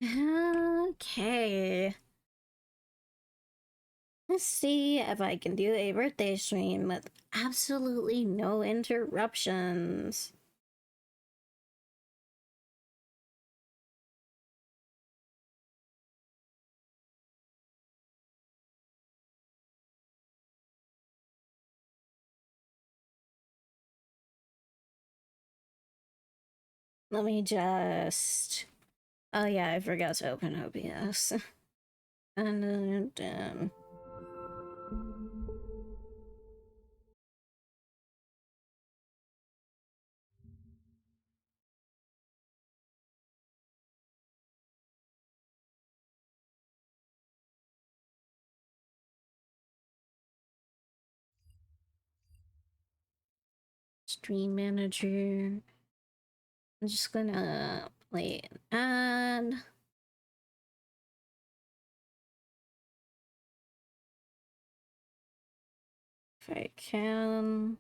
Okay. Let's see if I can do a birthday stream with absolutely no interruptions. Let me just... Oh yeah, I forgot to open OBS. And Stream manager. I'm just gonna play an ad. If I can.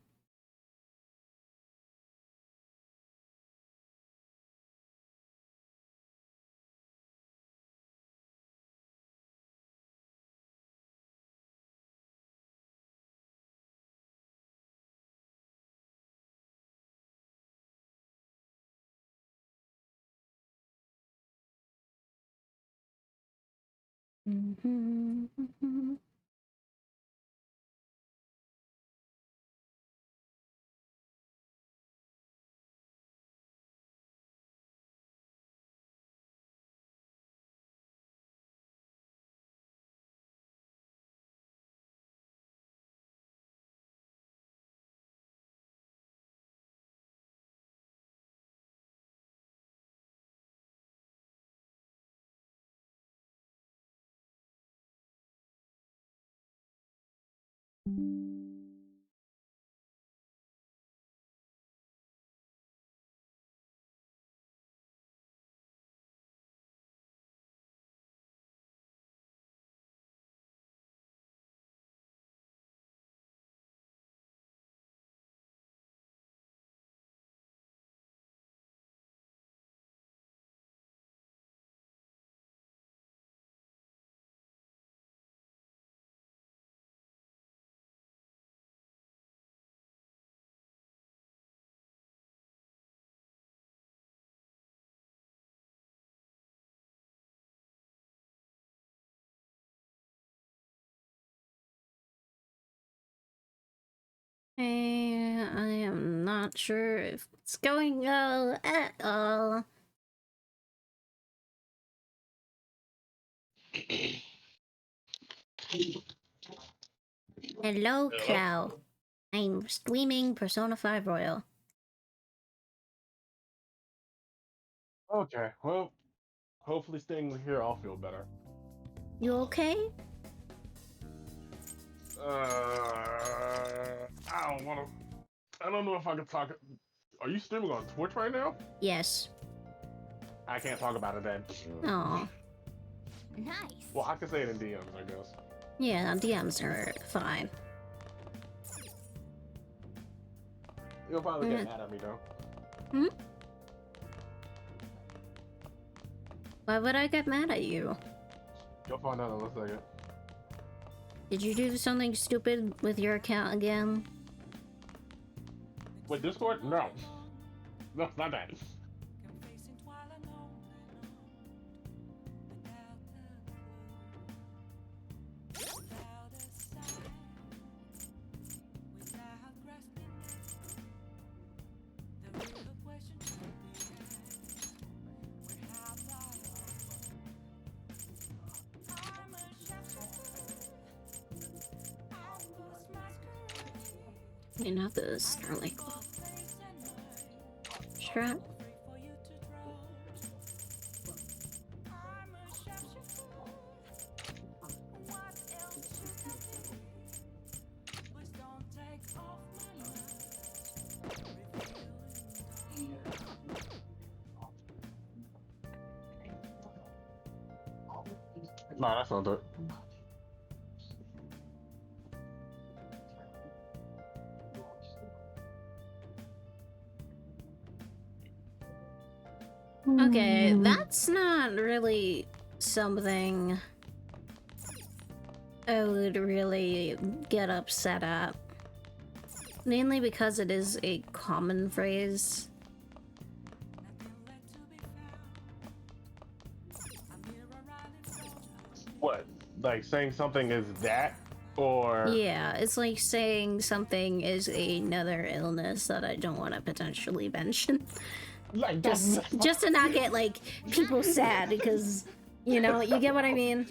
Hey, I am not sure if it's going well at all. Hello, Hello? Clow. I'm streaming Persona 5 Royal. Okay, well, hopefully staying here I'll feel better. You okay? I don't want to. I don't know if I can talk. Are you streaming on Twitch right now? Yes. I can't talk about it then. Oh. Nice. Well, I can say it in DMs, I guess. Yeah, DMs are fine. You'll probably get mad at me though. Hmm? Why would I get mad at you? You'll find out in a second. Did you do something stupid with your account again? With Discord? No. No, not that. You know the Starlight strap? Nah, that's not it. Okay, that's not really something I would really get upset at. Mainly because it is a common phrase. What? Like saying something is that, or Yeah, it's like saying something is another illness that I don't want to potentially mention. like Just to not get like people sad because, you know, you get what I mean?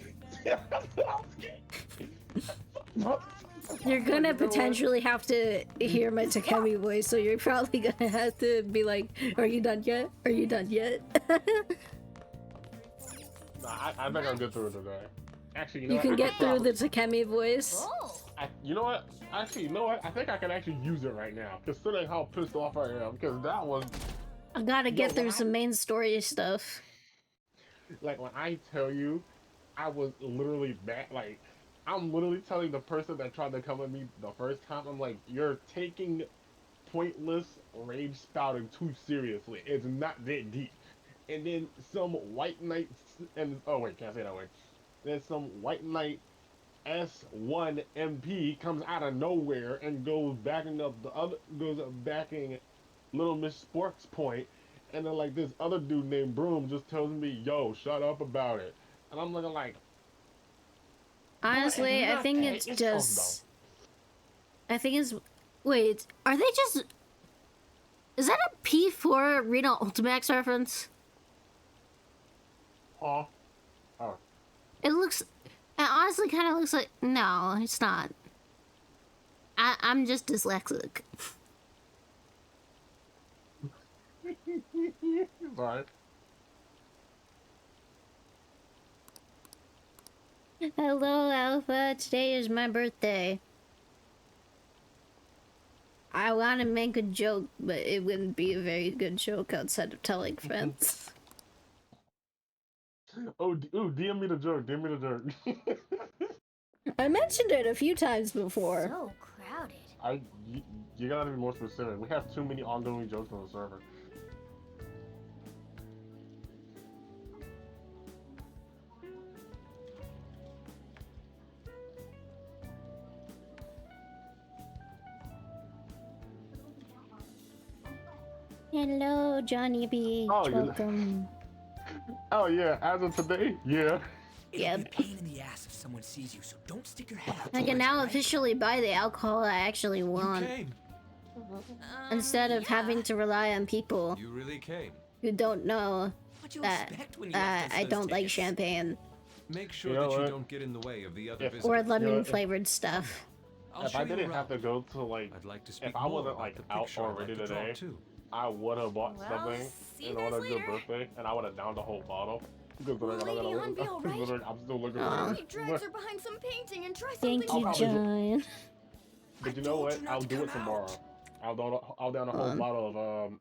You're gonna potentially have to hear my Takemi voice, so you're probably gonna have to be like, are you done yet? Are you done yet? Nah, I think I'll get through it today. Actually, you know You what? can I get through probably- the Takemi voice. Oh. you know what? Actually, you know what? I think I can actually use it right now, considering how pissed off I am. Because that was I gotta get through when some main story stuff. like when I tell you, I was literally mad. Like, I'm literally telling the person that tried to come at me the first time, I'm like, you're taking pointless rage spouting too seriously. It's not that deep. And then some white knight and oh wait, can't say that way. Then some white knight S1 MP comes out of nowhere and goes backing up goes backing Little Miss Spork's point, and then like this other dude named Broom just tells me, "Yo, shut up about it," and I'm looking like, Honestly, I think it's so just. I think it's. Wait, are they just. Is that a P4 Reno Ultimax reference? dumb. Oh, It looks. It honestly kind of looks like. No, it's not. I'm just dyslexic. sorry. Hello, Alpha. Today is my birthday. I want to make a joke, but it wouldn't be a very good joke outside of telling friends. Oh, ooh, DM me the joke. DM me the joke. I mentioned it a few times before. So crowded. You gotta be more specific. We have too many ongoing jokes on the server. Hello, Johnny B. Oh, Welcome. Oh yeah, as of today, yeah. It'll Yep. be a pain in the ass if someone sees you, so don't stick your head out. I can towards now it, right? officially buy the alcohol I actually You want came. instead of having to rely on people You really came. who don't know What'd you that expect when you left us I those don't like tickets? champagne Make sure You know that you what? don't get in the way of the other If- visitors. or You know, lemon if- flavored stuff. I'll If show I you didn't have to around. go to like, I'd like to speak if I more wasn't about like the out picture I'd already like to draw, today, too. I would have bought Well, something see you in order guys to your later. birthday, and I would have downed the whole bottle. Because Will like, Lady Han be all right? I'm still looking Aw. for He drags her behind some painting and try Thank something. you, probably go- John. But you I know told what? you not I'll to do it come tomorrow. out. I'll down a whole Um. bottle of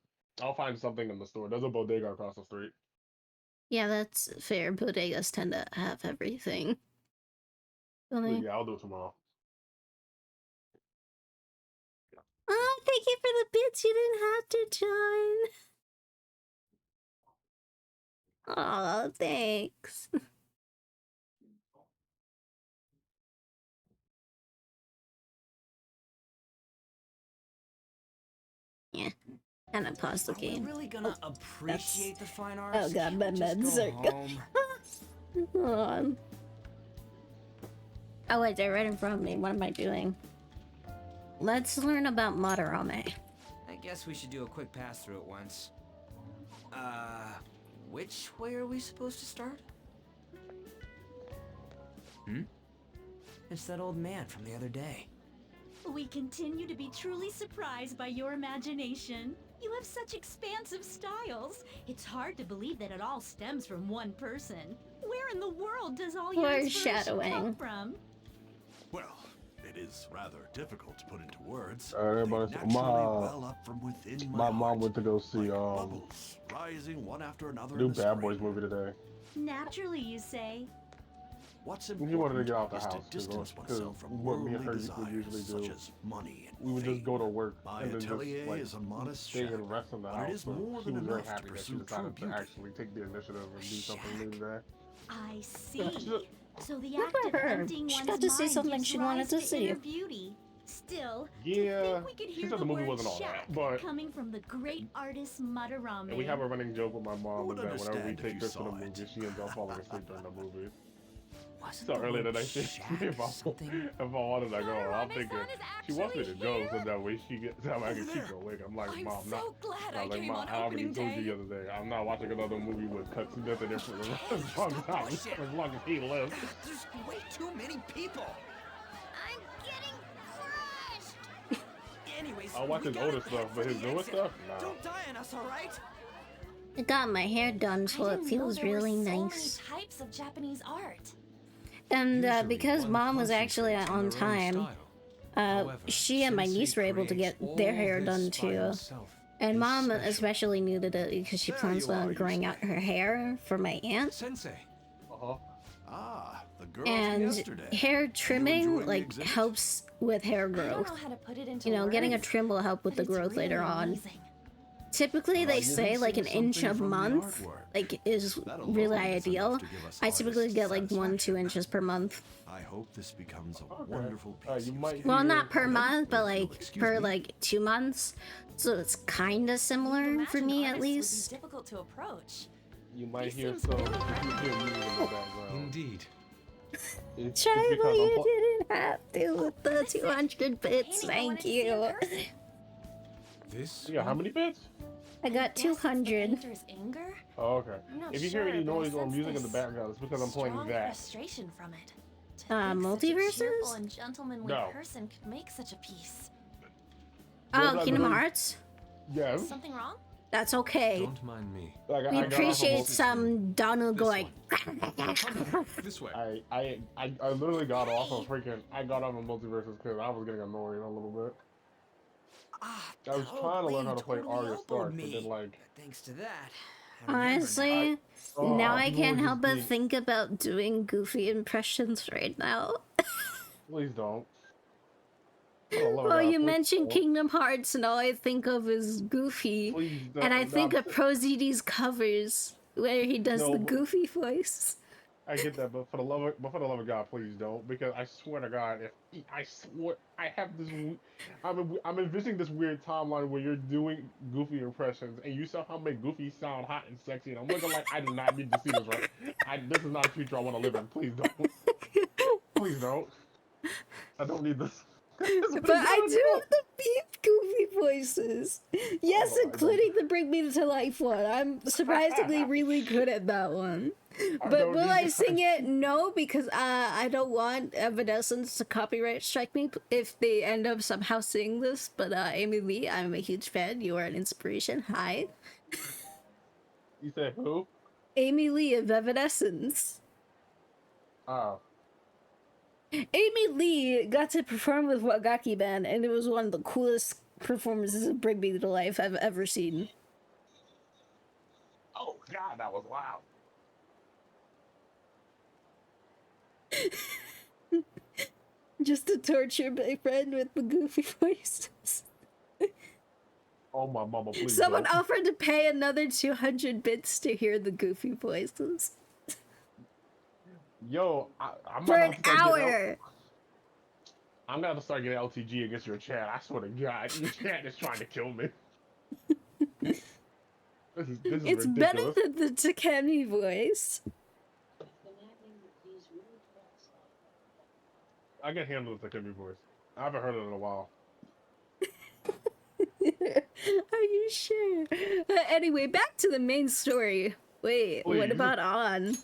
I'll find something in the store. There's a bodega across the street. Yeah, that's fair. Bodegas tend to have everything. Don't But they? yeah, I'll do it tomorrow. Oh, thank you for the bits. You didn't have to join. Oh, thanks. Yeah, kind of pause the Are we game. really gonna appreciate the fine Oh arts? god, my Can't we just meds go are home? Hold on. Oh wait, they're right in front of me. What am I doing? Let's learn about Madarame. I guess we should do a quick pass through it once. Which way are we supposed to start? It's that old man from the other day. We continue to be truly surprised by your imagination. You have such expansive styles. It's hard to believe that it all stems from one person. Where in the world does all your inspiration come Foreshadowing. from? Well, it is rather difficult to put into words. Everybody- They naturally well up from within My my mom heart, went to go see like bubbles rising one after another new in the Bad Boys spring. movie today. Naturally, you say. What's He important wanted to get out the is house to distance oneself from what me worldly and her desires usually such do. as money and We would just fame. go to work My and then atelier just like is a modest stay shack, and rest in the but house. it is So more she than was very enough to happy that she pursue true decided to beauty. actually take the initiative and do something new there. I see. So the Good act for of her. emptying She one's got to see mind something gives she wanted rise to to see. inner beauty. Still, to Yeah, think we could she hear said the the movie word wasn't all shack that, but coming from the great artist Madarame. and we have a running joke with my Who mom would is that whenever we understand if take you her to the saw it? movie, she ends up falling asleep during the movie. Wasn't So the earlier word today, she asked shack me if I something? wanted to go. I'm Madarame-san thinking is she wants me to actually go so here. that way she gets that way I can Over keep her there. awake. I'm like, I'm Mom, so not. glad I I was like, came Mom, on I already opening told you day. the other day. I'm not watching another movie with cuts. That's a different Okay, as long as stop I pushing. as long as he lives. There's way too many people. I'm getting crushed. Anyways, I'll watch we his gotta older head stuff, for but his the newer exit. stuff, nah. Don't die on us, all right? I got my hair done, so I it didn't feels know there really were so nice. many types of Japanese art. And Usually because one Mom was actually concentrates on their own time, style. However, she and my Sensei niece were able to creates get their all hair this done by too. himself. And He's Mom special. especially needed it because she There plans you on are, growing out Yusuke. her hair for my aunt. Sensei, Uh-huh. Ah, the girl from And yesterday. hair enjoying trimming the like exhibit? helps with hair I don't growth. know how to put it into You know, getting a words, trim will help with the but it's growth really later on. amazing. Typically, they you say can like see an inch a something from the month, artwork. like is That really alone is enough ideal. to give us I typically artist get like 1-2 satisfaction. inches per month. I hope this becomes a Okay. wonderful piece. You might Yusuke. Well, hear- not per month, but If you'll like excuse per me. like 2 months. So it's kind of similar for Imagine me at artists least. would be difficult to approach. You might He hear seems some really you hear music in the background. indeed. It's Tribal, because you I'm didn't have to with the 200 bits. Painting I wanted Thank to see in you. person. This yeah, how many bits? I got I guess it's the 200. painter's anger? Oh, okay. I'm not If you sure, hear any but I noise or sense music in the this background, it's because I'm playing strong that. frustration from it. To think such a Multiverses? cheerful and gentlemanly No. person could make such a piece. Oh, Yes, I Kingdom really- Hearts? Yes. Something wrong? That's okay. don't mind me. Like, We I got off appreciate of some Donald This going. This way. I literally got off of freaking. I got off of multiverses because I was getting annoyed a little bit. Ah, I was oh, trying to learn Blade how to play totally Arya elbowed Stark, but me. then like, Thanks to that, I remember now. Honestly, oh, now I people can't would help just but be- think about doing goofy impressions right now. Please don't. For the love of Oh, God, you please mentioned don't. Kingdom Hearts, and all I think of is Goofy. Please don't. And I think Nah, of ProZD's covers, where he does No, the but- Goofy voice. I get that, but for the love of God, please don't, because I swear to God, if I swear I have this, I'm envisioning this weird timeline where you're doing Goofy impressions and you somehow make Goofy sound hot and sexy, and I'm looking like I do not need to see this, right? This is not a future I want to live in. Please don't. Please don't. I don't need this. But I do have the beef Goofy voices. Yes, Oh, I including the Bring Me to Life one. I'm surprisingly really good at that one. But don't will need I this. sing it? No, because I don't want Evanescence to copyright strike me if they end up somehow singing this. But Amy Lee, I'm a huge fan. You are an inspiration. Hi. You said who? Amy Lee of Evanescence. Oh. Amy Lee got to perform with Wagaki Band, and it was one of the coolest performances of Bring Me to Life I've ever seen. Oh God, that was loud. Just to torture my friend with the goofy voices. Oh my mama, please. Someone don't. offered to pay another 200 bits to hear the goofy voices. Yo, I'm For gonna an have to start getting hour! I'm gonna have to start getting LTG against your chat. I swear to God, your chat is trying to kill me. This is It's ridiculous. better than the Takemi voice. I can handle the Takemi voice. I haven't heard it in a while. Are you sure? Anyway, back to the main story. Wait, what Please. about On?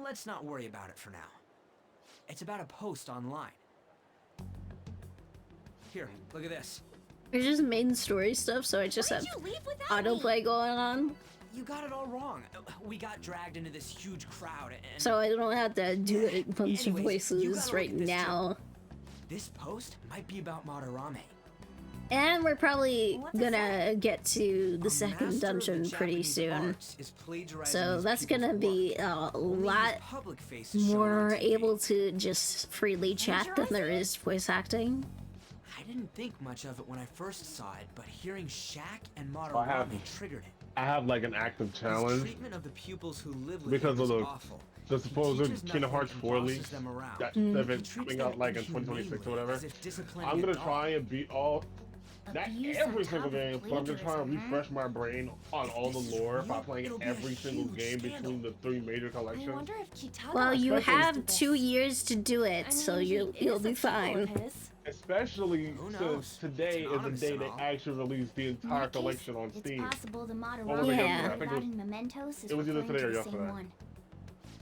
Let's not worry about it for now. It's about a post online. Here, look at this. There's just main story stuff, so I just Why have did you leave without me? autoplay going on. You got it all wrong. We got dragged into this huge crowd and... So I don't have to do a bunch of Anyways, you gotta voices look right at this too. now. This post might be about Madarame. And we're probably What does gonna get to the A second master of the dungeon pretty Japanese soon. arts is plagiarizing So his that's pupil's gonna work. be a Only his lot public face is shown on more TV. able to just freely chat than there Plagiarizing? is voice acting. I didn't think much of it when I first saw it, but hearing Shaq and I have- Madarame triggered it. I have like an active His challenge treatment of the pupils who live with because him of is the awful. the He supposed teaches Kingdom nothing Hearts and 4 bosses leaks them around. that He event treats coming them out like in 2026 or inhumanely, whatever. as if disciplining I'm a gonna dog. try and beat all. Not Abuse every on single top of game, but I'm gonna try and plagiarism, huh? refresh my brain on all the This is lore by real. playing It'll be a every single huge game scandal. between the 3 major I collections. wonder if Kitagawa Well, you especially- have 2 years to do it, I so mean, you'll he you'll is be a pupil of fine. his. Especially Who since knows? today It's is the anonymous day and they all. actually released the In entire that case, collection on it's Steam. possible the Or was it Madarame Yeah. yesterday? I think it was- providing mementos is it was either referring today to or the same yesterday. one.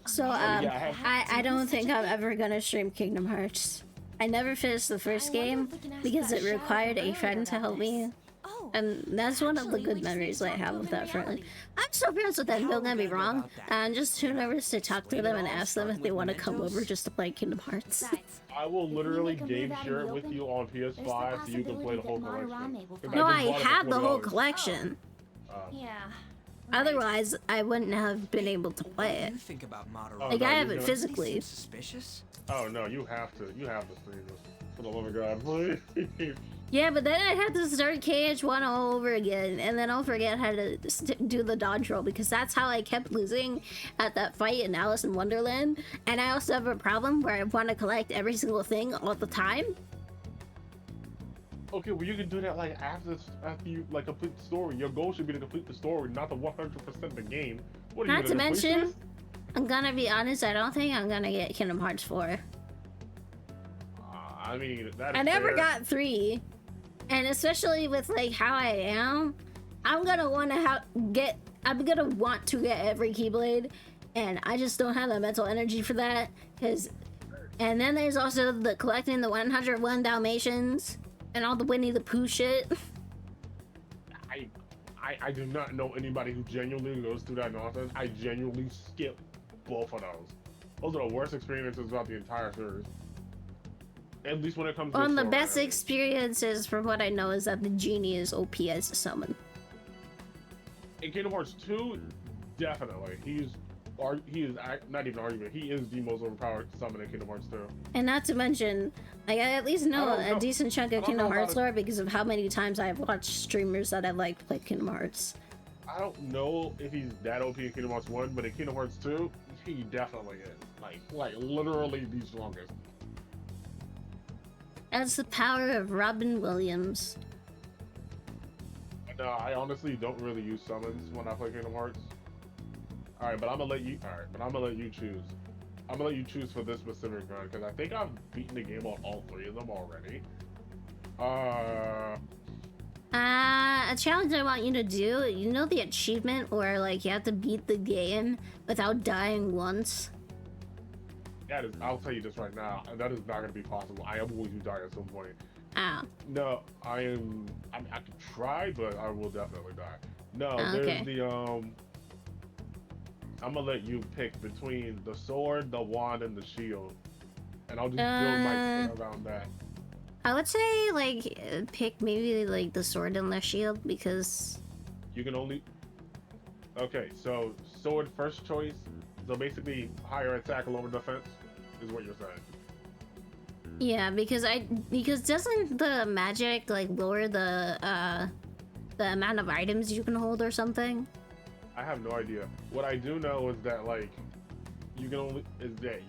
So yeah, I don't think I'm ever gonna stream Kingdom Hearts. I never finished the first I wonder game if we can ask because that it Shadow required a earlier friend to about help me. this. Oh, And that's one of the actually, good we just need memories to I talk to have him with in that friend. reality. I'm still friends with them, How don't are get we me gonna go wrong. about that? I'm just too nervous to talk to Explain them it and all, ask them starting if they with want to come mementos? over just to play Kingdom Hearts. Besides, I will If we literally make a game move out in share the it with open, you on there's the PS5 so you can play the whole possibility that collection. Madarame will 'Cause find No, just I bought it for have the whole $40. collection. yeah. Otherwise, I wouldn't have been able to play What do it. you think about Madarame? Oh, Like, no, I you're have it gonna- physically. Seems suspicious? Oh no, you have to stream this. For the love of God, please. Yeah, but then I had to start KH1 all over again, and then I'll forget how to do the dodge roll because that's how I kept losing at that fight in Alice in Wonderland. And I also have a problem where I want to collect every single thing all the time. Okay, well you can do that like after you like complete the story. Your goal should be to complete the story, not the 100% the game. What are you Not to gonna do, mention, push I'm gonna be honest, I don't think I'm gonna get Kingdom Hearts 4. this? I mean, that is I never fair. got 3. And especially with like how I am, I'm gonna want to I'm gonna want to get every Keyblade, and I just don't have the mental energy for that. And then there's also the collecting the 101 Dalmatians and all the Winnie the Pooh shit. I do not know anybody who genuinely goes through that nonsense. I genuinely skip both of those. Those are the worst experiences about the entire series. At least when it comes to One of the story, best I mean. experiences, from what I know, is that the genie is OP as a summon. In Kingdom Hearts 2, definitely. He is not even argument. He is the most overpowered summon in Kingdom Hearts 2. And not to mention, like, I at least know I don't a know- decent chunk I of don't Kingdom know how Hearts to- lore because of how many times I've watched streamers that I've liked play Kingdom Hearts. I don't know if he's that OP in Kingdom Hearts 1, but in Kingdom Hearts 2, he definitely is. Like literally the strongest. That's the power of Robin Williams. No, I honestly don't really use summons when I play Kingdom Hearts. Alright, but I'm gonna let you choose. I'm gonna let you choose for this specific run, because I think I've beaten the game on all 3 of them already. A challenge I want you to do, you know the achievement where, like, you have to beat the game without dying once? That is, I'll tell you this right now, that is not gonna be possible. I am going to die at some point. Ah. No, I mean, I could try, but I will definitely die. No, Oh, there's okay. the, I'm gonna let you pick between the sword, the wand, and the shield. And I'll just build my thing around that. I would say, like, pick maybe, like, the sword and the shield, because... You can only... Okay, so sword first choice. So basically, higher attack, lower defense, is what you're saying. Yeah, because doesn't the magic, like, lower the amount of items you can hold or something? I have no idea. What I do know is that, like, you can only... Is that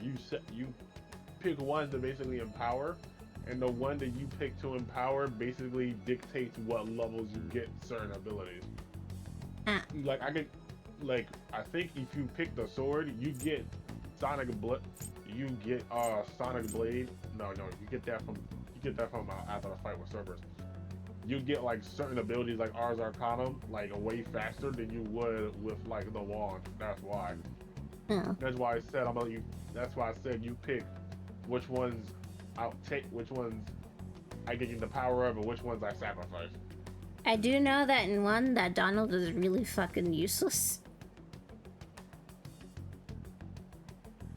you pick one to basically empower, and the one that you pick to empower basically dictates what levels you get certain abilities. Ah. Like I think if you pick the sword, you get Sonic Blade. No, you get that from after the fight with Cerberus. You get like certain abilities like Ars Arcanum like way faster than you would with like the wand. That's why. Oh. That's why I said That's why I said you pick which ones which ones I get you the power of, and which ones I sacrifice. I do know that in one, that Donald is really fucking useless.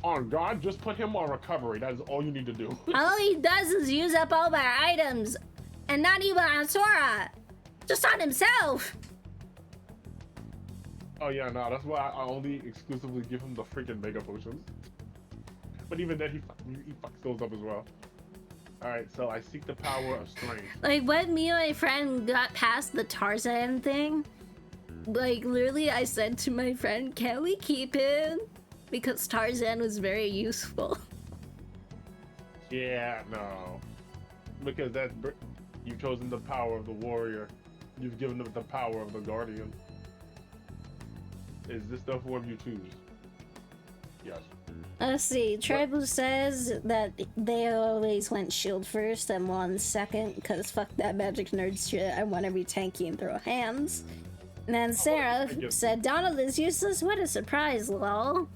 On God, just put him on recovery. That is all you need to do. All he does is use up all my items. And not even on Sora. Just on himself. Oh yeah, no, that's why I only exclusively give him the freaking mega potions. But even then, he fucks those up as well. Alright, so I seek the power of strength. Like, when me and my friend got past the Tarzan thing, like, literally I said to my friend, can we keep him? Because Tarzan was very useful. Yeah, no. Because you've chosen the power of the warrior. You've given them the power of the guardian. Is this the form you choose? Yes. Let's see, Tribal says that they always went shield first and won second, because fuck that magic nerd shit, I want to be tanky and throw hands. And then Sarah said, Donald is useless, what a surprise, lol.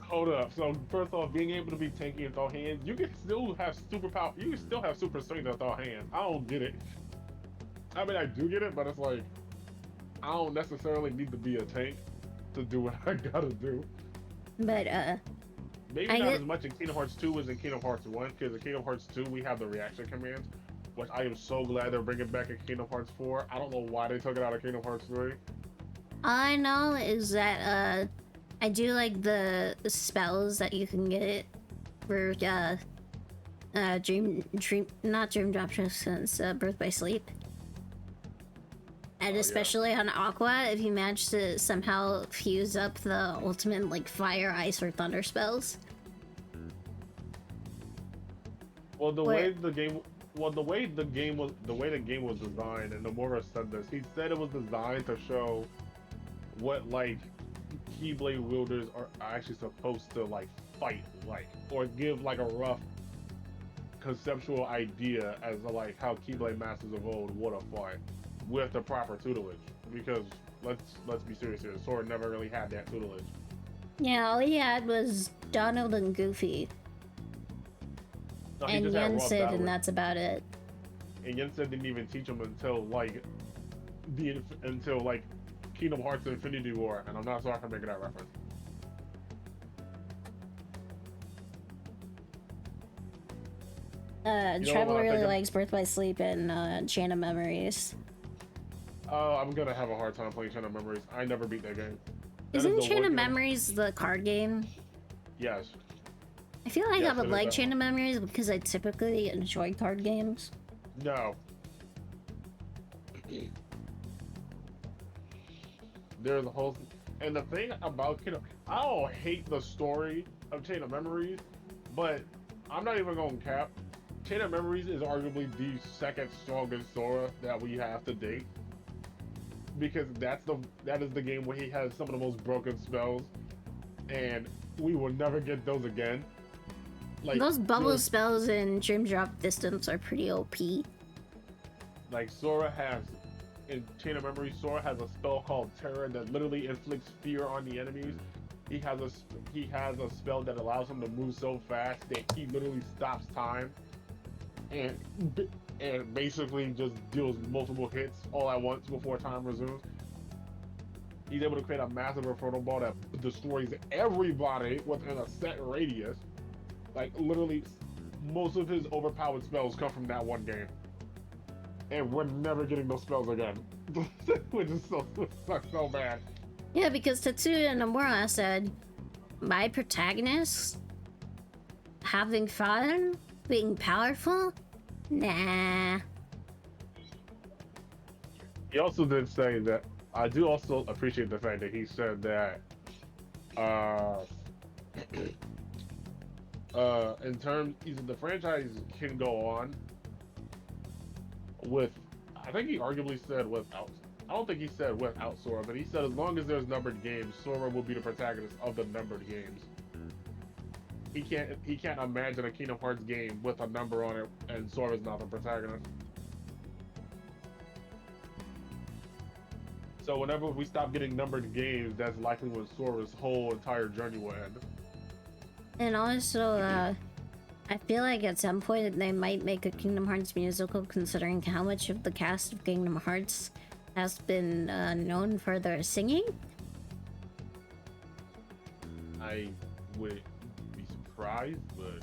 Hold up, so first off, being able to be tanky and throw hands, you can still have superpower, you can still have super strength and throw hands. I don't get it. I mean, I do get it, but it's like, I don't necessarily need to be a tank to do what I gotta do. But, maybe not as much in Kingdom Hearts 2 as in Kingdom Hearts 1, because in Kingdom Hearts 2 we have the reaction commands, which I am so glad they're bringing back in Kingdom Hearts 4. I don't know why they took it out of Kingdom Hearts 3. all I know is that, I do like the spells that you can get for, not Dream Drop since, Birth by Sleep. And especially on Aqua, if you manage to somehow fuse up the ultimate, like, fire, ice, or thunder spells. Well, the way the game was designed, and Nomura said this. He said it was designed to show what, like, Keyblade wielders are actually supposed to, like, fight like, or give like a rough conceptual idea as to like how Keyblade masters of old would have fought with the proper tutelage. Because let's be serious here, Sora never really had that tutelage. Yeah, all he had was Donald and Goofy. No, and Yensid, and that's about it. And Yensid didn't even teach him until like Kingdom Hearts Infinity War, and I'm not sorry for making that reference. Trevor really likes Birth by Sleep and Chain of Memories. I'm gonna have a hard time playing Chain of Memories. I never beat that game. Isn't Chain of Memories the card game? Yes. I feel like I would like Chain of Memories because I typically enjoy card games. No. There's a whole... And the thing about I don't hate the story of Chain of Memories, but I'm not even gonna cap. Chain of Memories is arguably the second strongest Sora that we have to date. Because that is the game where he has some of the most broken spells, and we will never get those again. Like those bubble spells in Dream Drop Distance are pretty OP. Like Sora has in Chain of Memories, Sora has a spell called Terror that literally inflicts fear on the enemies. He has a spell that allows him to move so fast that he literally stops time, and basically just deals multiple hits all at once before time resumes. He's able to create a massive Inferno Ball that destroys everybody within a set radius. Like, literally, most of his overpowered spells come from that one game. And we're never getting those spells again. Which is so bad. Yeah, because Tetsuya Nomura said, my protagonist having fun, being powerful? Nah. He also did say that, I do also appreciate the fact that he said that, in terms, the franchise can go on with, I think he arguably said without, I don't think he said without Sora, but he said as long as there's numbered games, Sora will be the protagonist of the numbered games. He can't imagine a Kingdom Hearts game with a number on it and Sora's not the protagonist. So whenever we stop getting numbered games, that's likely when Sora's whole entire journey will end. And also, I feel like at some point they might make a Kingdom Hearts musical, considering how much of the cast of Kingdom Hearts has been known for their singing. I would be surprised, but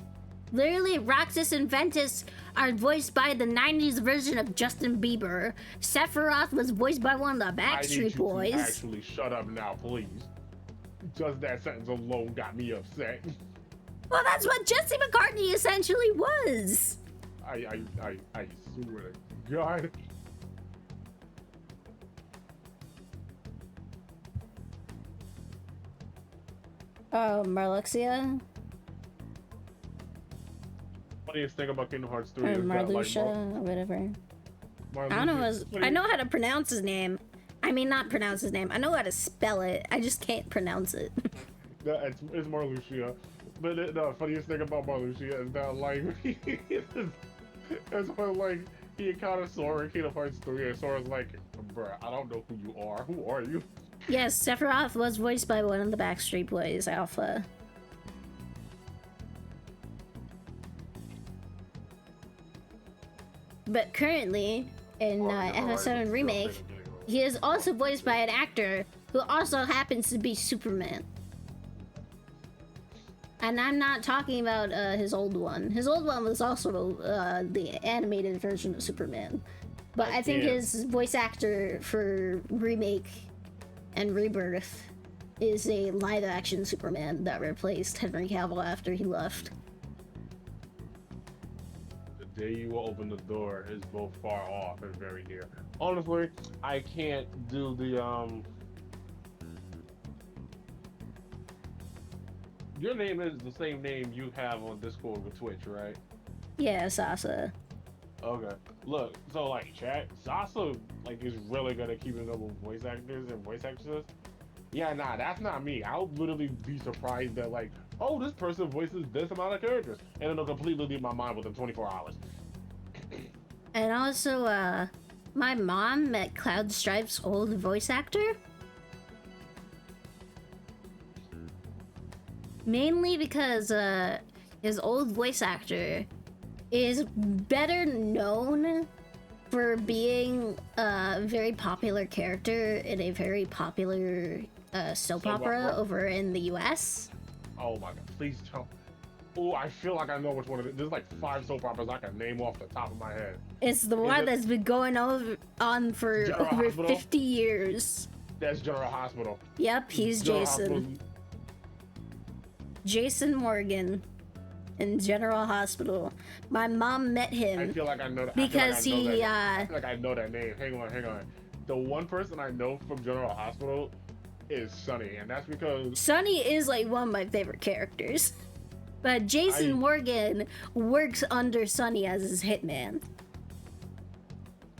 Literally, Roxas and Ventus are voiced by the 90s version of Justin Bieber. Sephiroth was voiced by one of the I need Backstreet you to Boys. actually shut up now, please. Just that sentence alone got me upset. Well, that's what Jesse McCartney essentially was. I swear to God. Oh, Marluxia? Funniest thing about Kingdom Hearts 3 Or is that, like, Marluxia, or whatever. Marluxia, I don't know. I know how to pronounce his name. I mean, not pronounce his name. I know how to spell it. I just can't pronounce it. It's Marluxia. But the funniest thing about Marluxia is that, like, it's when, like, he encountered Sora in Kingdom Hearts 3, and Sora's like, bruh, I don't know who you are. Who are you? Yes, Sephiroth was voiced by one of the Backstreet Boys, Alpha. But currently, in FF7 Remake, he is also voiced by an actor who also happens to be Superman. And I'm not talking about his old one. His old one was also the animated version of Superman. But I think his voice actor for Remake and Rebirth is a live-action Superman that replaced Henry Cavill after he left. The day you will open the door is both far off and very near. Honestly, I can't do the Your name is the same name you have on Discord with Twitch, right? Yeah, Sasa. Okay. Look, so like chat, Sasa like is really good at keeping up with voice actors and voice actresses. Yeah, nah, that's not me. I'll literally be surprised that like, oh, this person voices this amount of characters, and it'll completely leave my mind within 24 hours. And also, my mom met Cloud Stripe's old voice actor. Mainly because his old voice actor is better known for being a very popular character in a very popular soap opera over in the US. Oh my god, please don't. Oh, I feel like I know which one it is. There's like 5 soap operas I can name off the top of my head. It's the one that's been going on for General over Hospital? 50 years. That's General Hospital. Yep, he's General Jason. Hospital. Jason Morgan in General Hospital. My mom met I him feel like I know that. because I feel like I know that name. Hang on. The one person I know from General Hospital is Sunny, and that's because Sunny is like one of my favorite characters. But Jason Morgan works under Sunny as his hitman.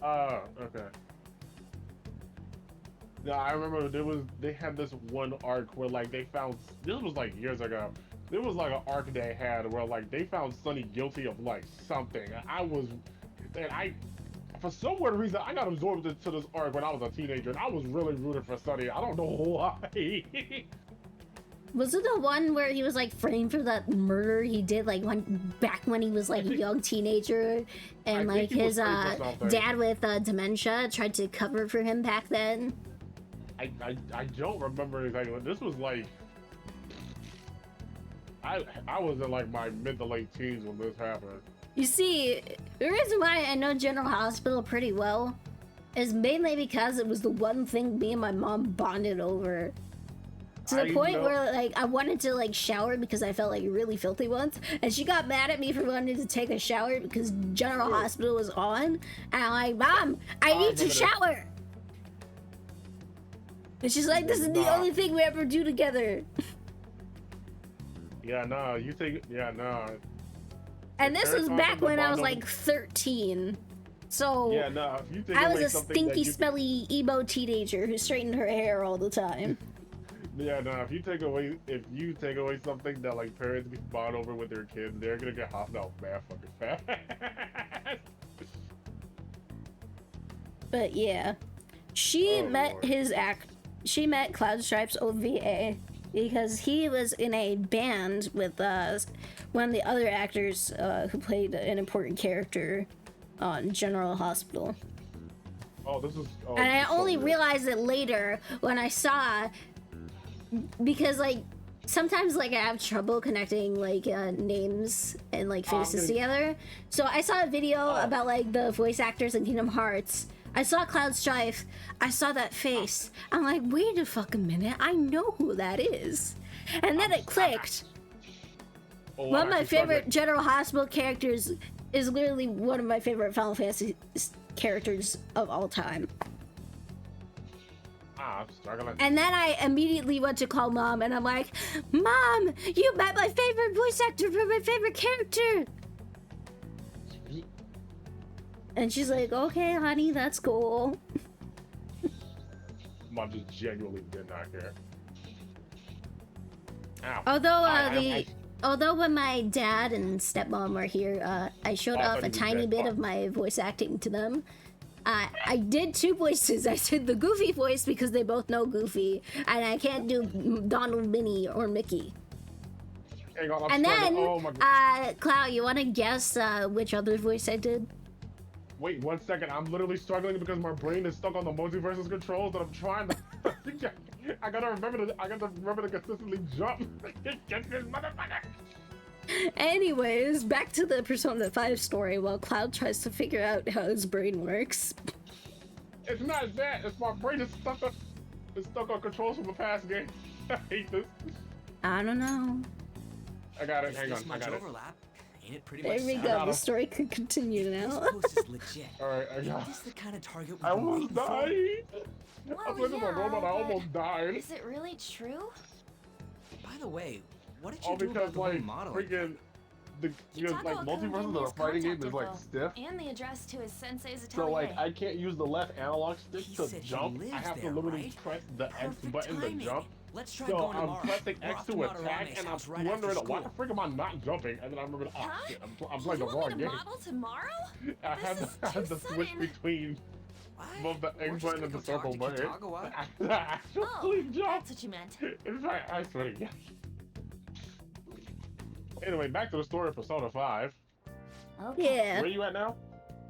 Okay. Yeah, I remember they had this one arc where like they found, this was like years ago. There was like an arc they had where like they found Sunny guilty of like something. For some weird reason, I got absorbed into this arc when I was a teenager, and I was really rooting for Sunny. I don't know why. Was it the one where he was like framed for that murder he did like back when he was like a young teenager, and like his dad with dementia tried to cover for him back then? I don't remember exactly. This was like I was in like my mid to late teens when this happened. You see, the reason why I know General Hospital pretty well is mainly because it was the one thing me and my mom bonded over. To the point where like I wanted to like shower because I felt like really filthy once, and she got mad at me for wanting to take a shower because General Hospital was on, and I'm like, Mom, I need to shower. And she's like, this is the only thing we ever do together. Yeah, no, you take, yeah, no. And this was back when I was like 13. So yeah, no, if you take I was away a something stinky, that you smelly emo teenager who straightened her hair all the time. Yeah, no, if you take away something that like parents can bond over with their kids, they're gonna get hot. No, man, fucking fast. But yeah, she met She met Cloud Stripe's OVA because he was in a band with one of the other actors who played an important character on General Hospital. And I only realized it later when I saw, because like sometimes like I have trouble connecting like names and like faces together. So I saw a video about like the voice actors in Kingdom Hearts. I saw Cloud Strife. I saw that face. I'm like, wait a fucking minute. I know who that is. And then it clicked. One of my favorite General Hospital characters is literally one of my favorite Final Fantasy characters of all time. I'm struggling. And then I immediately went to call Mom, and I'm like, Mom, you met my favorite voice actor for my favorite character. And she's like, okay, honey, that's cool. Mom just genuinely did not care. Ow. Although when my dad and stepmom were here, I showed off a tiny bit of my voice acting to them. I did 2 voices. I did the Goofy voice because they both know Goofy, and I can't do Donald, Minnie, or Mickey. Hang on, And then, oh my God. Cloud, you want to guess which other voice I did? Wait 1 second. I'm literally struggling because my brain is stuck on the multiverse's controls, and I'm trying to. I gotta remember to consistently jump. Get this motherfucker. Anyways, back to the Persona 5 story while Cloud tries to figure out how his brain works. It's not that. It's my brain is stuck on controls from the past game. I hate this. I don't know. I got it. Hang on. Much I got it. overlap. Ain't it pretty There much we set? go. The story could continue now. This post is legit. Alright, I got Is this the kind of target I we've been almost waiting for? died. Well, I played with my robot. I almost died. Is it really true? By the way, what did All you do because about the like whole model? freaking the Kitagawa like couldn't multiverse give of me the his fighting game contact is like info, stiff. and the address to his sensei's So atelier. like I can't use the left analog stick He to said he jump. I lives have to there, literally right? press the X Perfect button timing. to jump. Let's try So going I'm tomorrow. pressing We're X off to to attack, Madarame's and house I'm right wondering after why the school. frick am I not jumping? And then I remember, oh Huh? shit, I'm playing the You wrong want me to game. model tomorrow? I This had is I had too to switch sudden. between both the We're X just button gonna and the go talk circle to button. Kitagawa. I actually Oh, jumped. that's what you meant. In fact, I swear to God. Anyway, back to the story of Persona 5. Okay. Yeah. Where you at now?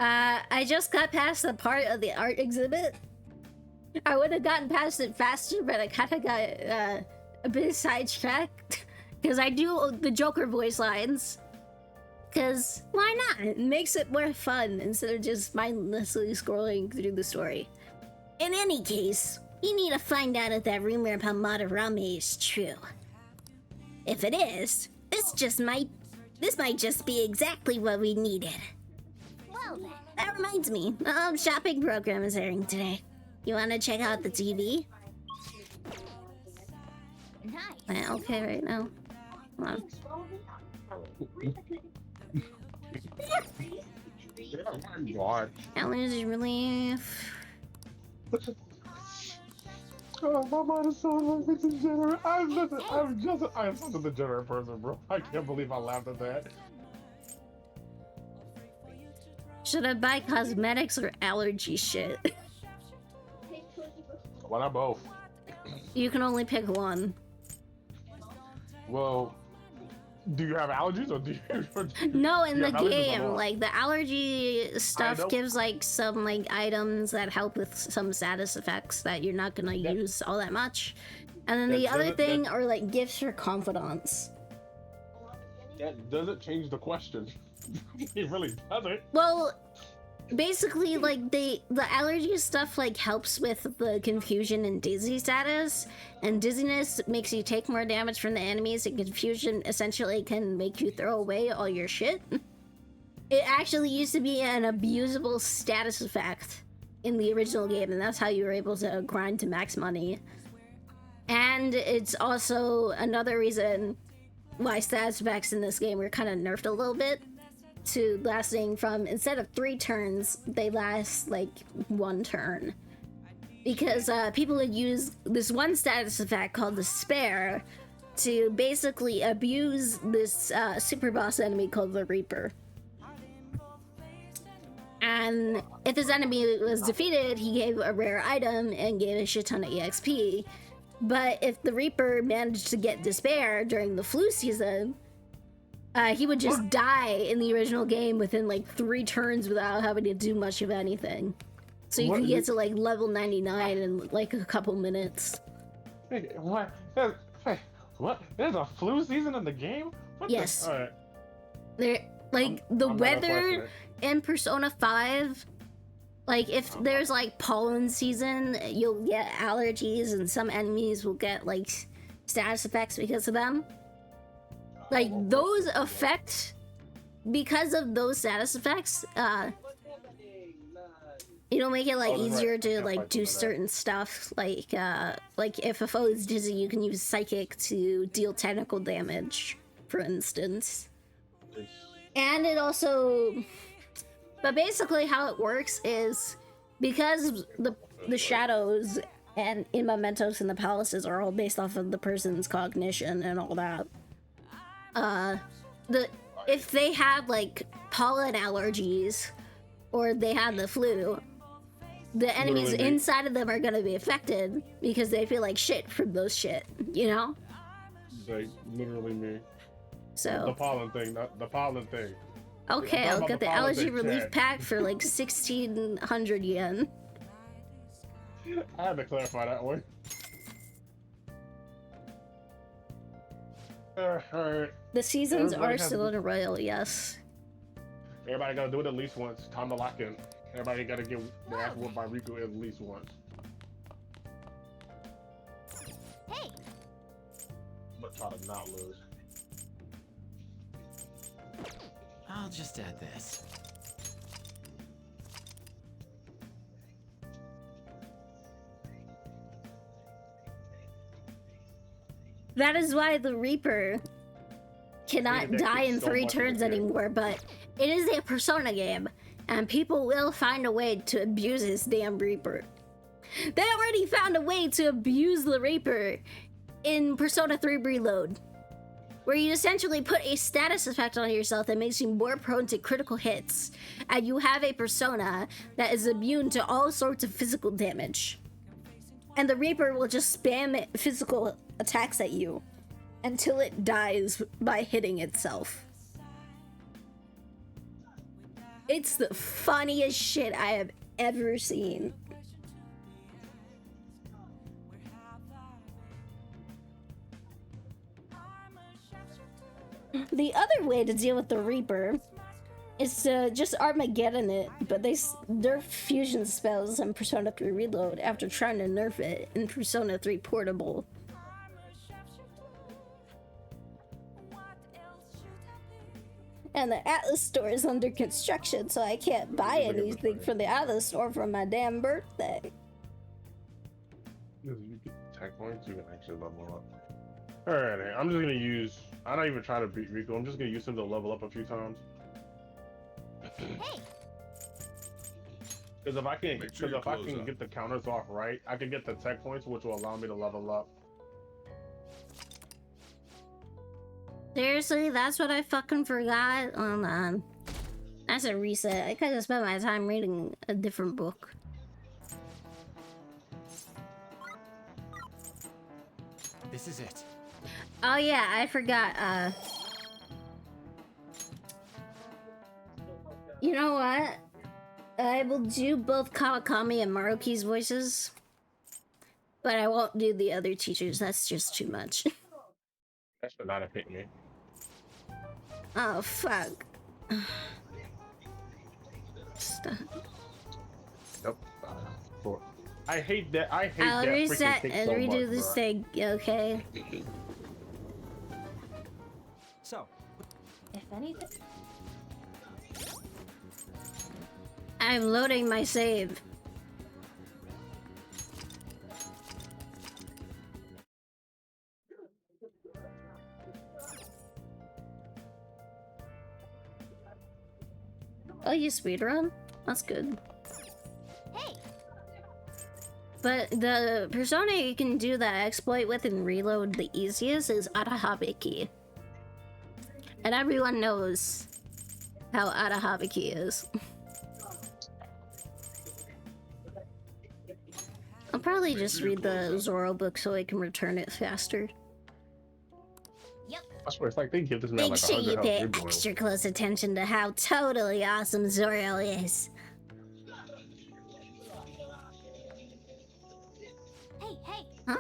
I just got past the part of the art exhibit. I would have gotten past it faster, but I kind of got a bit sidetracked because I do the Joker voice lines. Because why not? It makes it more fun instead of just mindlessly scrolling through the story. In any case, you need to find out if that rumor about Madarame is true. If it is, this might just be exactly what we needed. Well then. That reminds me, shopping program is airing today. You want to check out the TV? Nice. Okay, right now. Come on. Oh my God. Allergy relief. Oh, my mind is so degenerate. I'm such a degenerate person, bro. I can't believe I laughed at that. Should I buy cosmetics or allergy shit? Why not both? You can only pick one. Well, do you have allergies or do you? No, in you the have allergies or game, not? like the allergy stuff know. gives like some like items that help with some status effects that you're not gonna That- use all that much. And then the That other doesn't- thing are like gifts for confidants. That doesn't change the question. It really doesn't. Well, basically, like the allergy stuff like helps with the confusion and dizzy status, and dizziness makes you take more damage from the enemies, and confusion essentially can make you throw away all your shit. It actually used to be an abusable status effect in the original game, and that's how you were able to grind to max money. And it's also another reason why status effects in this game were kind of nerfed a little bit, to lasting from, instead of 3 turns, they last like 1 turn. Because people would use this one status effect called the Spare to basically abuse this super boss enemy called the Reaper. And if his enemy was defeated, he gave a rare item and gave a shit ton of EXP. But if the Reaper managed to get Despair during the flu season, he would just die in the original game within like 3 turns without having to do much of anything. So you What could is get it? to like level 99 in like a couple minutes. Hey, what? Hey, What? There's a flu season in the game? What Yes. The? Alright. There, like the I'm not gonna question weather it. in Persona 5. Like if there's like pollen season, you'll get allergies, and some enemies will get like status effects because of them. Like those affect, because of those status effects, it'll make it like Oh, that's easier right. to Can't like fight do them for that. certain stuff. Like if a foe is dizzy, you can use psychic to deal technical damage, for instance. And it also, but basically how it works is because the shadows and in mementos and the palaces are all based off of the person's cognition and all that. If they have like pollen allergies or they have the flu, the enemies Literally me. inside of them are gonna be affected because they feel like shit from those shit, you know? Like, literally me. The So pollen thing, the pollen thing. okay, I'm I'll talking get about the the pollen allergy thing, relief Chad. pack for like 1,600 yen. I had to clarify that one. Alright. The seasons Everybody are has still to- in a royal, yes. Everybody gotta do it at least once. Time to lock in. Everybody gotta get their ass whooped by Riku at least once. Hey, But try to not lose. I'll just add this. That is why the Reaper cannot That die kid's in so 3 much of a turns kid. anymore, but it is a Persona game, and people will find a way to abuse this damn Reaper. They already found a way to abuse the Reaper in Persona 3 Reload, where you essentially put a status effect on yourself that makes you more prone to critical hits, and you have a persona that is immune to all sorts of physical damage. And the Reaper will just spam physical attacks at you until it dies by hitting itself. It's the funniest shit I have ever seen. The other way to deal with the Reaper is to just Armageddon it, but they nerf fusion spells in Persona 3 Reload after trying to nerf it in Persona 3 Portable. And the Atlas store is under construction, so I can't buy anything from the Atlas store for my damn birthday. You get tech points, you can actually level up. Alright, I'm just gonna use. I'm not even trying to beat Riku. I'm just gonna use him to level up a few times. hey, Because if I can, Make sure your clothes up. get the counters off right, I can get the tech points, which will allow me to level up. Seriously, that's what I fucking forgot? Hold on. That's a reset. I could have spent my time reading a different book. This is it. Oh yeah, I forgot, you know what? I will do both Kawakami and Maruki's voices, but I won't do the other teachers. That's just too much. That should not have hit me. Oh, fuck. Stop. Nope. I hate that. I hate I'll that reset freaking kick and so redo much, this bruh. thing, okay? So, if anything, I'm loading my save. Oh, you speedrun? That's good. hey, But the persona you can do that exploit with and reload the easiest is Arahabiki. And everyone knows how Arahabiki is. I'll probably just read the Zoro book so I can return it faster. I swear, it's like they give this man Make like sure 100 you health. pay You're doing- extra close attention to how totally awesome Zoro is. hey, hey, Huh?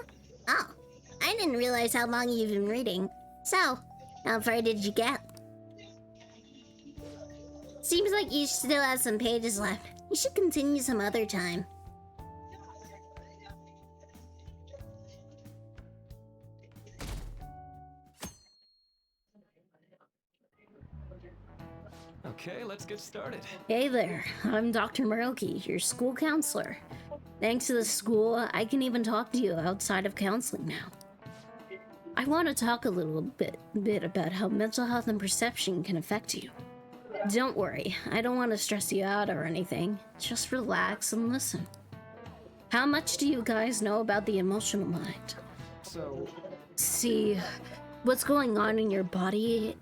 Oh, I didn't didn't realize how long you've been reading. So, how far did you get? Seems like you still have some pages left. You should continue some other time. Okay, let's get started. Hey there, I'm Dr. Maroki, your school counselor. Thanks to the school, I can even talk to you outside of counseling now. I want to talk a little bit about how mental health and perception can affect you. Don't worry, I don't want to stress you out or anything. Just relax and listen. How much do you guys know about the emotional mind? So, See, what's going on in your body...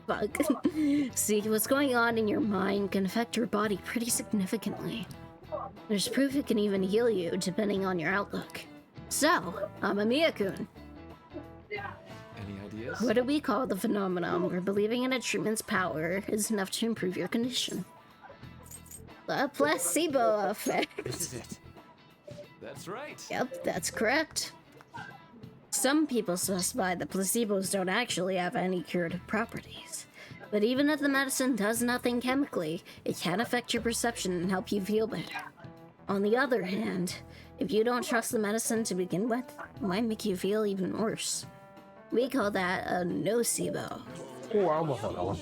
Fuck. See, what's going on in your mind can affect your body pretty significantly. There's proof it can even heal you, depending on your outlook. So, Amamiya-kun, any ideas? what do we call the phenomenon where believing in a treatment's power is enough to improve your condition? The placebo effect. This is it. That's right. Yep, that's correct. Some people specify that placebos don't actually have any curative properties. But even if the medicine does nothing chemically, it can affect your perception and help you feel better. On the other hand, if you don't trust the medicine to begin with, it might make you feel even worse. We call that a nocebo. Oh, I almost on that one.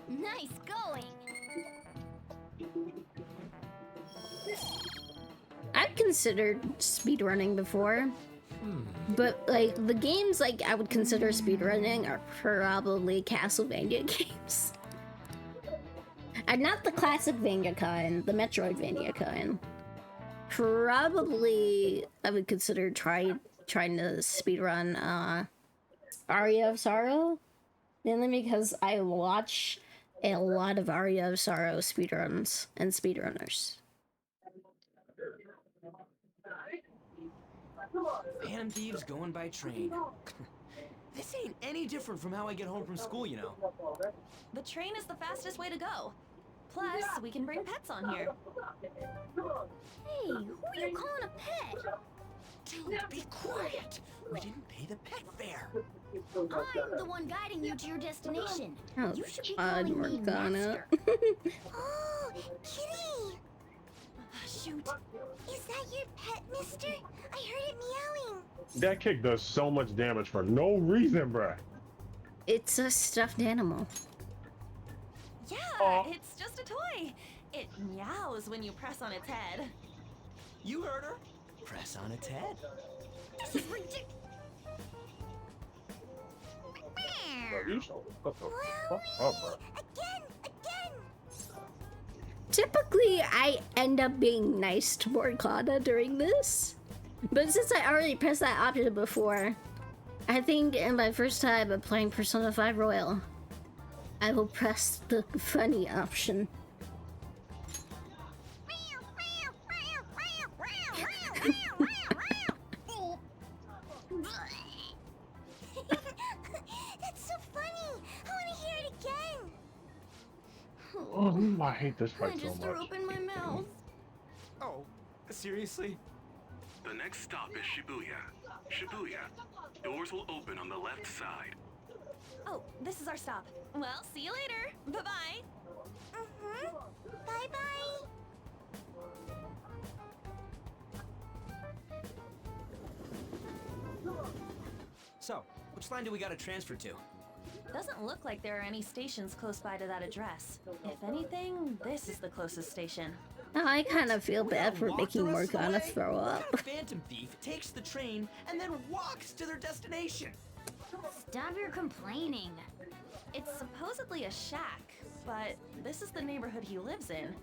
Nice going. I've considered speedrunning before, but like the games like I would consider speedrunning are probably Castlevania games. And not the classic-vania kind, the Metroidvania kind. Probably I would consider trying to speedrun Aria of Sorrow, mainly because I watch a lot of Aria of Sorrow speedruns and speedrunners. Phantom Thieves going by train. This ain't any different from how I get home from school, you know. The train is the fastest way to go. Plus, we can bring pets on here. Hey, who are you calling a pet? Dude, be quiet. We didn't pay the pet fare. I'm the one guiding you to your destination. Oh, You should be God, calling me Morgana. master. Oh, kitty! Shoot. Is that your pet, mister? I heard it meowing. That kick does so much damage for no reason, bruh. It's a stuffed animal. Yeah, Aw. it's just a toy. It meows when you press on its head. You heard her. Press on its head. This is ridiculous. You shut the fuck up, bruh. Again! Typically, I end up being nice to Morgana during this. But since I already pressed that option before, I think in my first time of playing Persona 5 Royal, I will press the funny option. That's so funny. I want to hear it again. Oh, I hate this I fight so just threw much. open my mouth. Oh, seriously? The next stop is Shibuya. Shibuya. Doors will open on the left side. Oh, this is our stop. Well, see you later. Bye-bye. Bye-bye. So, which line do we gotta transfer to? Doesn't look like there are any stations close by to that address. If anything, this is the closest station. Now, I kind of feel We bad gotta for walk making the rest of the Morgana way? throw What up. kind of phantom thief takes the train and then walks to their destination? Stop your complaining. It's supposedly a shack, but this is the neighborhood he lives in.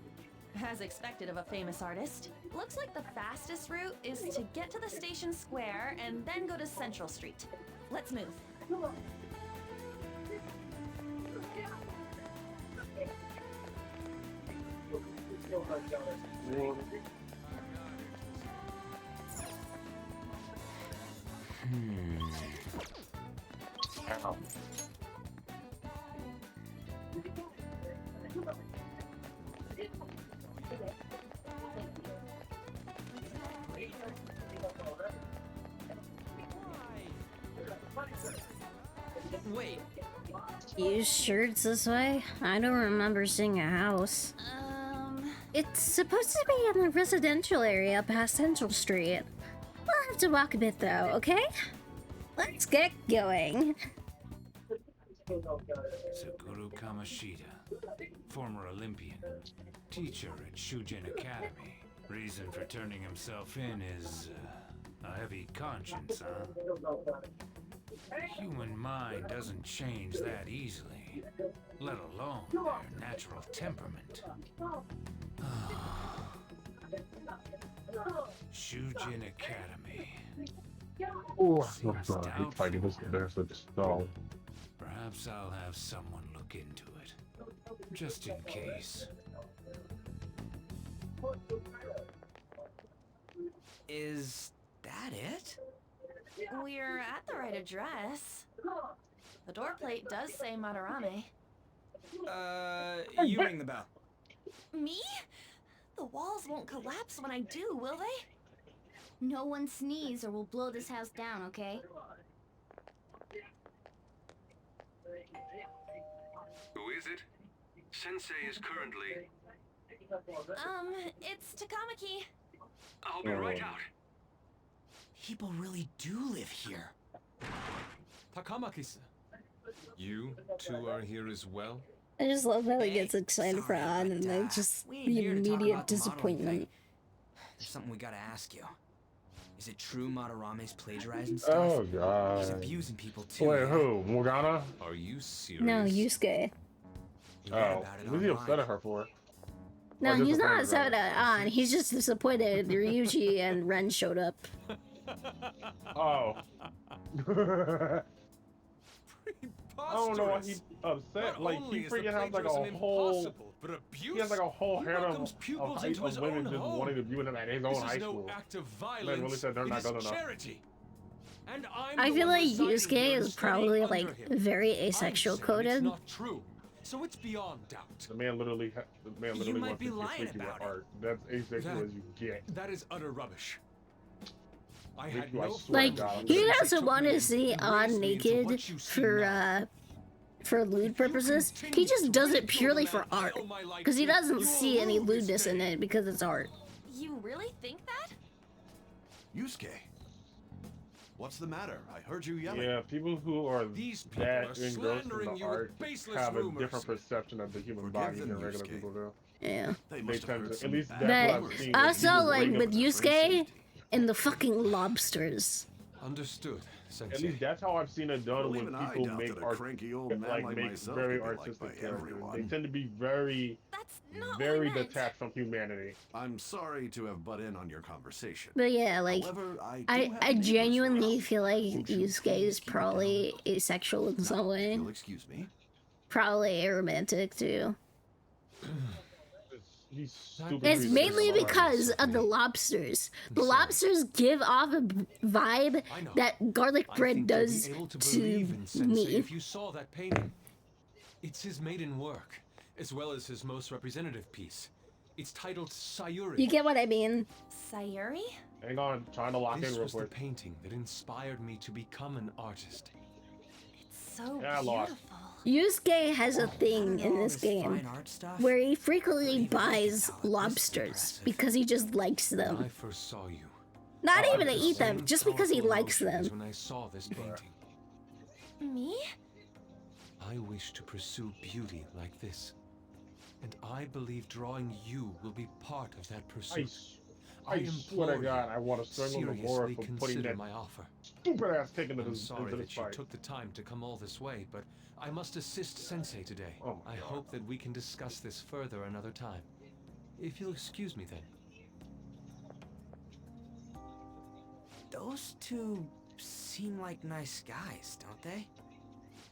As expected of a famous artist. Looks like the fastest route is to get to the station square and then go to Central Street. Let's move. Ow. wait. You sure it's this way? I don't remember seeing a house. It's supposed to be in the residential area past Central Street. We'll have to walk a bit though, okay? Let's get going. Sakura Kamashita, former Olympian, teacher at Shujin Academy. Reason for turning himself in is a heavy conscience, huh? Human mind doesn't change that easily, let alone their natural temperament. Shujin Academy. Oh, Seems I'm doubtful. fighting this there's a stall. Perhaps I'll have someone look into it, just in case. Is that it? We're at the right address. The door plate does say Madarame. You ring the bell. Me? The walls won't collapse when I do, will they? No one sneeze or we'll blow this house down, okay? Who is it? Sensei is currently... It's Takamaki. I'll be right out. People really do live here. Takamaki-san. You two are here as well? I just love how he Hey, gets excited for sorry, On but, and then just we ain't the here to talk immediate about the modeling disappointment. thing. There's something we gotta ask you. Is it true Madarame's plagiarizing stuff? Oh He's god. abusing people too. Wait, yeah? who? Morgana? Are you serious? No, Yusuke. We read Oh, about it what is he online. upset at her for? No, Or he's not disappointed, upset at On. He's just disappointed Ryuji and Ren showed up. Oh. I don't know why he's upset. Not Like, only he is the freaking has like a plagiarism whole... impossible, but abuse? He has like a whole He head welcomes of pupils into his women own just home. wanting to be with him at his This own high is no school. act of Man violence. really said they're It not is good enough. charity. And I'm I the feel one like residing Yusuke here is and probably studying like under him. very I'm asexual saying coded. It's not true. So it's beyond doubt. The man literally, You might wants be to lying freak you about with it. art. That's asexual That- as you get. That is utter rubbish. I Make had you, I no swear to Like, God, I'm he gonna- doesn't want to see On naked for lewd purposes. He just does it purely for art. Because he doesn't see any lewdness in it because it's art. You really think that? Yusuke, what's the matter? I heard you yelling. Yeah, people who are These people that are engrossed in slandering the you with art baseless have a rumors. different perception of the human Forgive body them, than regular Yusuke. people do. Yeah. They They must have tend heard to, at some least bad that's what rumors. I've seen. Also, People like, bring with up- Yusuke and the fucking lobsters. Understood, Sensei. At least that's how I've seen it done Well, when even I people doubt make that a art, cranky old man like make myself very could be liked artistic by characters. everyone. They tend to be very, That's not very what I meant. detached from humanity. I'm sorry to have butt in on your conversation. But yeah, like, However, I do I have neighbors genuinely who feel like Won't you Yusuke is please keep it probably down? asexual in some way. You'll excuse me. Probably aromantic too. He's stupid. It's he's mainly stupid. because of the lobsters. The I'm sorry. lobsters give off a vibe I know. that garlic I bread think you'll does be able to to believe in Sensei me. if you saw that painting. It's his maiden work, as well as his most representative piece. It's titled Sayuri. You get what I mean? Sayuri? Hang on, trying to lock This in real was the quick. painting that inspired me to become an artist. It's so Yeah, I lost. beautiful. Yusuke has a I thing don't know in all this game fine art stuff. where he But frequently even buys thinking about it, this is lobsters impressive. because he just likes When I them. first saw you, Not Oh, even to the eat them, same just because he powerful likes emotion as them. when I saw this painting, Me? I wish to pursue beauty like this. And I believe drawing you will be part of that pursuit. I swear to implore God, you, I want to strangle Nomura Seriously for putting consider that my offer. stupid ass kick into I'm this, sorry into this that you fight. took the time to come all this way, but I must assist Sensei today. Oh my I God. hope that we can discuss this further another time. If you'll excuse me then. Those two seem like nice guys, don't they?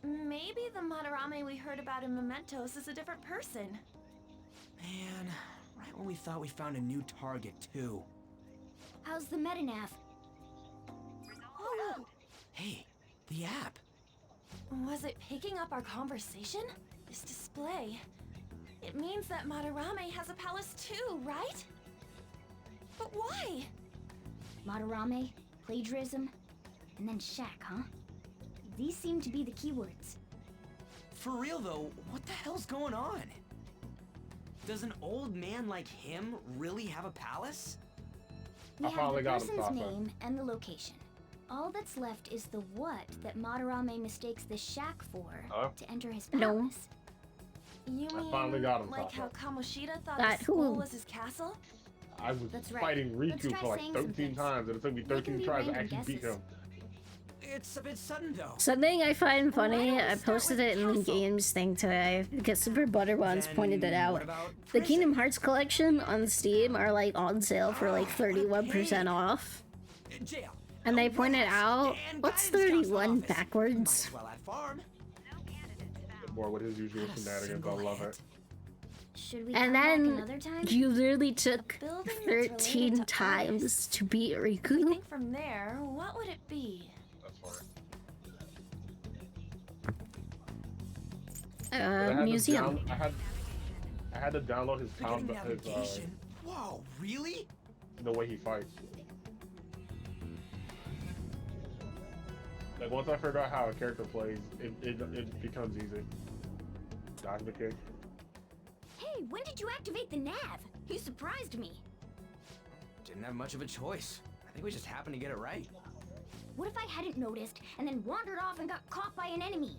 Maybe the Madarame we heard about in Mementos is a different person. Man, right when we thought we found a new target, too. How's the Metanav? Oh, Hey, the app. was it picking up our conversation? This display. It means that Madarame has a palace too, right? But why? Madarame, plagiarism, and then Shaq, huh? These seem to be the keywords. For real though, what the hell's going on? Does an old man like him really have a palace? We I have finally the got him, person's Sasa. name and the location. All that's left is the what that Madarame mistakes the shack for to enter his No. palace. You I mean finally got him, like Sasa. how Kamoshida thought That the school who? was his castle? I was That's right. fighting Let's Riku try for like saying some 13 things. times, and it took me They can 13 be tries to random actually beat guesses. him. It's a bit sudden though. Something I find Why funny, don't we I start posted with it in the castle? games thing today because Super Butter ones Then pointed it out. what about The prison? Kingdom Hearts collection on Steam are like on sale for like Ah, what a 31% pain. off. Jail. And they a pointed warehouse, out, and what's guidance counselor 31 office. Might backwards? as well add farm. Boy, with his usual Not a shenanigans, I single love hint. it. Should we And come back then another time? you literally took building that's related 13 to times artists. to beat I Riku. think from there, what would it be? That's fine. But I had to Museum. I had to download his Forgetting combat, navigation. Whoa, really? the way he fights. Like once I figure out how a character plays, it becomes easy. Dodge the kick. Hey, when did you activate the nav? You surprised me. Didn't have much of a choice. I think we just happened to get it right. What if I hadn't noticed and then wandered off and got caught by an enemy?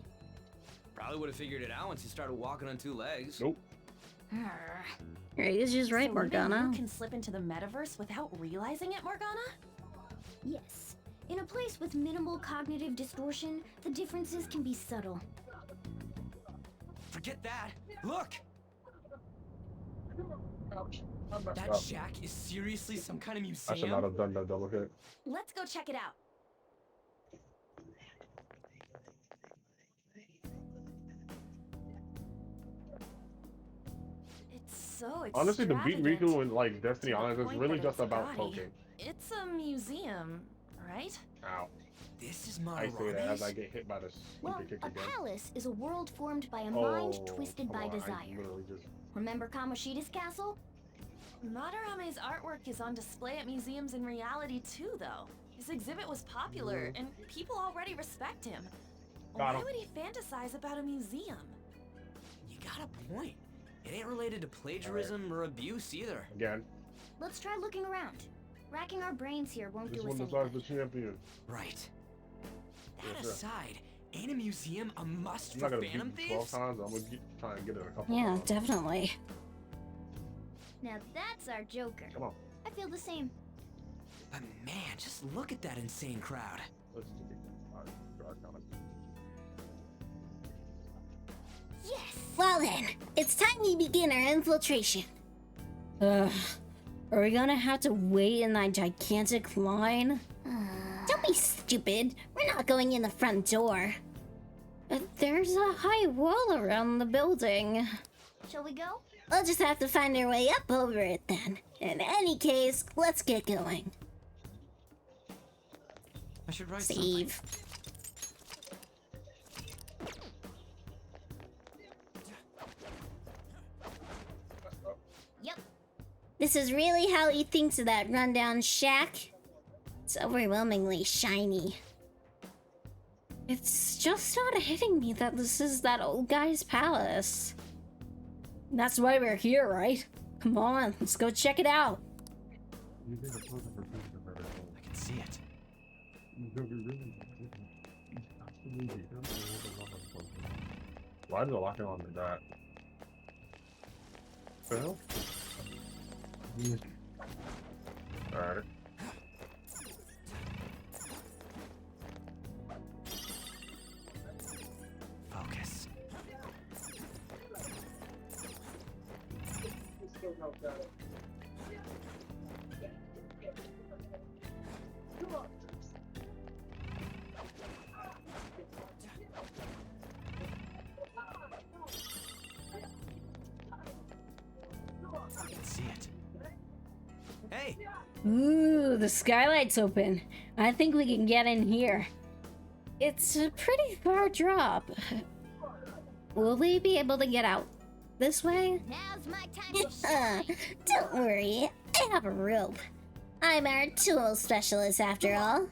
Probably would have figured it out once you started walking on two legs. Nope. Arr. He's just right, So maybe Morgana. you can slip into the metaverse without realizing it, Morgana? Yes. In a place with minimal cognitive distortion, the differences can be subtle. Forget that. Look! Ouch. I messed That up. shack is seriously some kind of I should museum? not have done that double hit. Let's go check it out. It's so Honestly, to beat extravagant. Riku in like Destiny To the Islands is point really that just it's about gaudy. poking. It's a museum, right? Ow. This is I say that as I Madarame's? get hit by the Well, stupid kick a again. palace is a world formed by a mind Oh, twisted come by on, I desire. literally just... Remember Kamoshida's castle? Madarame's artwork is on display at museums in reality too, though. His exhibit was popular, and people already respect him. Got Why him. would he fantasize about a museum? You got a point. It ain't related to plagiarism or abuse either. Again, Let's try looking around. Racking our brains here won't this do one us any decides the good. champion. Right. That Yes, sir. aside, ain't a museum a must I'm for not gonna Phantom beat you 12 Thieves? times, I'm gonna try and get it a couple Yeah, times. definitely. Now that's our Joker. Come on, I feel the same. But man, just look at that insane crowd. let's do it. Alright, guard coming. Yes! Well then, it's time we begin our infiltration. Ugh. Are we gonna have to wait in that gigantic line? Don't be stupid. We're not going in the front door. There's a high wall around the building. Shall we go? We'll just have to find our way up over it then. In any case, let's get going. I should write something. Save. Yep. This is really how he thinks of that rundown shack. It's overwhelmingly shiny. It's just not hitting me that this is that old guy's palace. That's why we're here, right? Come on, let's go check it out. I can see it. Why did I lock him on the dot? The hell? Alright. Focus. I can see it. Hey, Ooh, the skylight's open. I think we can get in here. It's a pretty far drop. Will we be able to get out this way? Now's my time to shine. Don't worry, I have a rope. I'm our tool specialist after all.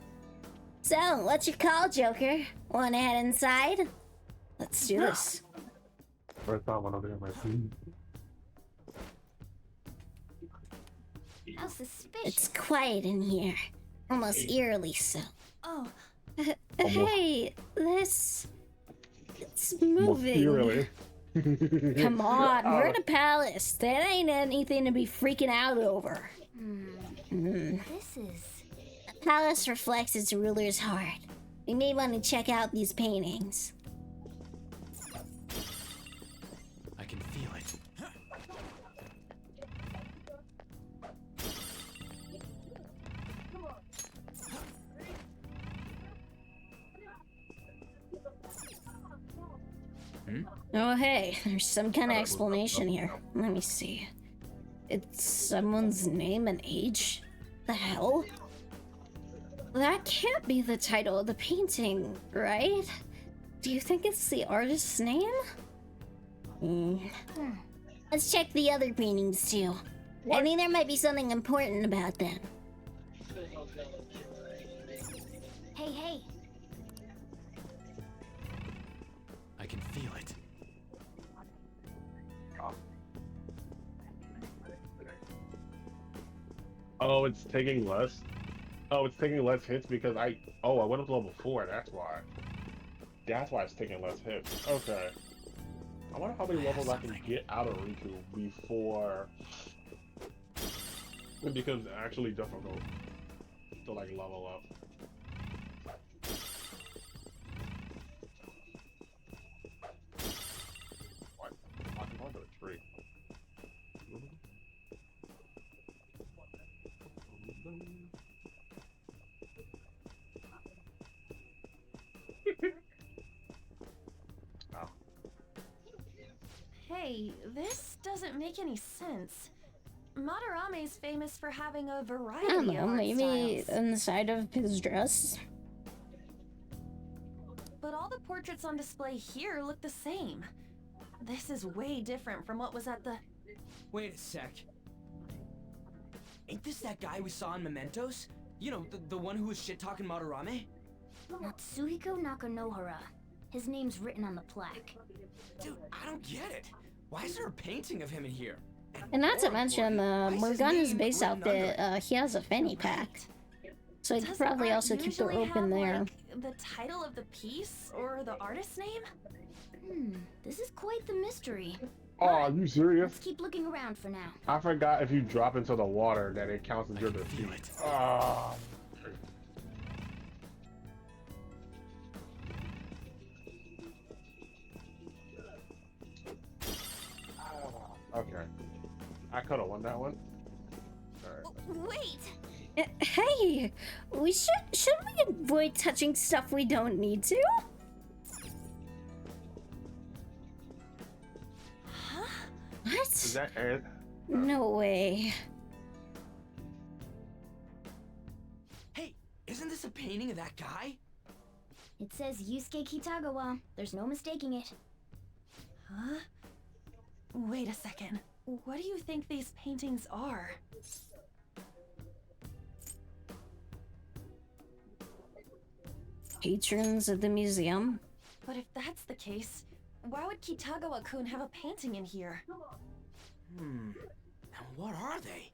So, what's your call, Joker? Wanna head inside? Let's do this. First time when I'm in my scene. How suspicious. It's quiet in here. Almost eerily so. Oh, Hey, this... It's Almost moving. eerily. Come on, we're in a palace. That ain't anything to be freaking out over. This is... The palace reflects its ruler's heart. We may want to check out these paintings. I can feel it. Oh hey, there's some kind of explanation here. Let me see. It's someone's name and age? The hell? That can't be the title of the painting, right? Do you think it's the artist's name? Let's check the other paintings too. I mean, there might be something important about them. Hey, hey. I can feel it. Oh, it's taking less. Oh, it's taking less hits because I went up to level 4. That's why. That's why it's taking less hits. Okay. I wonder how many levels I can get out of Riku before it becomes actually difficult to like level up. What? I can go to a tree. hey, this doesn't make any sense. Madarame's famous for having a I variety don't of know, art maybe styles. inside of his dress? But all the portraits on display here look the same. This is way different from what was at the... Wait a sec. Ain't this that guy we saw in Mementos? You know, the one who was shit-talking Madarame? Natsuhiko Nakanohara. His name's written on the plaque. Dude, I don't get it. Why is there a painting of him in here? And not to more mention, importantly, why is his Morgana's name base written outfit, under it? he has a fanny pack. So he could Does probably art also keep the usually rope in have, there. like, the title of the piece or the artist's name? This is quite the mystery. Oh, are you serious? Let's keep looking around for now. I forgot if you drop into the water that it counts as your can feel defeat. it. Ah. Okay. I could have won that one. Alright. Wait! Hey, should we avoid touching stuff we don't need to? Huh? Is What? that it? No way. Hey, isn't this a painting of that guy? It says Yusuke Kitagawa. There's no mistaking it. Huh? Wait a second. What do you think these paintings are? Patrons of the museum? But if that's the case, why would Kitagawa-kun have a painting in here? And what are they?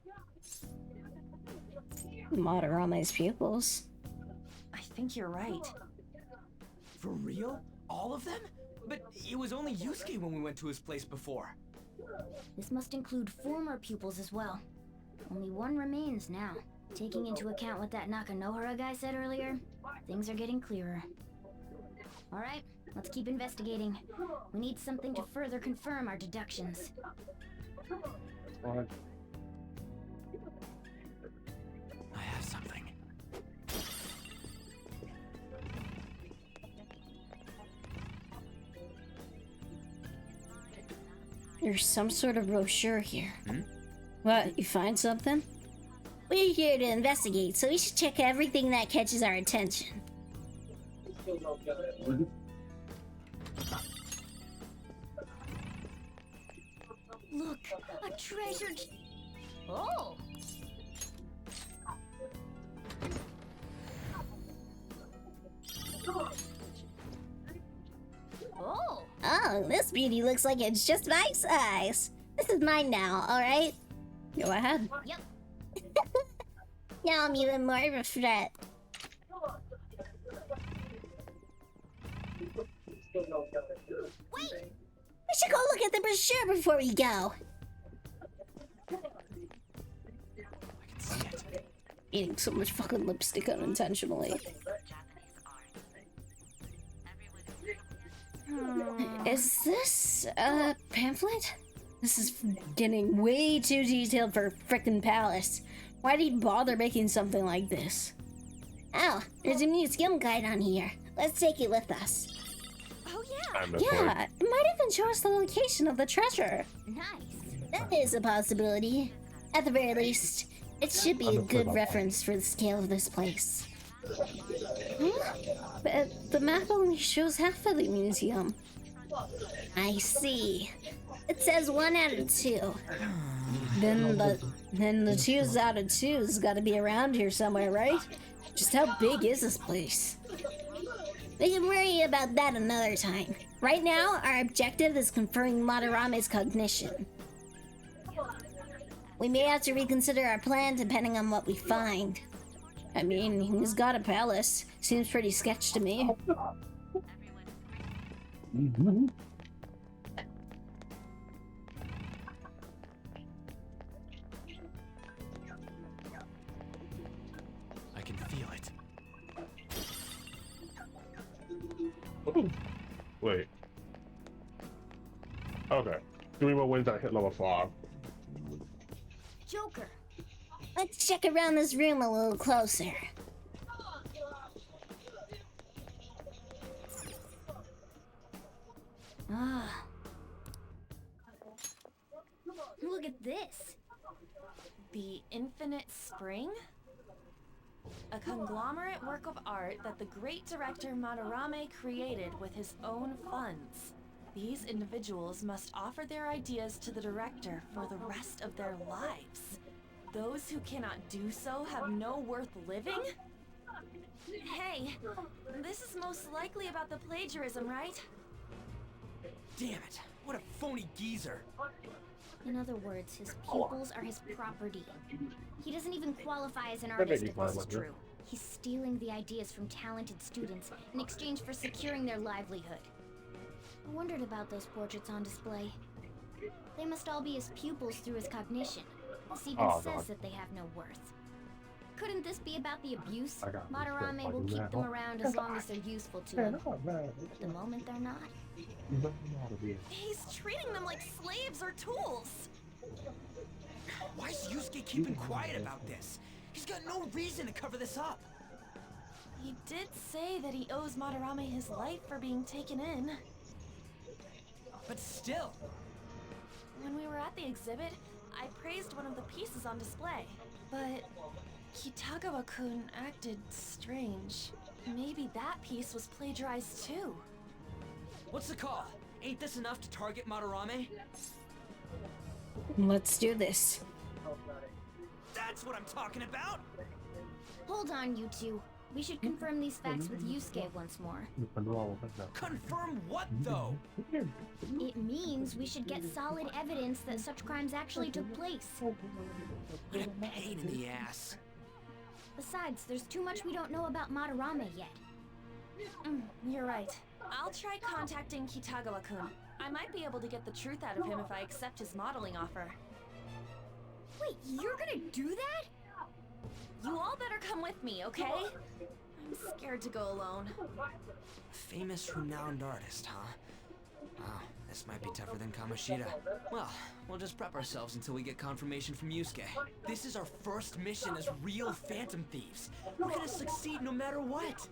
Madarame's pupils. I think you're right. For real? All of them? But it was only Yusuke when we went to his place before. This must include former pupils as well. Only one remains now. Taking into account what that Nakanohara guy said earlier, things are getting clearer. Alright, let's keep investigating. We need something to further confirm our deductions. Fine. I have something. There's some sort of brochure here. What, you find something? We're here to investigate, so we should check everything that catches our attention. Look, a treasure. Oh! wrong. This beauty looks like it's just my size. This is mine now, alright? Go ahead. Yep. Now I'm even more of a threat. Wait! We should go look at the brochure before we go. I can see it. Eating so much fucking lipstick unintentionally. Is this a pamphlet? This is getting way too detailed for a frickin' palace. Why did he bother making something like this? Oh, there's a museum guide on here. Let's take it with us. Oh yeah. Yeah, it might even show us the location of the treasure. Nice. That is a possibility. At the very least, it should be a good reference for the scale of this place. But the map only shows half of the museum. I see. It says 1 out of 2. Then the 2s out of 2's gotta be around here somewhere, right? Just how big is this place? We can worry about that another time. Right now, our objective is conferring Madarame's cognition. We may have to reconsider our plan depending on what we find. I mean, he's got a palace. Seems pretty sketch to me. I can feel it. Wait. Okay. 3 more wins at hit level 5. Joker. Let's check around this room a little closer. Ah. Look at this. The Infinite Spring? A conglomerate work of art that the great director Madarame created with his own funds. These individuals must offer their ideas to the director for the rest of their lives. Those who cannot do so have no worth living? Hey, this is most likely about the plagiarism, right? Damn it! What a phony geezer! In other words, his pupils are his property. He doesn't even qualify as an artist if this is true. He's stealing the ideas from talented students in exchange for securing their livelihood. I wondered about those portraits on display. They must all be his pupils through his cognition. This even says that they have no worth. Couldn't this be about the abuse? Madarame will keep them around as long as they're useful to him. The moment they're not. He's treating them like slaves or tools. Why is Yusuke keeping quiet about this? He's got no reason to cover this up. He did say that he owes Madarame his life for being taken in. But still. When we were at the exhibit, I praised one of the pieces on display. But Kitagawa-kun acted strange. Maybe that piece was plagiarized too. What's the call? Ain't this enough to target Madarame? Let's do this. That's what I'm talking about! Hold on, you two. We should confirm these facts with Yusuke once more. Confirm what, though? It means we should get solid evidence that such crimes actually took place. What a pain in the ass. Besides, there's too much we don't know about Madarame yet. You're right. I'll try contacting Kitagawa-kun. I might be able to get the truth out of him if I accept his modeling offer. Wait, you're gonna do that? You all better come with me, okay? I'm scared to go alone. Famous, renowned artist, huh? Wow, this might be tougher than Kamoshida. Well, we'll just prep ourselves until we get confirmation from Yusuke. This is our first mission as real Phantom Thieves. We're gonna succeed no matter what.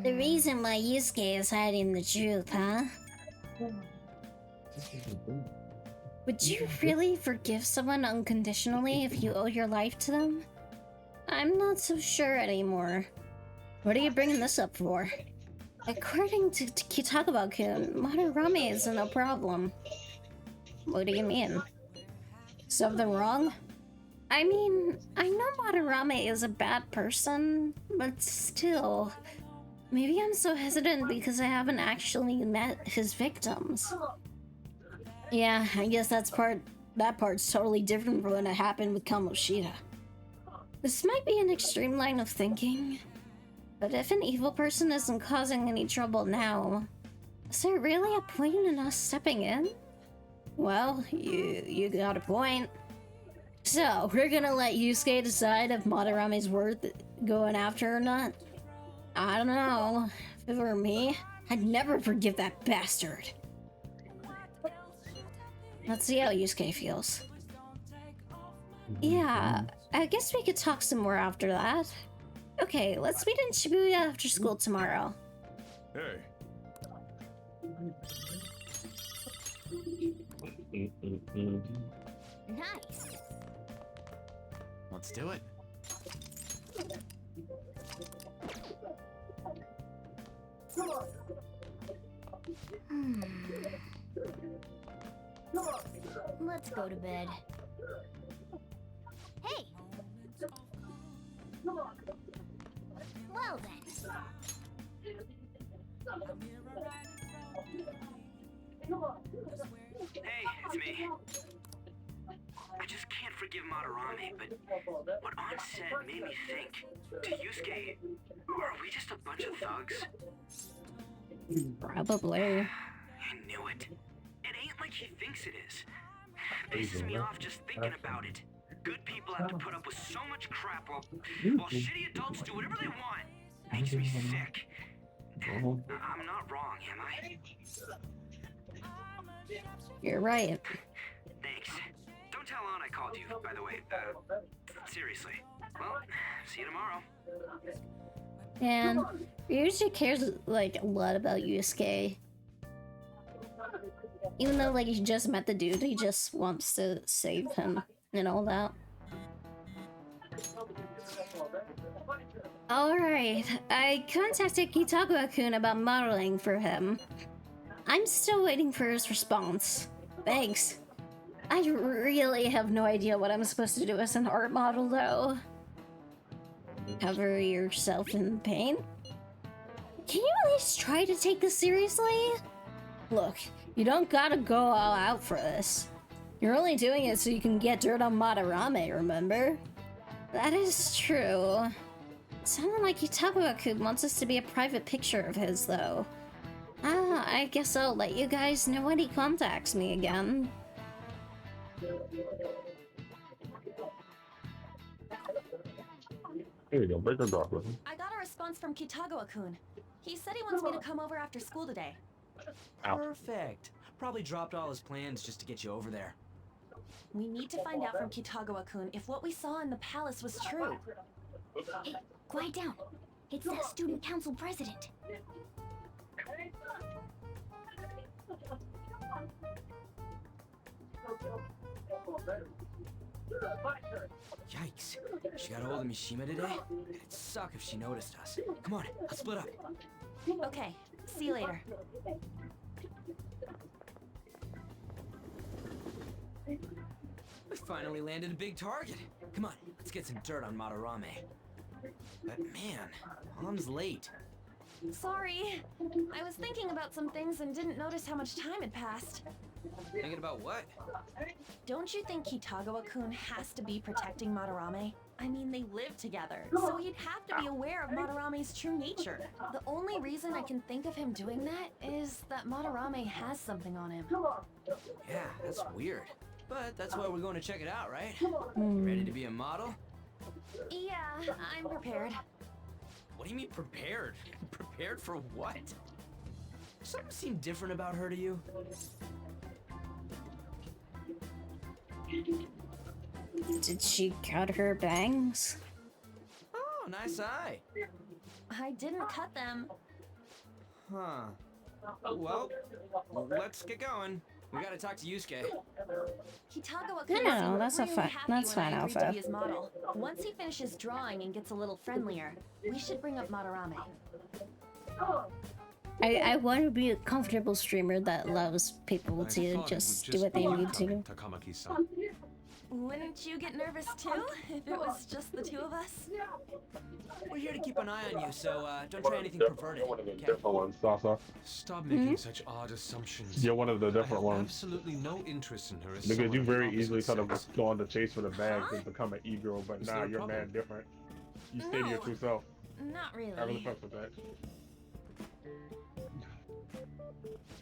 The reason why Yusuke is hiding the truth, huh? Would you really forgive someone unconditionally if you owe your life to them? I'm not so sure anymore. What are you bringing this up for? According to Kitagawa-kun, Madarame isn't a problem. What do you mean? Something wrong? I mean, I know Madarame is a bad person, but still, maybe I'm so hesitant because I haven't actually met his victims. Yeah, I guess that part's totally different from what happened with Kamoshida. This might be an extreme line of thinking, but if an evil person isn't causing any trouble now, is there really a point in us stepping in? Well, you got a point. So, we're gonna let Yusuke decide if Madarame's worth going after or not? I don't know. If it were me, I'd never forgive that bastard. Let's see how Yusuke feels. Yeah, I guess we could talk some more after that. Okay, let's meet in Shibuya after school tomorrow. Hey. Nice. Let's do it. Let's go to bed. Hey! Well then. Hey, it's me. I just can't forgive Madarame, but what Aunt said made me think. To Yusuke, are we just a bunch of thugs? Probably. I knew it. It ain't like he thinks it is. Pisses me off just thinking about it. Good people have to put up with so much crap while shitty adults do whatever they want. Makes me sick. I'm not wrong, am I? You're right. Thanks. Don't tell Aunt I called you, by the way. Seriously. Well, see you tomorrow. And Ryuji cares like a lot about Yusuke. Even though like he just met the dude, he just wants to save him and all that. Alright, I contacted Kitagawa-kun about modeling for him. I'm still waiting for his response. Thanks. I really have no idea what I'm supposed to do as an art model though. Cover yourself in paint? Can you at least try to take this seriously? Look, you don't gotta go all out for this. You're only doing it so you can get dirt on Madarame, remember? That is true. It sounded like Kitagawa-kun wants us to be a private picture of his, though. I guess I'll let you guys know when he contacts me again. Here you go, break the door. I got a response from Kitagawa-kun. He said he wants me to come over after school today. Ow. Perfect. Probably dropped all his plans just to get you over there. We need to find out from Kitagawa-kun if what we saw in the palace was true. Hey, quiet down. It's that student council president. Yikes. She got hold of Mishima today? It'd suck if she noticed us. Come on, let's split up. Okay, see you later. We finally landed a big target. Come on, let's get some dirt on Madarame. But man, Mom's late. Sorry. I was thinking about some things and didn't notice how much time had passed. Thinking about what? Don't you think Kitagawa-kun has to be protecting Madarame? I mean, they live together, so he'd have to be aware of Madarame's true nature. The only reason I can think of him doing that is that Madarame has something on him. Yeah, that's weird. But that's why we're going to check it out, right? Ready to be a model? Yeah, I'm prepared. What do you mean prepared? Prepared for what? Something seemed different about her to you? Did she cut her bangs? Oh, nice eye. I didn't cut them. Huh. Well, let's get going. We gotta talk to Yusuke. Kitagawa-kun No, seemed that's really fine. happy That's when fine, I agreed to Alpha. be his model. Once he finishes drawing and gets a little friendlier, we should bring up Madarame. I want to be a comfortable streamer that allows people to just do what they need to. Takamaki-san. Wouldn't you get nervous too if it was just the two of us? We're here to keep an eye on you, so don't try anything perverted. One of the Okay? different ones, Sasa. Stop making such odd assumptions. You're one of the I different have ones. absolutely no interest in her as Because someone you of the very opposite easily could have sex. go on the chase for the bags and become an e-girl, but Is nah, there a you're problem? man different. You stay to your No. true self. Not really. I really fucks with that.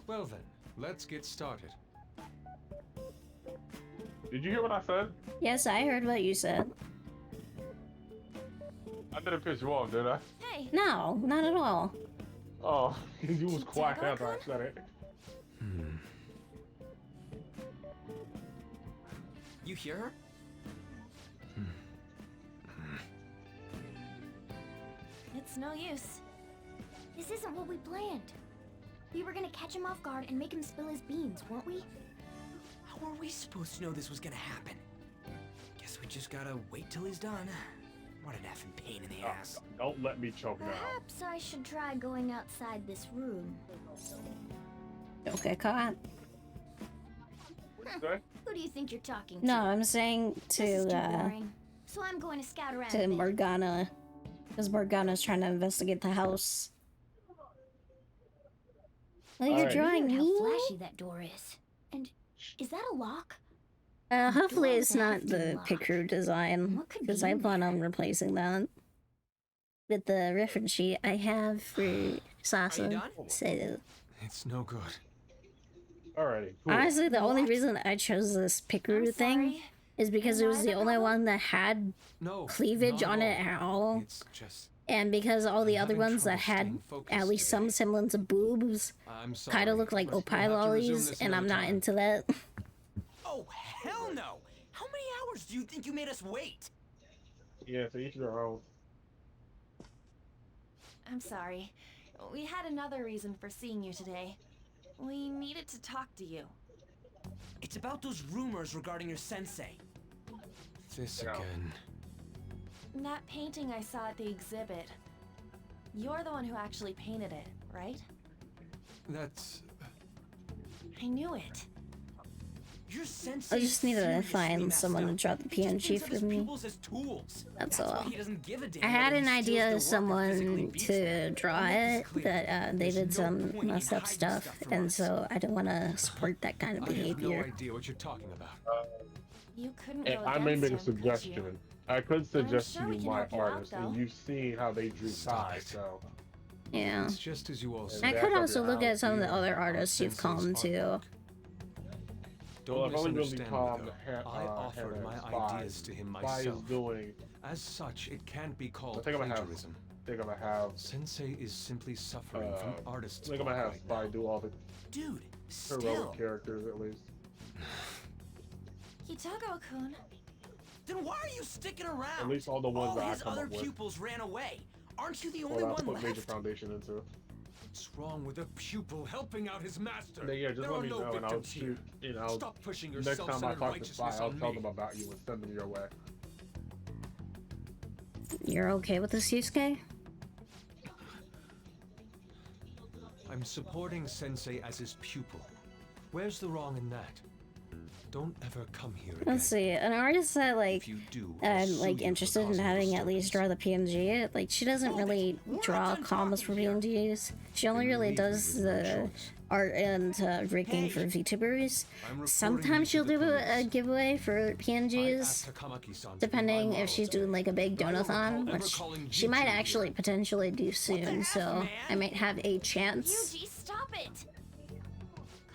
Well then, let's get started. Did you hear what I said? Yes, I heard what you said. I didn't piss you off, did I? Hey, No, not at all. Oh, you was quiet after I said it. You hear her? it's no use. This isn't what we planned. We were gonna catch him off guard and make him spill his beans, weren't we? How were we supposed to know this was gonna happen? Guess we just gotta wait till he's done. What an effing pain in the ass. Don't let me choke now. Perhaps I should try going outside this room. Don't get caught. Okay? Who do you think you're talking to? No, I'm saying This is too to boring. So I'm going to scout around a bit. Morgana, because Morgana's trying to investigate the house. Oh, you're Alright. drawing Weird me? how flashy that door is. And is that a lock? Hopefully door it's with a not hefty the lock. Picru design, What could because be I in plan there? on replacing that with the reference sheet I have for Sasa. done? So, It's no good. Alrighty, cool. honestly, the only reason I chose this I'm Picru thing sorry. is because it was Am I the the only problem? one that had No. cleavage not on it all. at all. It's just. And because all the I'm other having ones that trouble had staying focused at least some today. semblance of boobs I'm sorry. kind of look like but opie we'll have to resume lollies, this and I'm another not time. into that. Oh, hell no! How many hours do you think you made us wait? Yeah, to each their own. I'm sorry. We had another reason for seeing you today. We needed to talk to you. It's about those rumors regarding your sensei. This No. again. That painting I saw at the exhibit. You're the one who actually painted it, right? That's. I knew it. Your sensei I just need to seriously find messed someone to up. draw the He just PNG thinks of for his me. pupils as tools. That's why all. he doesn't give a damn I had whether an he idea of steals their work or physically someone beats to them. draw I'll make this it, clear. but they There's did no some point in messed up hiding stuff, from and us. so I don't want to support that kind of I have no behavior. idea what you're talking about. You couldn't And go I may against make a him, could you? suggestion. I could suggest sure to we you can my help you out, artist, and though. you've seen how they drew Stop Kai, it. so Yeah. It's just as you all I said. I back could up also your look at some of the idea. other artists you've Sensei's called to. artwork. Don't Well, I've only really misunderstand calmed me, though. I Hannah offered and my Spy. ideas to him Spy is myself. doing. As such, it can't be I called think I'm gonna have. plagiarism. I think I'm gonna have. Sensei is simply suffering from artist's I think I'm block gonna have right Spy now. do all the Dude, still. heroic characters at least. Hitogo-kun. Then why are you sticking around? At least all the ones All that I his come other up with. pupils ran away. Aren't you the Or only that I one put major left? foundation into. What's wrong with a pupil helping out his master? Then yeah, just there let are me no know and I'll victims here. shoot. You know, Stop pushing your next time I self-centered talk to Spy, righteousness I'll on tell me. them about you and send them your way. You're okay with this, Yusuke? I'm supporting Sensei as his pupil. Where's the wrong in that? Don't ever come here again. Let's see. An artist that like If you do, I'll I'm sue like you for interested in causing having at least draw disturbance. the PNG. Like she doesn't really draw commas for PNGs. She only Then really leave me does with no the choice. art and rigging for VTubers. I'm reporting Sometimes you she'll to the do a police. giveaway for I PNGs, asked Takamaki-san to be depending my if she's model doing like a big today. I don't donathon, recall ever which calling she you might two actually here. potentially do soon. So I might have a chance Yuji, stop it!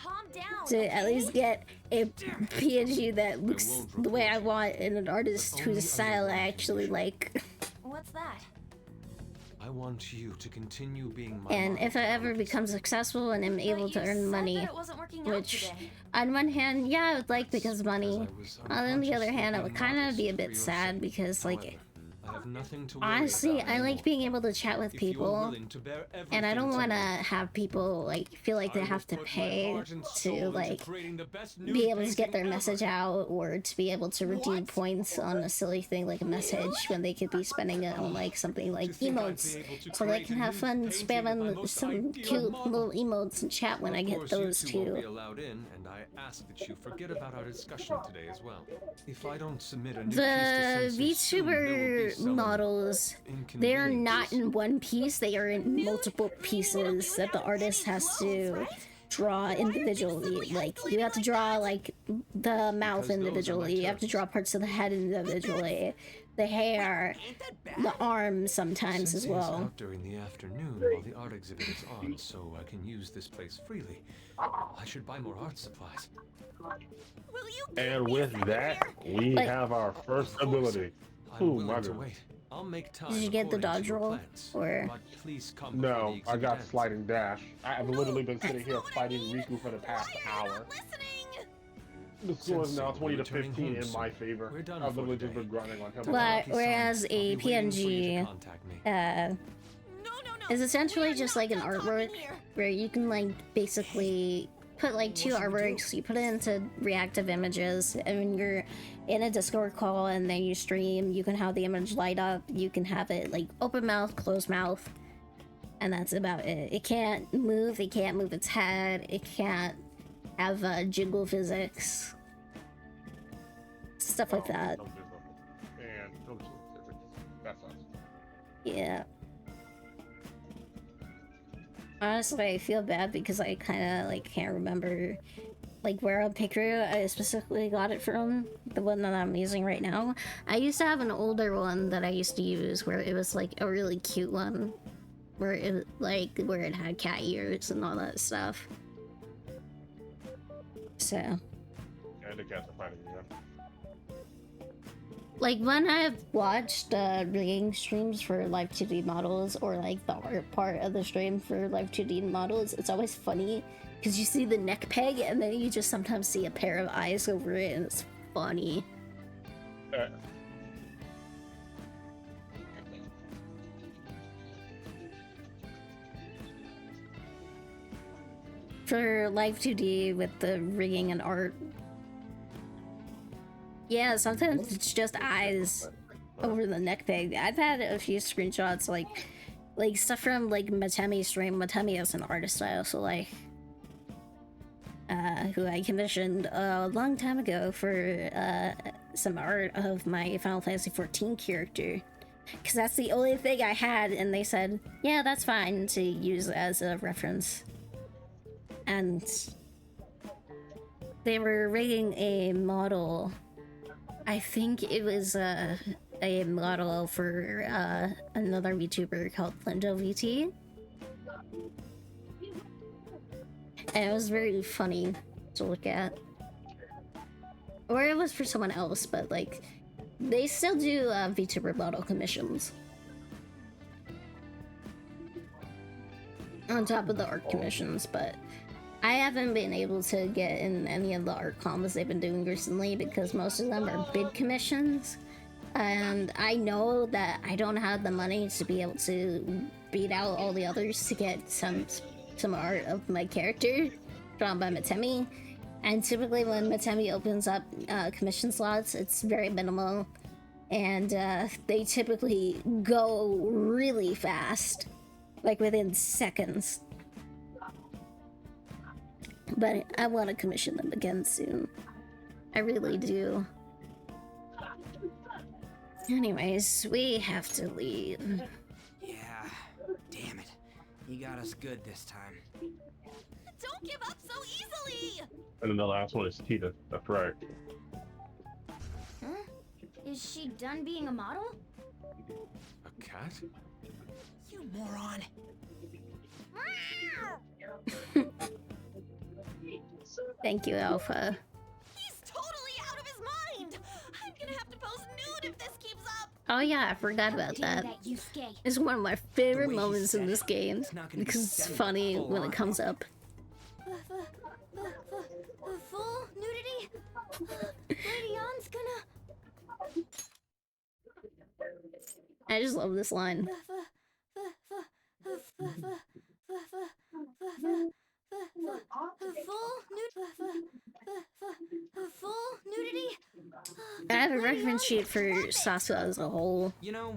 Calm down, to at okay? least get a PNG that looks won't the way I report you. want in an artist But only whose style under I one actually condition. like. What's that? I want you to continue being my And model if I ever 100%. become successful and am able But to you earn said money, that it wasn't working out which today. on one hand, yeah, I would like because That's money. because I was On the other unconsciously hand, I would being kind of modest be a for bit your sad sake. because like However, I have nothing to worry Honestly, about I like anymore. being able to chat with If you are people, willing to bear and I don't everything want to me, have people like feel like they I will have to put my pay heart and to soul into like creating the best be nude able to get painting their ever. message out, or to be able to redeem points on a silly thing like a message when they could be spending it on like something like To think I'd emotes, be able to so they create can a have nude fun painting of my spamming most some ideal cute model. little emotes in chat when I Of get course, those you two won't be too. allowed in, and I ask that you forget about our discussion today as well. If I don't submit a new The piece to censor soon, there will be VTuber some models, they're not inconveniences. in one piece, they are in multiple pieces that the artist has to draw individually. Like, you have to draw, like, the mouth Because those are my individually, you have to turtles. draw parts of the head individually, the hair, the arms sometimes Since as he is well. out during the afternoon while the art exhibit is on, so I can use this place freely, I should buy more art supplies. Will you And with that, we Like- have our first Of course. ability. I'm Ooh, willing my to goodness. wait. I'll make time. Did you get the according to dodge your roll? plans. Or But please come before the No, I exhibit got ends. sliding dash. I have literally been sitting here fighting Riku for the past hour. The score is now Since 20 to returning 15 home in my soon, favor. we're done I've for literally just today. been grinding on him. But Tamaki-san, whereas I'll a be waiting for you to PNG, contact me. is essentially just like an artwork where you can like basically put like two artworks, you put it into reactive images, and when you're in a Discord call and then you stream, you can have the image light up, you can have it like open mouth, closed mouth, and that's about it. It can't move its head, it can't have jiggle physics, stuff like that. And that's us. Yeah. Honestly, I feel bad because I kind of like can't remember like where on Pickeroo I specifically got it from. The one that I'm using right now. I used to have an older one that I used to use where it was like a really cute one, where it where it had cat ears and all that stuff. So. And the cats are fighting again. Like, when I've watched rigging streams for Live 2D models, or like the art part of the stream for Live 2D models, it's always funny because you see the neck peg and then you just sometimes see a pair of eyes over it, and it's funny. For Live 2D with the rigging and art, yeah, sometimes it's just eyes over the neck peg. I've had a few screenshots, like stuff from like Matemi's stream. Matemi is an artist I also like, who I commissioned a long time ago for some art of my Final Fantasy XIV character, because that's the only thing I had, and they said, yeah, that's fine to use as a reference. And they were rigging a model. I think it was a model for another VTuber called Lindo VT. And it was very funny to look at. Or it was for someone else, but like, they still do VTuber model commissions. On top of the art commissions, but I haven't been able to get in any of the art combos they've been doing recently because most of them are bid commissions, and I know that I don't have the money to be able to beat out all the others to get some art of my character drawn by Matemi. And typically when Matemi opens up commission slots, it's very minimal, and they typically go really fast, like within seconds. But I want to commission them again soon. I really do. Anyways, we have to leave. Yeah, damn it. You got us good this time. Don't give up so easily! And then the last one is Tita. That's right. Huh? Is she done being a model? A cat? You moron. Thank you, Alpha. He's totally out of his mind! I'm gonna have to pose nude if this keeps up! Oh yeah, I forgot about that. It's one of my favorite moments in this game because it's funny when it comes up. The full nudity? Lady Ann's gonna... I just love this line. Full nudity? I have a reference sheet for Sasa as a whole. You know,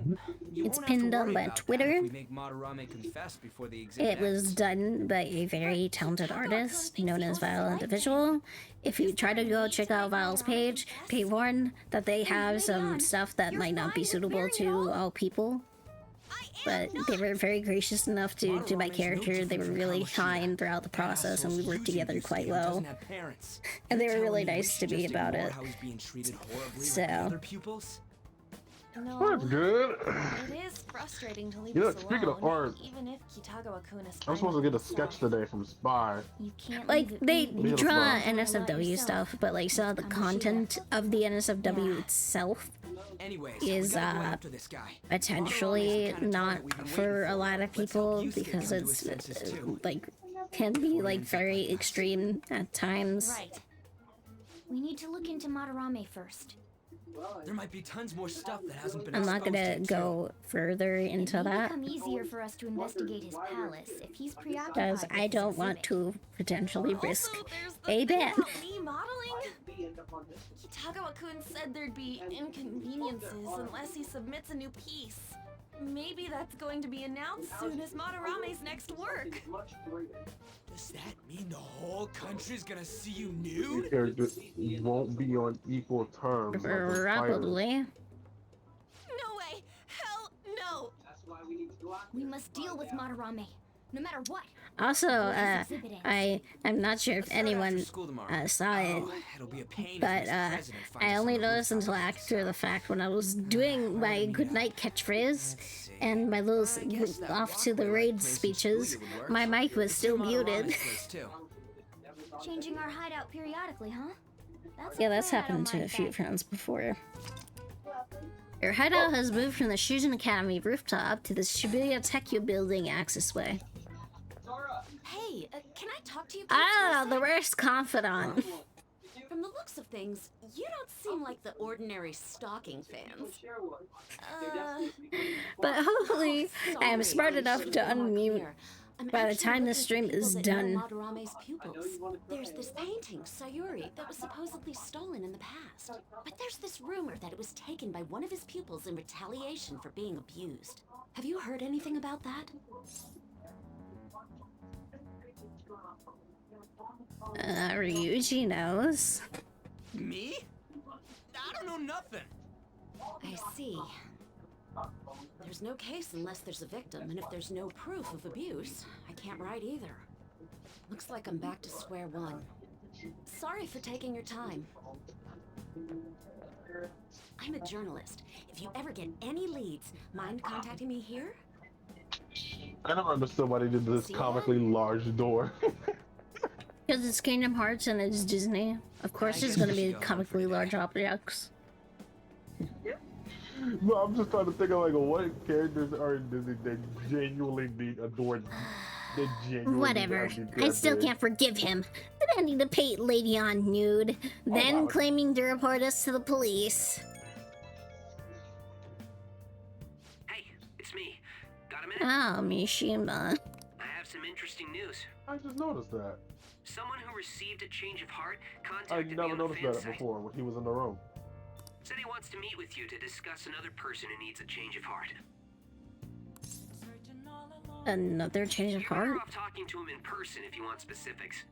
you It's won't have to pinned on worry my about that Twitter. if we make Madarame confess before the exhibit It was ends. done by a very talented artist known as Vile Individual. If you try to go check out Vile's page, be warned that they have some stuff that might not be suitable to all people. But they were very gracious enough to do my character. They were really kind throughout the process, and we worked together quite well. And they were really nice to me about it. So, No, That's good. it is frustrating to leave You know, us speaking of alone, art, even if Kitagawa-kun is I'm supposed to get a sketch today from Spy. You can't like, they be. draw Be NSFW stuff, but like some of the content of the NSFW itself Anyways, is we gotta go after this guy. potentially not for a lot of people because it's like can be like very extreme at times. Right. We need to look into Madarame first. There might be tons more stuff that hasn't been I'm not exposed gonna yet, go further into It may that become easier for us to investigate his palace if he's preoccupied because with I his don't want exhibit. to potentially risk Also, there's the a thing bet. about me modeling. Kitagawa-kun said there'd be inconveniences unless he submits a new piece. Maybe that's going to be announced soon as Madarame's next work. Does that mean the whole country's gonna see you These nude? characters won't be on equal terms. Like the fighters. Probably. No way! Hell no! We must deal with Madarame, no matter what. Also, I'm not sure if anyone saw it, It'll be a pain but if Mr. President finds I us only on the noticed rooftop. until after the fact when I was doing my goodnight catchphrase and my little off to the raid speeches, my mic was still muted. Place, too. Changing our hideout periodically, huh? Yeah, that's plan I happened don't to a mind few that. friends before. Your hideout has moved from the Shujin Academy rooftop to the Shibuya Tekyo building accessway. Hey, can I talk to you? Ah, the worst confidant. From the looks of things, you don't seem like the ordinary stalking fans. But hopefully, I am smart enough to unmute I'm by the actually time the looking for stream people is that know done. Madarame's pupils. There's this painting, Sayuri, that was supposedly stolen in the past. But there's this rumor that it was taken by one of his pupils in retaliation for being abused. Have you heard anything about that? Ryuji knows. Me? I don't know nothing. I see. There's no case unless there's a victim, and if there's no proof of abuse, I can't write either. Looks like I'm back to square one. Sorry for taking your time. I'm a journalist. If you ever get any leads, mind contacting me here? I never understood why they did this comically large door. Because it's Kingdom Hearts and it's Disney. Of course, there's gonna be comically large objects. No, I'm just trying to think of like what characters are in Disney that genuinely need a door. That genuinely Whatever. need I still that can't forgive him. Pretending to paint Lady on nude, then claiming to report us to the police. Hey, it's me. Got a minute? Oh, Mishima. I have some interesting news. I just noticed that. Someone who received a change of heart I contacted me never on the noticed fan that site. before when he was in the room. Said he wants to meet with you to discuss another person who needs a change of heart. Another change of You're better heart? off talking to him in person if you want specifics.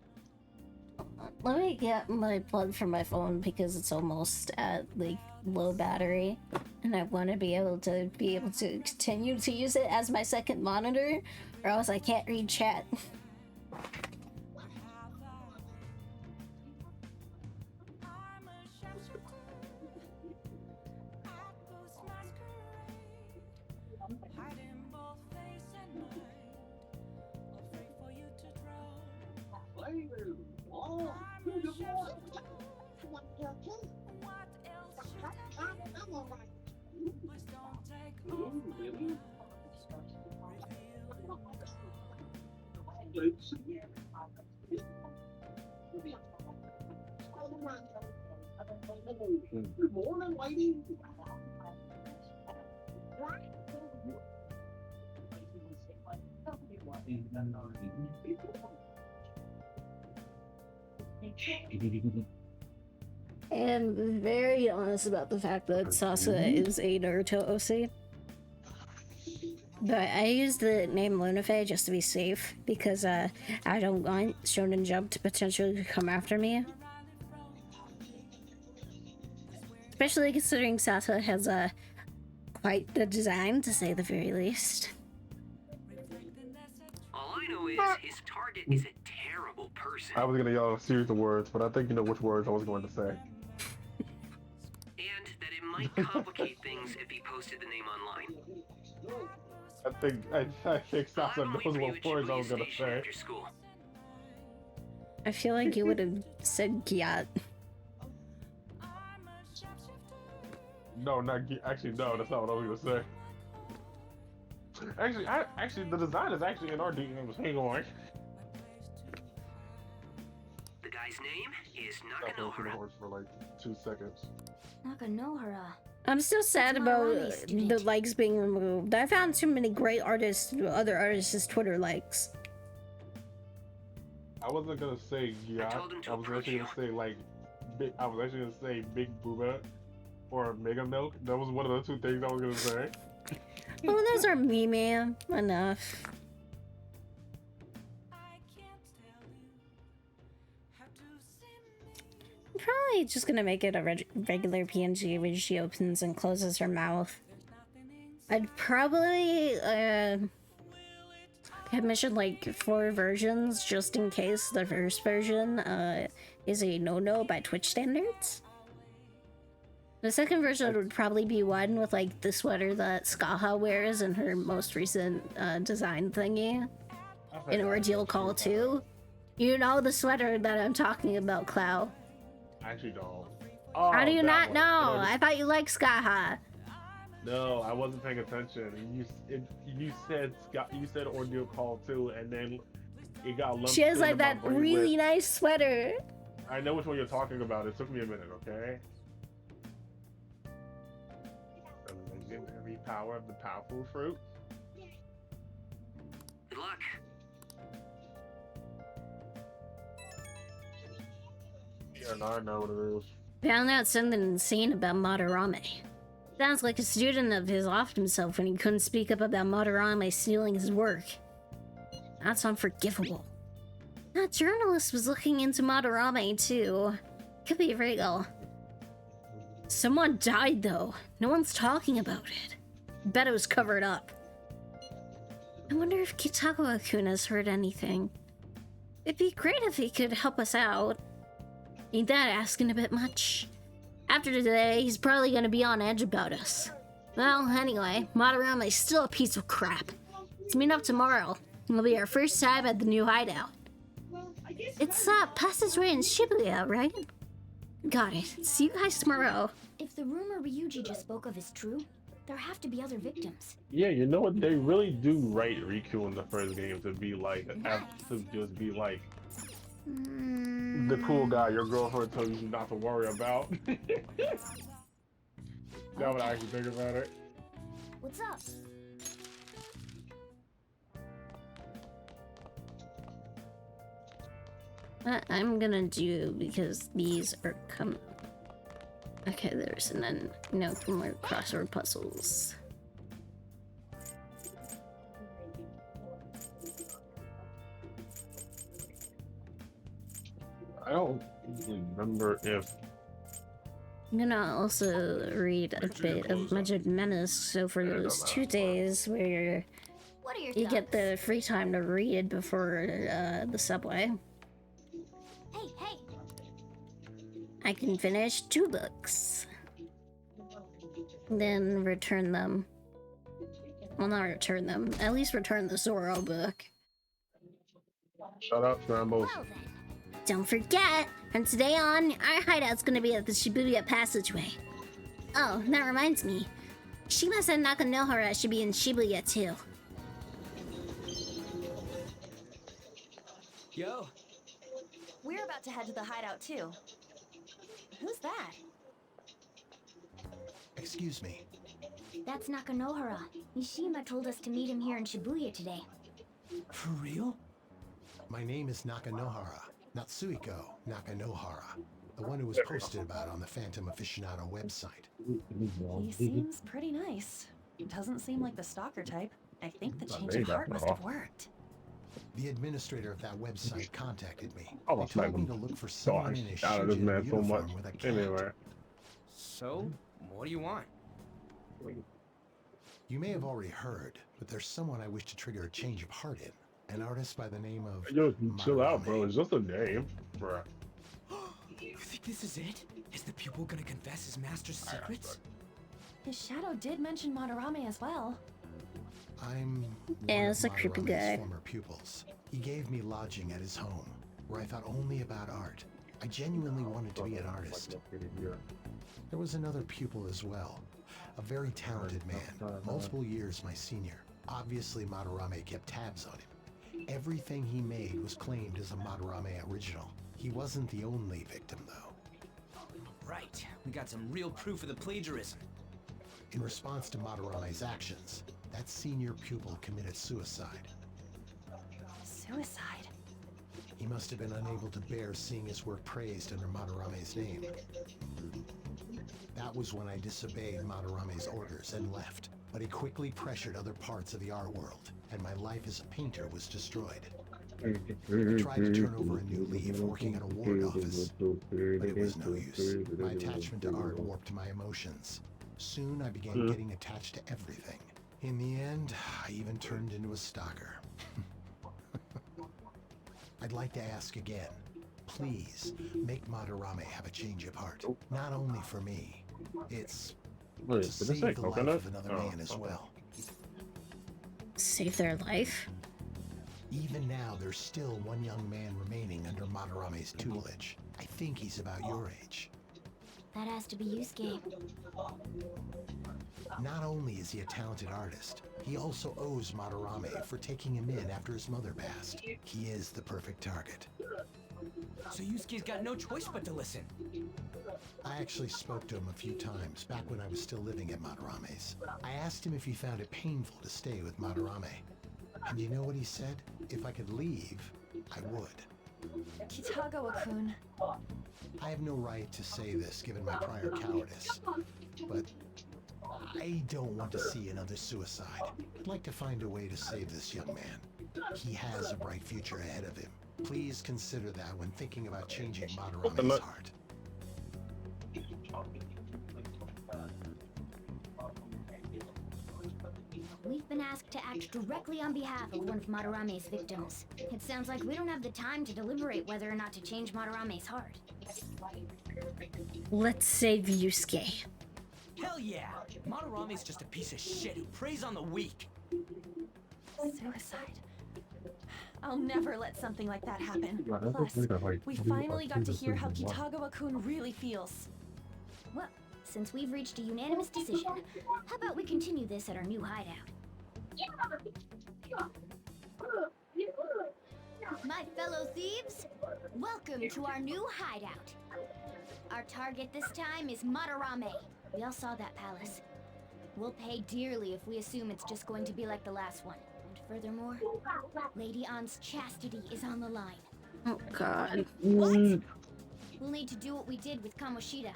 Let me get my plug for my phone because it's almost at like low battery, and I want to be able to continue to use it as my second monitor, or else I can't read chat. Good morning, lady. And very honest about the fact that Sasa is a Naruto OC. But I use the name Lunafey just to be safe because I don't want Shonen Jump to potentially come after me. Especially considering Sasa has quite the design, to say the very least. All I know is his target is a terrible person. I was gonna yell a series of words, but I think you know which words I was going to say. And that it might complicate things if he posted the name online. I think Sasa knows what words I was gonna say. I feel like you would have said Gyat. No, actually, no, that's not what I was gonna say. Actually, the design is actually in our DMs. Hang on. The guy's name is Stop looking at the horse for like 2 seconds. Nakanohara. I'm still sad about the likes being removed. I found too many great artists, other artists' Twitter likes. I wasn't gonna say Gyat. I was actually gonna say like, I was actually gonna say Big Booba or Mega Milk. That was one of the two things I was gonna say. Oh, those are meme enough. I'm probably just gonna make it a regular PNG where she opens and closes her mouth. I'd probably commission like 4 versions just in case the first version is a no-no by Twitch standards. The second version would probably be one with like the sweater that Skaha wears in her most recent design thingy in Ordeal Call 2. You know the sweater that I'm talking about, Clow. I actually don't. How do you not one. know? I thought you liked Skaha. No, I wasn't paying attention. You said Ordeal Call 2, and then it got lumped. She has like into my that brain really with- nice sweater. I know which one you're talking about. It took me a minute, okay? The legendary power of the powerful fruit. Good luck. Yeah, now I know what it is. Found out something insane about Madarame. Sounds like a student of his offed himself when he couldn't speak up about Madarame stealing his work. That's unforgivable. That journalist was looking into Madarame too. Could be real. Someone died though. No one's talking about it. Bet it was covered up. I wonder if Kitagawa-kun heard anything. It'd be great if he could help us out. Ain't that asking a bit much? After today, he's probably gonna be on edge about us. Well, anyway, Madarame's still a piece of crap. Let's meet up tomorrow. It'll be our first time at the new hideout. It's that passageway in Shibuya, right? Got it. See you guys tomorrow. If the rumor Ryuji just spoke of is true, there have to be other victims. Yeah, you know what? They really do write Riku in the first game to be like, to just be like, the cool guy your girlfriend told you not to worry about. Now would I actually think about it. What's up? What I'm gonna do, because these are okay, there's none. No more crossword puzzles. I don't remember if I'm gonna also read a bit of Magic Menace, so for those 2 days where What are your you get the free time to read before the subway, Hey, hey! I can finish 2 books. Then return them. Well, not return them. At least return the Zoro book. Shut up, Scrambles. Well then. Don't forget, from today on, our hideout's gonna be at the Shibuya passageway. Oh, that reminds me. Shimasa and Nakanohara should be in Shibuya too. Yo, We're about to head to the hideout too. Who's that? Excuse me. That's Nakanohara. Mishima told us to meet him here in Shibuya today. For real? My name is Nakanohara, Natsuhiko Nakanohara, the one who was posted about on the Phantom Aficionado website. He seems pretty nice. Doesn't seem like the stalker type. I think the change of heart must have worked. The administrator of that website contacted me. Oh, They told me to look for someone in a Shujin uniform with a cat. Anyway. So, what do you want? You may have already heard, but there's someone I wish to trigger a change of heart in. An artist by the name of Yo, chill out, bro. It's just a name, bro. You think this is it? Is the pupil gonna confess his master's secrets? His shadow did mention Madarame as well. I'm Yeah, it's a creepy guy. Former pupils. He gave me lodging at his home, where I thought only about art. I genuinely wanted to be an artist. There was another pupil as well, a very talented man, multiple years my senior. Obviously, Madarame kept tabs on him. Everything he made was claimed as a Madarame original. He wasn't the only victim, though. Right, we got some real proof of the plagiarism. In response to Madarame's actions, that senior pupil committed suicide. Suicide? He must have been unable to bear seeing his work praised under Madarame's name. That was when I disobeyed Madarame's orders and left, but he quickly pressured other parts of the art world, and my life as a painter was destroyed. I tried to turn over a new leaf working at a ward office, but it was no use. My attachment to art warped my emotions. Soon I began getting attached to everything. In the end, I even turned into a stalker. I'd like to ask again. Please, make Madarame have a change of heart. Not only for me. It's to save the life of another man as well. Save their life? Even now, there's still one young man remaining under Madarame's tutelage. I think he's about your age. That has to be Yusuke. Not only is he a talented artist, he also owes Madarame for taking him in after his mother passed. He is the perfect target. So Yusuke's got no choice but to listen. I actually spoke to him a few times back when I was still living at Madarame's. I asked him if he found it painful to stay with Madarame. And you know what he said? If I could leave, I would. Kitagawa-kun. I have no right to say this given my prior cowardice, but I don't want to see another suicide. I'd like to find a way to save this young man. He has a bright future ahead of him. Please consider that when thinking about changing Madarame's heart. We've been asked to act directly on behalf of one of Madarame's victims. It sounds like we don't have the time to deliberate whether or not to change Madarame's heart. Let's save Yusuke. Hell yeah! Madarame's just a piece of shit who preys on the weak. Suicide. I'll never let something like that happen. Plus, we finally got to hear how Kitagawa-kun really feels. Well, since we've reached a unanimous decision, how about we continue this at our new hideout? My fellow thieves, welcome to our new hideout. Our target this time is Madarame. We all saw that palace. We'll pay dearly if we assume it's just going to be like the last one. And furthermore, Lady Ann's chastity is on the line. Oh god. What? We'll need to do what we did with Kamoshida.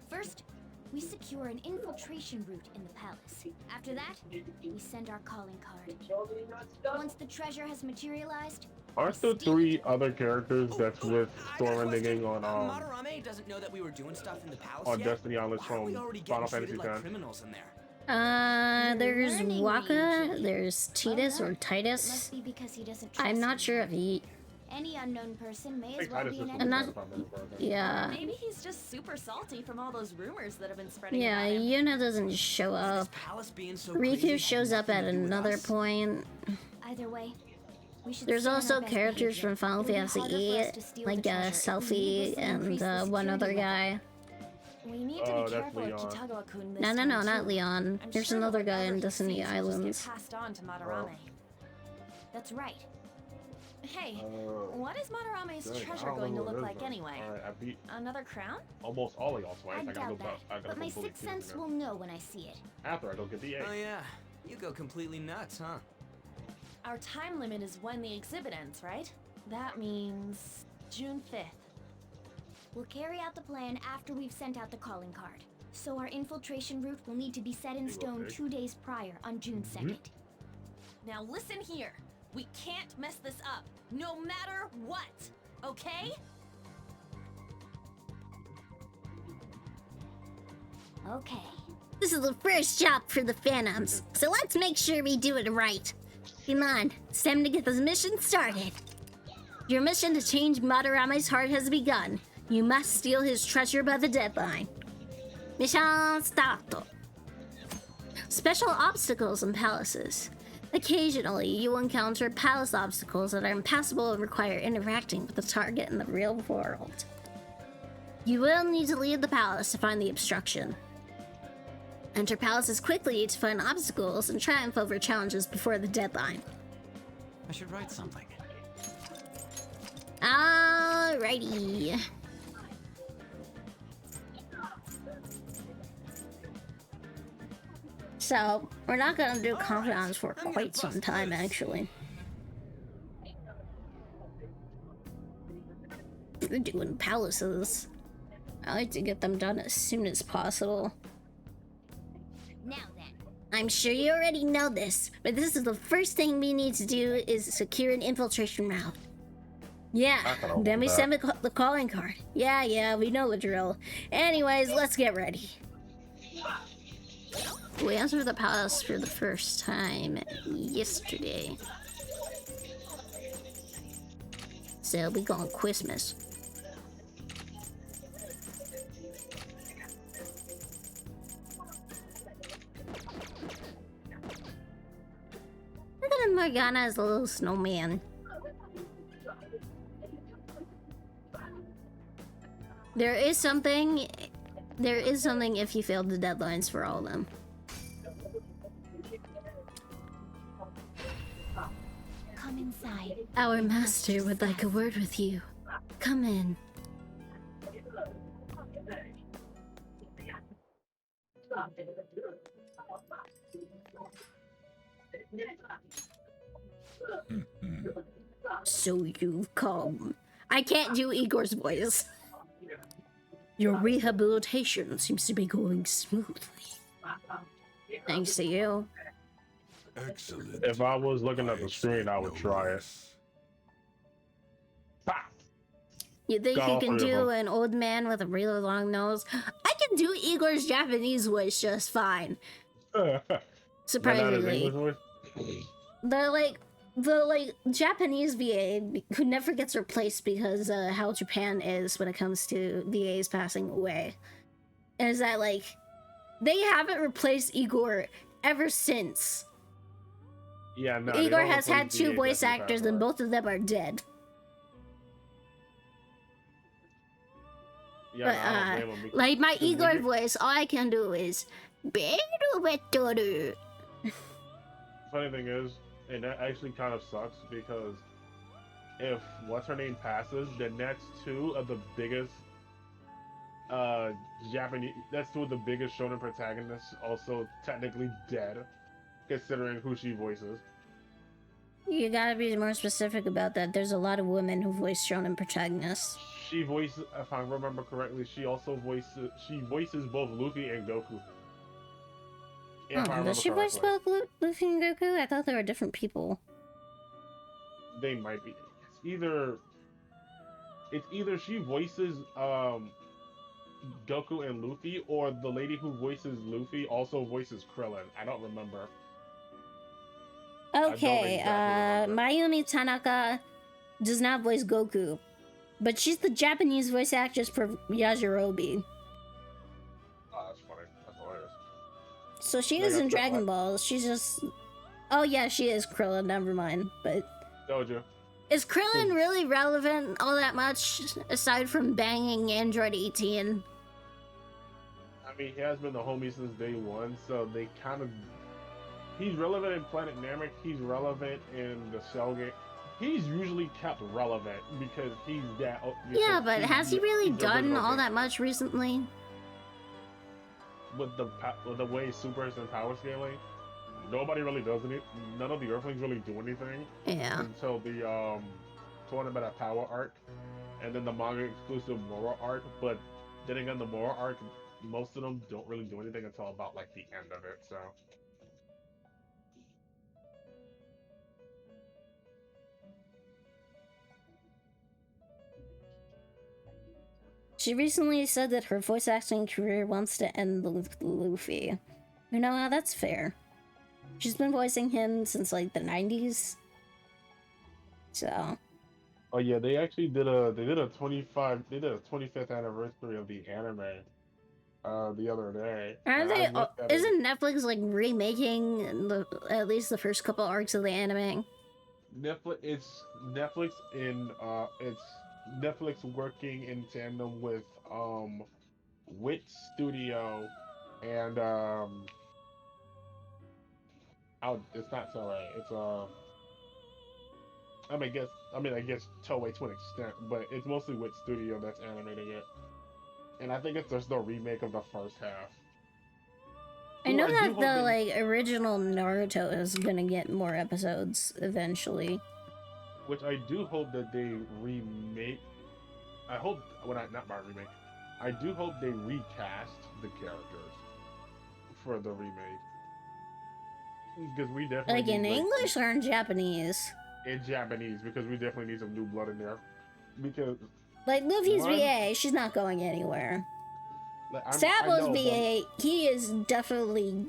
First, we secure an infiltration route in the palace. After that, we send our calling card. Once the treasure has materialized, aren't there 3 other characters that's with Thorending on Madarame doesn't know that we were doing stuff in the palace on yet? Destiny Island from Final Fantasy Like X? criminals in there. There's Waka, there's Titus or it Titus. must be because he doesn't trust I'm not sure if he... Any unknown person may I as well be an I'm enemy. not... Yeah. Maybe he's just super salty from all those rumors that have been spreading Yeah, about him. Yuna doesn't show up. Riku shows up at another point. Either way, we should There's stay on also our best characters behavior. from Final It'll be Fantasy harder for VIII, us to steal like the treasure if we Selfie needlessly and increase the one other security guy. We need to Oh, be that's careful of Leon. Kitagawa-kun this No, time, not too. Leon. I'm There's sure another guy whatever in he Destiny sees will just Islands. get passed on to Madarame. That's right. Hey, what is Madarame's dang, I treasure don't going know to what look it like is, anyway? Alright, I beat Another crown? almost all of y'all twice. I I gotta doubt go that, back. I gotta but my go fully sixth sense again. will know when I see it. After I go get the 8. Oh yeah, you go completely nuts, huh? Our time limit is when the exhibit ends, right? That means June 5th. We'll carry out the plan after we've sent out the calling card. So our infiltration route will need to be set in stone 2 days prior on June 2nd. Now listen here. We can't mess this up, no matter what, okay? Okay. This is the first job for the Phantoms, so let's make sure we do it right. Come on, it's time to get this mission started. Your mission to change Madarame's heart has begun. You must steal his treasure by the deadline. Mission start. Special obstacles in palaces. Occasionally, you will encounter palace obstacles that are impassable and require interacting with the target in the real world. You will need to leave the palace to find the obstruction. Enter palaces quickly to find obstacles and triumph over challenges before the deadline. I should write something. Alrighty. So, we're not gonna do confidants for quite some time, actually. We're doing palaces. I like to get them done as soon as possible. Now then. I'm sure you already know this, but this is the first thing we need to do is secure an infiltration route. Yeah, then we send the calling card. Yeah, we know the drill. Anyways, let's get ready. We entered the palace for the first time yesterday. So we go on Christmas. Look at Morgana as a little snowman. There is something if you failed the deadlines for all of them. Come inside. Our master would like a word with you. Come in. So you've come. I can't do Igor's voice. Your rehabilitation seems to be going smoothly. Thanks to you. Excellent. If I was looking at the screen, I would try it. You think Got you all can three of do them. an old man with a really long nose? I can do Igor's Japanese voice just fine. Surprisingly. The Japanese VA who never gets replaced because how Japan is when it comes to VAs passing away is that they haven't replaced Igor ever since. Yeah, no. Igor has had 2 voice actors and both of them are dead. Yeah, no, I don't blame him because- Like my because Igor when you- voice, all I can do is Funny thing is, and that actually kind of sucks because if what's her name passes, then that's 2 of the biggest Japanese. That's 2 of the biggest shonen protagonists, also technically dead, considering who she voices. You gotta be more specific about that. There's a lot of women who voice shonen protagonists. She voices, if I remember correctly, she voices both Luffy and Goku. If I remember Does she voice correctly. both Luffy and Goku? I thought they were different people. They might be. It's either she voices Goku and Luffy, or the lady who voices Luffy also voices Krillin. I don't remember. Okay, Mayumi Tanaka does not voice Goku, but she's the Japanese voice actress for Yajirobe. Oh, that's funny. That's hilarious. So she is in Dragon Ball. She's just... Oh yeah, she is Krillin, never mind. But Dojo. is Krillin really relevant all that much, aside from banging Android 18? I mean, he has been the homie since day 1, so they kind of... He's relevant in Planet Namek, he's relevant in the Cell game. He's usually kept relevant because he's that... Yeah, but has he really he's the done original all game. that much recently? With the way Super is in power scaling? nobody really does any. None of the Earthlings really do anything Yeah. until the Tournament of Power arc, and then the manga exclusive Mora arc. But then again, the Mora arc, most of them don't really do anything until about like the end of it. So. She recently said that her voice acting career wants to end with Luffy. You know, that's fair. She's been voicing him since like the 90s. So. Oh yeah, they actually did a 25th anniversary of the anime the other day. Aren't And I they? looked at it. Isn't Netflix like remaking at least the first couple arcs of the anime? It's Netflix working in tandem with Wit Studio and it's not Toei. It's I guess Toei to an extent, but it's mostly Wit Studio that's animating it. And I think it's just the remake of the first half. I know that the like original Naruto is gonna get more episodes eventually. Which I do hope that they remake. I hope not by remake. I do hope they recast the characters for the remake. Because we definitely like in English or in Japanese. In Japanese, because we definitely need some new blood in there. Because like Luffy's VA, she's not going anywhere. Like, Sabo's VA, he is definitely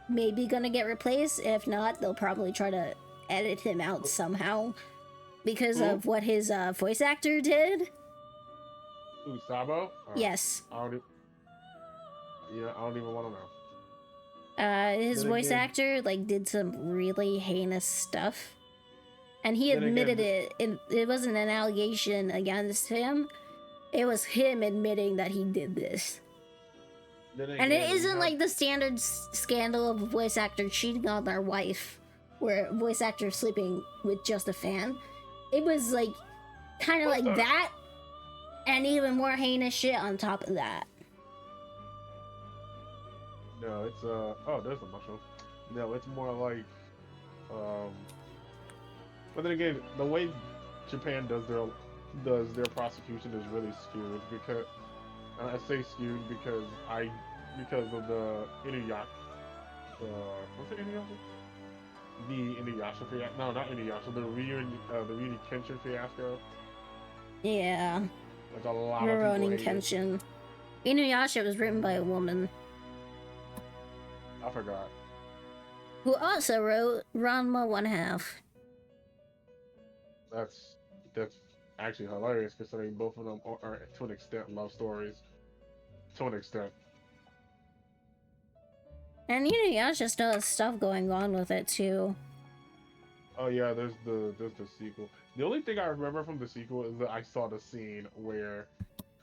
maybe gonna get replaced. If not, they'll probably try to edit him out somehow because of what his voice actor did. Ooh, Sabo? Yes. I don't even want to know. His voice actor like did some really heinous stuff, and he admitted it. It wasn't an allegation against him. It was him admitting that he did this. And it isn't like the standard scandal of a voice actor cheating on their wife, where a voice actor sleeping with just a fan. It was like kind of like that, and even more heinous shit on top of that. No, it's oh, there's a mushroom. No, it's more like but then again, the way Japan does their prosecution is really skewed because I say skewed because of the Inuyasha. What's it Inuyasha? The Inuyasha fiasco. No, not Inuyasha. The Rurouni Kenshin fiasco. Yeah. Like a lot Rurouni of people hate Kenshin. Inuyasha was written by a woman. I forgot. Who also wrote Ranma 1/2. That's actually hilarious considering both of them are to an extent love stories. To an extent. And Inuyasha still has stuff going on with it too. Oh yeah, there's the sequel. The only thing I remember from the sequel is that I saw the scene where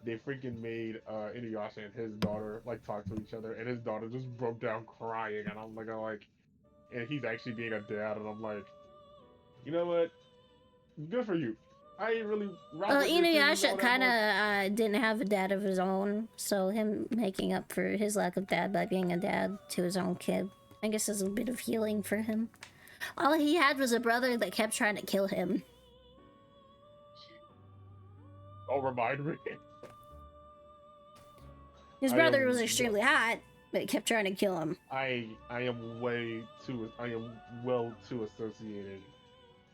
they freaking made Inuyasha and his daughter like talk to each other, and his daughter just broke down crying, and I'm like, and he's actually being a dad, and I'm like, you know what? Good for you. I ain't really. Well, Inuyasha kind of didn't have a dad of his own, so him making up for his lack of dad by being a dad to his own kid, I guess is a bit of healing for him. All he had was a brother that kept trying to kill him. Oh, remind me. His brother was extremely hot, but kept trying to kill him. I am well too associated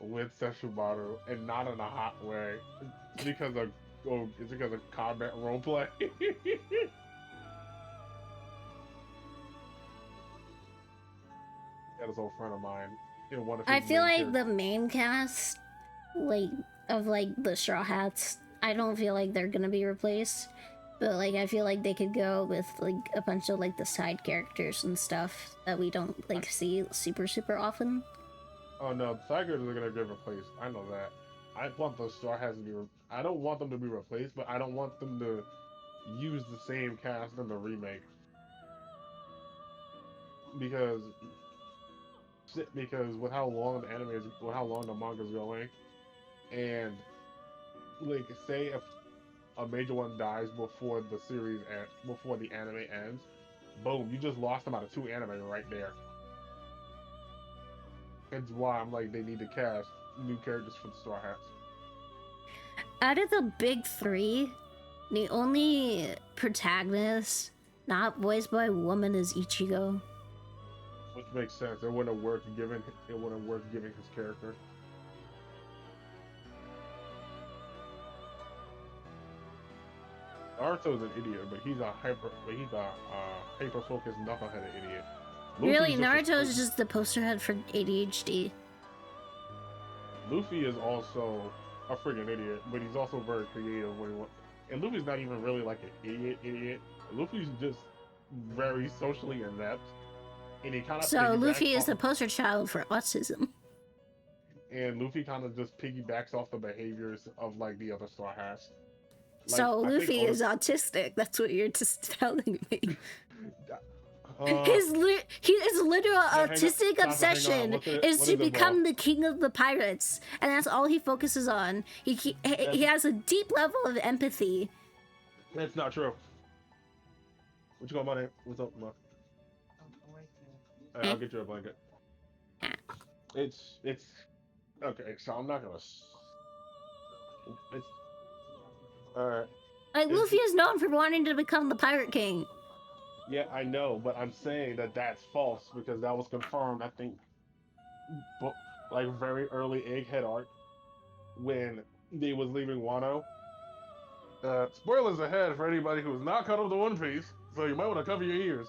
with Sesshomaru, and not in a hot way. It's because of combat roleplay. That is an old friend of mine. I feel like the main cast, like of like the Straw Hats, I don't feel like they're gonna be replaced. But like I feel like they could go with like a bunch of like the side characters and stuff that we don't like see super often. Oh no, the side characters are gonna get replaced. I know that. I want those Straw Hats to be. I don't want them to be replaced, but I don't want them to use the same cast in the remake because with how long the anime is, with how long the manga is going, and like say if a major one dies before the series before the anime ends, boom, you just lost them out of 2 anime right there. It's why I'm like, they need to cast new characters for the Straw Hats. Out of the big three, the only protagonist not voiced by a woman is Ichigo. Which makes sense. It wouldn't have worked given his character. Naruto's an idiot, but he's a hyper focused knuckleheaded idiot. Really, Luffy's Naruto is just the poster head for ADHD. Luffy is also a freaking idiot, but he's also very creative when he wants. And Luffy's not even really like an idiot. Luffy's just very socially inept, and he kind of. So Luffy is the poster child for autism. And Luffy kind of just piggybacks off the behaviors of like the other Straw Hats. Like, So Luffy is autistic. That's what you're just telling me. His literal autistic obsession is to become the king of the pirates, and that's all he focuses on. He has a deep level of empathy. That's not true. What you got, money? What's up, Ma? I'll get you a blanket. It's okay. So I'm not gonna. It's alright. Like Luffy is known for wanting to become the pirate king. Yeah, I know, but I'm saying that that's false because that was confirmed, I think, like very early Egghead arc when they was leaving Wano. Spoilers ahead for anybody who has not caught up to One Piece, so you might want to cover your ears.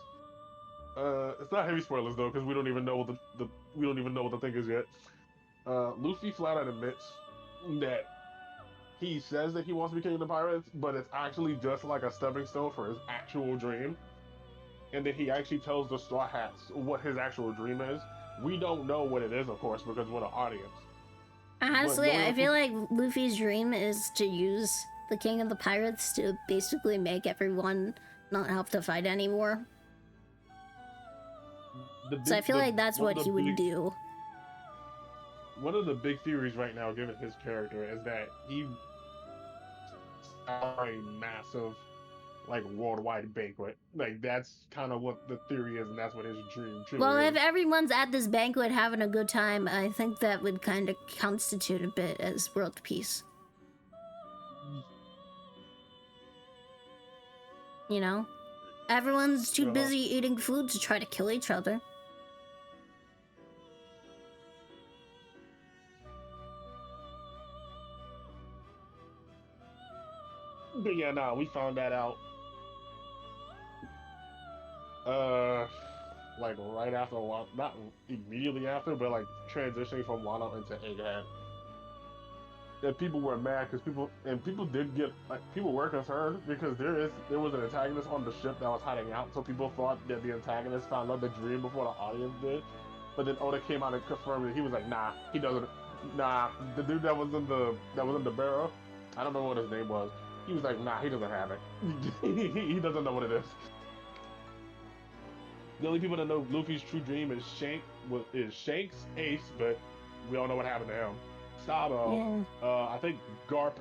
It's not heavy spoilers though, because we don't even know what the thing is yet. Luffy flat out admits that he says that he wants to be king of the pirates, but it's actually just like a stepping stone for his actual dream. And then he actually tells the Straw Hats what his actual dream is. We don't know what it is, of course, because we're the audience. Honestly, I feel like Luffy's dream is to use the King of the Pirates to basically make everyone not have to fight anymore. So I feel like that's what he would do. One of the big theories right now, given his character, is that he a massive, like, worldwide banquet. Like, that's kind of what the theory is, and that's what his dream truly Well, is. if everyone's at this banquet having a good time, I think that would kind of constitute a bit as world peace. You know? Everyone's too busy eating food to try to kill each other. But yeah, nah, we found that out. Like right after Wano, not immediately after, but like transitioning from Wano into Egghead. And people were mad because people did get people were concerned because there was an antagonist on the ship that was hiding out, so people thought that the antagonist found out the dream before the audience did. But then Oda came out and confirmed it. He was like, nah, he doesn't. Nah, the dude that was in the barrel, I don't know what his name was. He was like, nah, he doesn't have it. He doesn't know what it is. The only people that know Luffy's true dream is Shanks, Ace, but we all know what happened to him. Sabo, I think Garp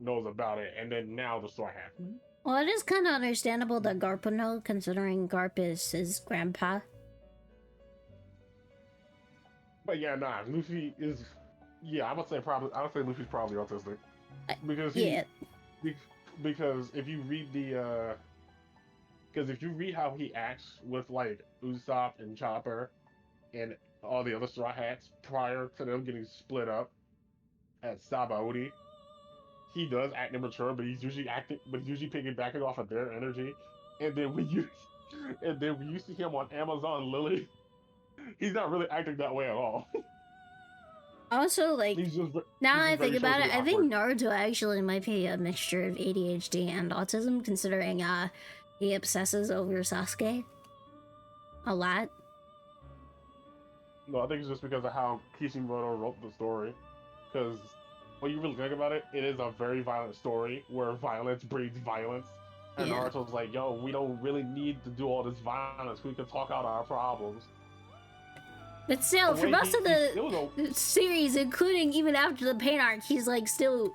knows about it, and then now the Straw Hat. Well, it is kind of understandable that Garp would know, considering Garp is his grandpa. But yeah, nah, Luffy is. Yeah, I would say Luffy's probably autistic because because if you read how he acts with like Usopp and Chopper and all the other Straw Hats prior to them getting split up at Sabaody, he does act immature, but he's usually piggybacking off of their energy. And then when you see him on Amazon Lily, he's not really acting that way at all. Also, like, now I think about it, I think Naruto actually might be a mixture of ADHD and autism, considering he obsesses over Sasuke a lot. No, I think it's just because of how Kishimoto wrote the story. Because when you really think about it, it is a very violent story where violence breeds violence. And Naruto's like, yo, we don't really need to do all this violence. We can talk out our problems. But still, for most of the series, including even after the pain arc, he's like still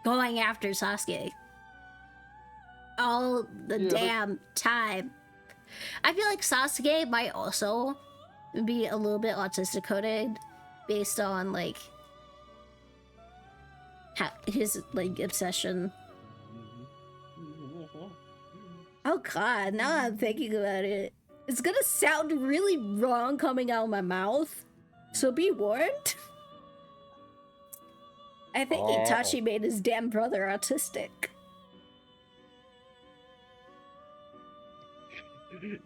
going after Sasuke. All the damn time. I feel like Sasuke might also be a little bit autistic coded based on like his like obsession. Oh god, now I'm thinking about it. It's gonna sound really wrong coming out of my mouth, so be warned. I think Itachi made his damn brother autistic.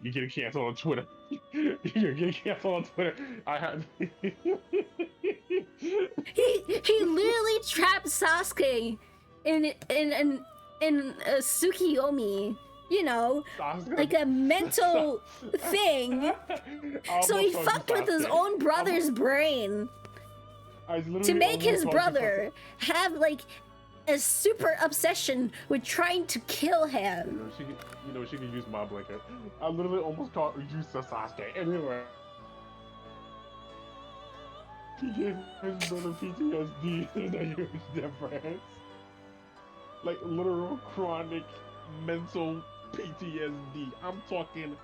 You get canceled on Twitter. You're getting canceled on Twitter. I had. he literally trapped Sasuke in a Tsukiyomi, you know, like a mental thing. So he fucked with his own brother's brain to make his brother have like a super obsession with trying to kill him. She can use my blanket. I literally almost called you Sasuke. Anyway. He gave his brother PTSD. There's a huge difference. Like literal chronic mental PTSD. I'm talking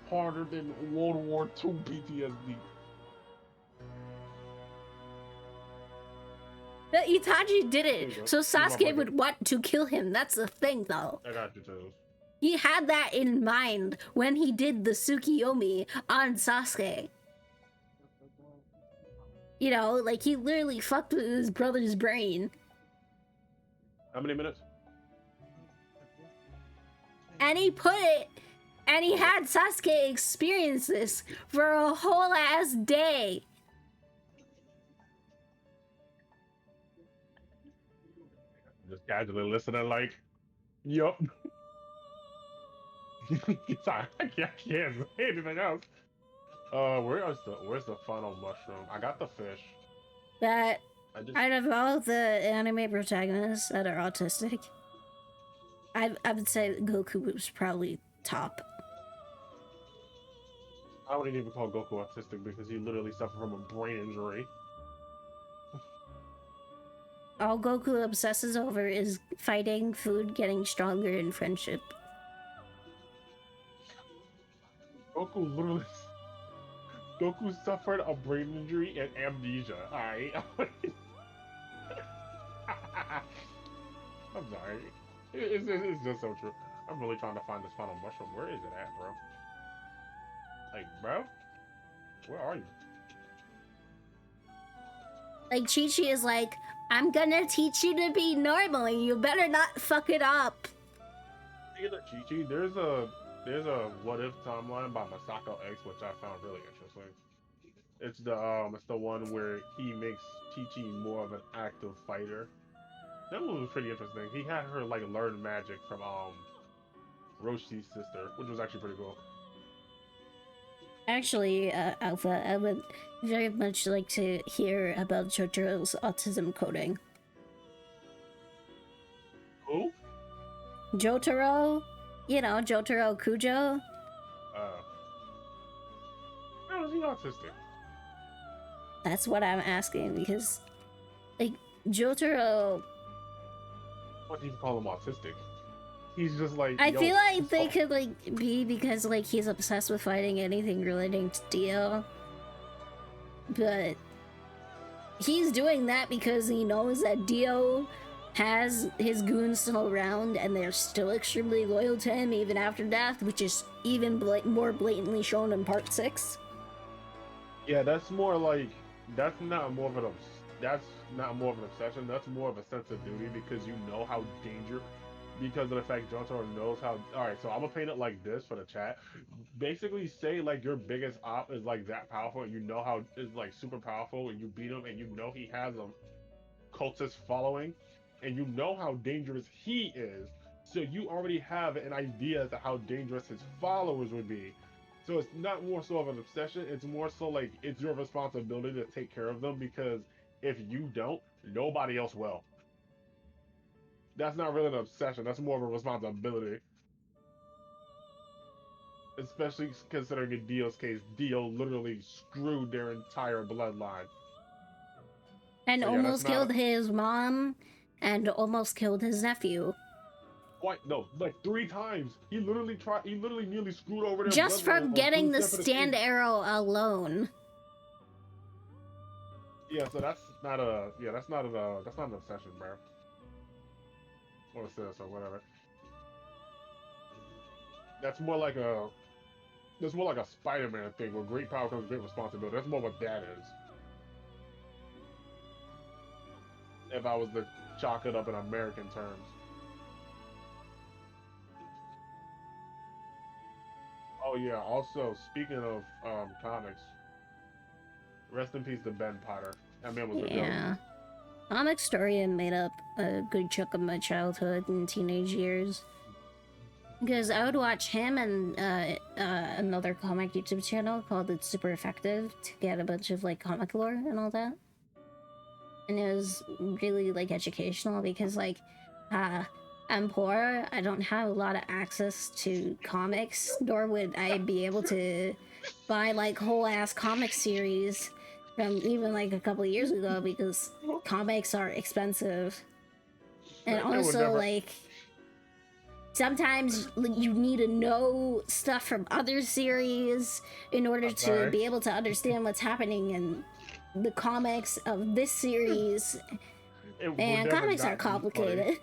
harder than World War II PTSD. But Itachi did it, so Sasuke would want to kill him. That's the thing, though. I got you, too. He had that in mind when he did the Tsukiyomi on Sasuke. You know, like he literally fucked with his brother's brain. How many minutes? And he had Sasuke experience this for a whole ass day. Just casually listening, like, yup. Sorry, I can't say anything else. Where's the final mushroom? I got the fish. That out of all the anime protagonists that are autistic, I would say Goku was probably top. I wouldn't even call Goku autistic because he literally suffered from a brain injury. All Goku obsesses over is fighting, food, getting stronger, and friendship. Goku suffered a brain injury and amnesia. Alright. I'm sorry. It's just so true. I'm really trying to find this final mushroom. Where is it at, bro? Like, bro? Where are you? Like, Chi-Chi is like, I'm gonna teach you to be normal and you better not fuck it up. Speaking of Chi-Chi, there's a what if timeline by Masako X, which I found really interesting. It's the one where he makes Chi-Chi more of an active fighter. That one was pretty interesting. He had her like learn magic from Roshi's sister, which was actually pretty cool. Actually, Alpha, I would very much like to hear about Jotaro's autism coding. Who? Jotaro? You know, Jotaro Kujo? How is he autistic? That's what I'm asking, because, like, Jotaro... What do you call him autistic? He's just like... I feel like they could, like, be because, like, he's obsessed with fighting anything relating to Dio. But... he's doing that because he knows that Dio has his goons still around and they're still extremely loyal to him even after death, which is even more blatantly shown in part 6. Yeah, that's more like... That's not more of an obsession. That's more of a sense of duty because you know how dangerous... Because of the fact Jotaro knows how... Alright, so I'm gonna paint it like this for the chat. Basically, say like your biggest op is like that powerful and you know how it's like super powerful and you beat him and you know he has a cultist following and you know how dangerous he is. So you already have an idea as to how dangerous his followers would be. So it's not more so of an obsession, it's more so like it's your responsibility to take care of them because if you don't, nobody else will. That's not really an obsession, that's more of a responsibility. Especially considering in Dio's case, Dio literally screwed their entire bloodline. And So, yeah, almost killed his mom, and almost killed his nephew. What? No, like 3 times. He literally tried. He literally nearly screwed over their Just brother from on getting 2 the separate stand occasions. arrow alone. Yeah, so that's not a. Yeah, that's not an obsession, bro. Or this or whatever. That's more like a. That's more like a Spider-Man thing, where great power comes with great responsibility. That's more what that is. If I was to chalk it up in American terms. Oh yeah. Also, speaking of comics, rest in peace to Ben Potter. That man was the goat. Yeah. Comic story made up a good chunk of my childhood and teenage years. Because I would watch him and another comic YouTube channel called It's Super Effective to get a bunch of like comic lore and all that. And it was really like educational because like I'm poor, I don't have a lot of access to comics, nor would I be able to buy like whole ass comic series from even like a couple of years ago because comics are expensive. And They would also never- like sometimes you need to know stuff from other series in order to sorry. be able to understand what's happening in the comics of this series. It would And never comics not are be funny. complicated.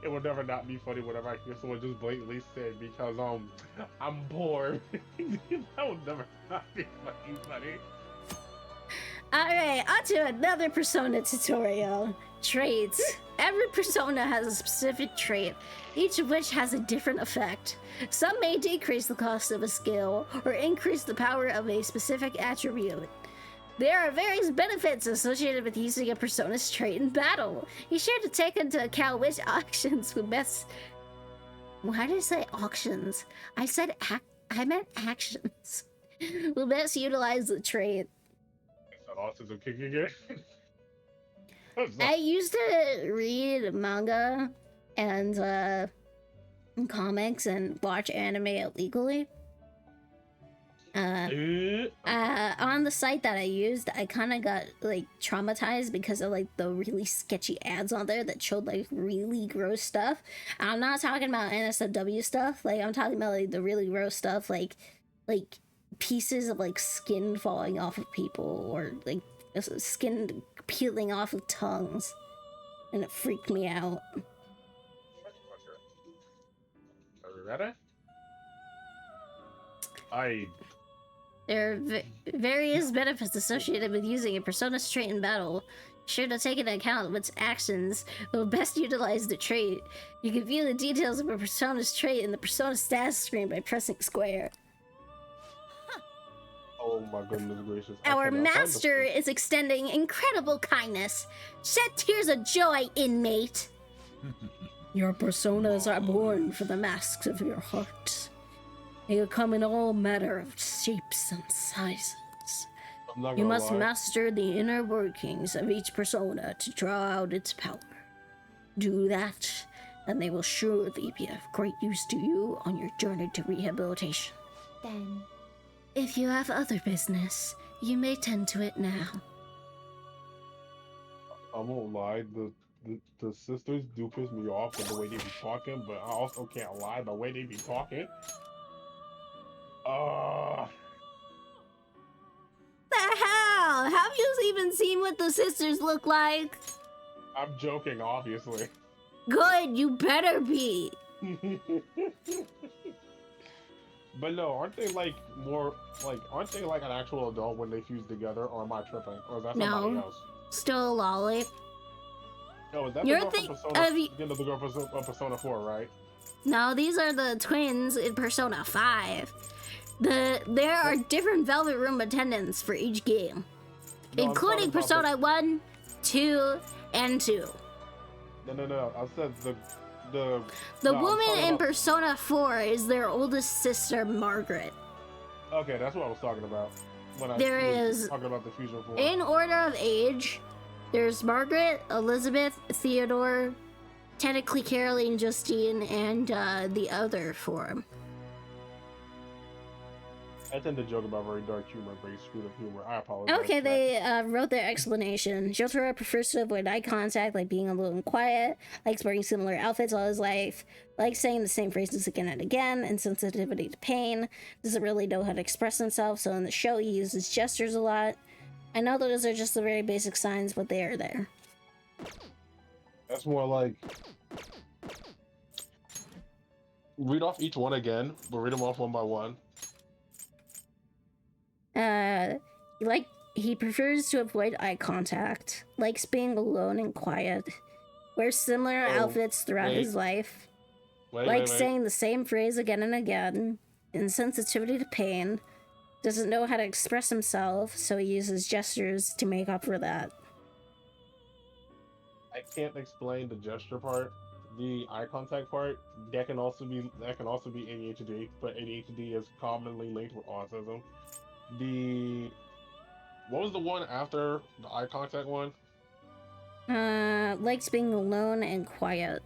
It would never not be funny whenever I hear someone just blatantly say because I'm poor. That would never not be fucking funny. Alright, on to another persona tutorial. Traits. Every persona has a specific trait, each of which has a different effect. Some may decrease the cost of a skill or increase the power of a specific attribute. There are various benefits associated with using a persona's trait in battle. Be sure to take into account which actions would best... Why did I say auctions? I meant actions. Will best utilize the trait. So autism kicking in. I used to read manga and comics and watch anime illegally. On the site that I used, I kind of got like traumatized because of like the really sketchy ads on there that showed like really gross stuff. I'm not talking about NSFW stuff. Like I'm talking about like the really gross stuff, like pieces of like skin falling off of people or like skin peeling off of tongues, and it freaked me out. Are we ready? There are various benefits associated with using a persona's trait in battle. Sure to take into account which actions will best utilize the trait. You can view the details of a persona's trait in the persona status screen by pressing square. Oh my goodness gracious. Our master is extending incredible kindness. Shed tears of joy, inmate. Your personas are born for the masks of your heart. They come in all manner of shapes and sizes. You must master the inner workings of each persona to draw out its power. Do that, and they will surely be of great use to you on your journey to rehabilitation. Then, if you have other business, you may tend to it now. I won't lie, the sisters do piss me off with the way they be talking, but I also can't lie, the way they be talking. The hell? Have you even seen what the sisters look like? I'm joking, obviously. Good, you better be. But no, aren't they like more like aren't they like an actual adult when they fuse together, or am I tripping? Or is that somebody No, else? still a lolly. No, is that You're the girl from the girl from Persona 4, right? No, these are the twins in Persona 5. There are different Velvet Room attendants for each game, including Persona 1, 2, and 2. No. I said the woman in Persona 4 is their oldest sister, Margaret. Okay, that's what I was talking about. When I There was is, talking about the fusion form. in order of age, there's Margaret, Elizabeth, Theodore, technically Caroline, Justine, and the other form. I tend to joke about very dark humor, very screwed up humor. I apologize. Okay, they wrote their explanation. Jotaro prefers to avoid eye contact, like being alone and quiet, likes wearing similar outfits all his life, likes saying the same phrases again and again, insensitivity to pain, doesn't really know how to express himself, so in the show he uses gestures a lot. I know those are just the very basic signs, but they are there. That's more like read off each one again, but read them off one by one. He prefers to avoid eye contact, likes being alone and quiet, wears similar outfits throughout his life, likes saying the same phrase again and again, insensitivity to pain, doesn't know how to express himself, so he uses gestures to make up for that. I can't explain the gesture part. The eye contact part, that can also be ADHD, but ADHD is commonly linked with autism. What was the one after the eye contact one? Likes being alone and quiet.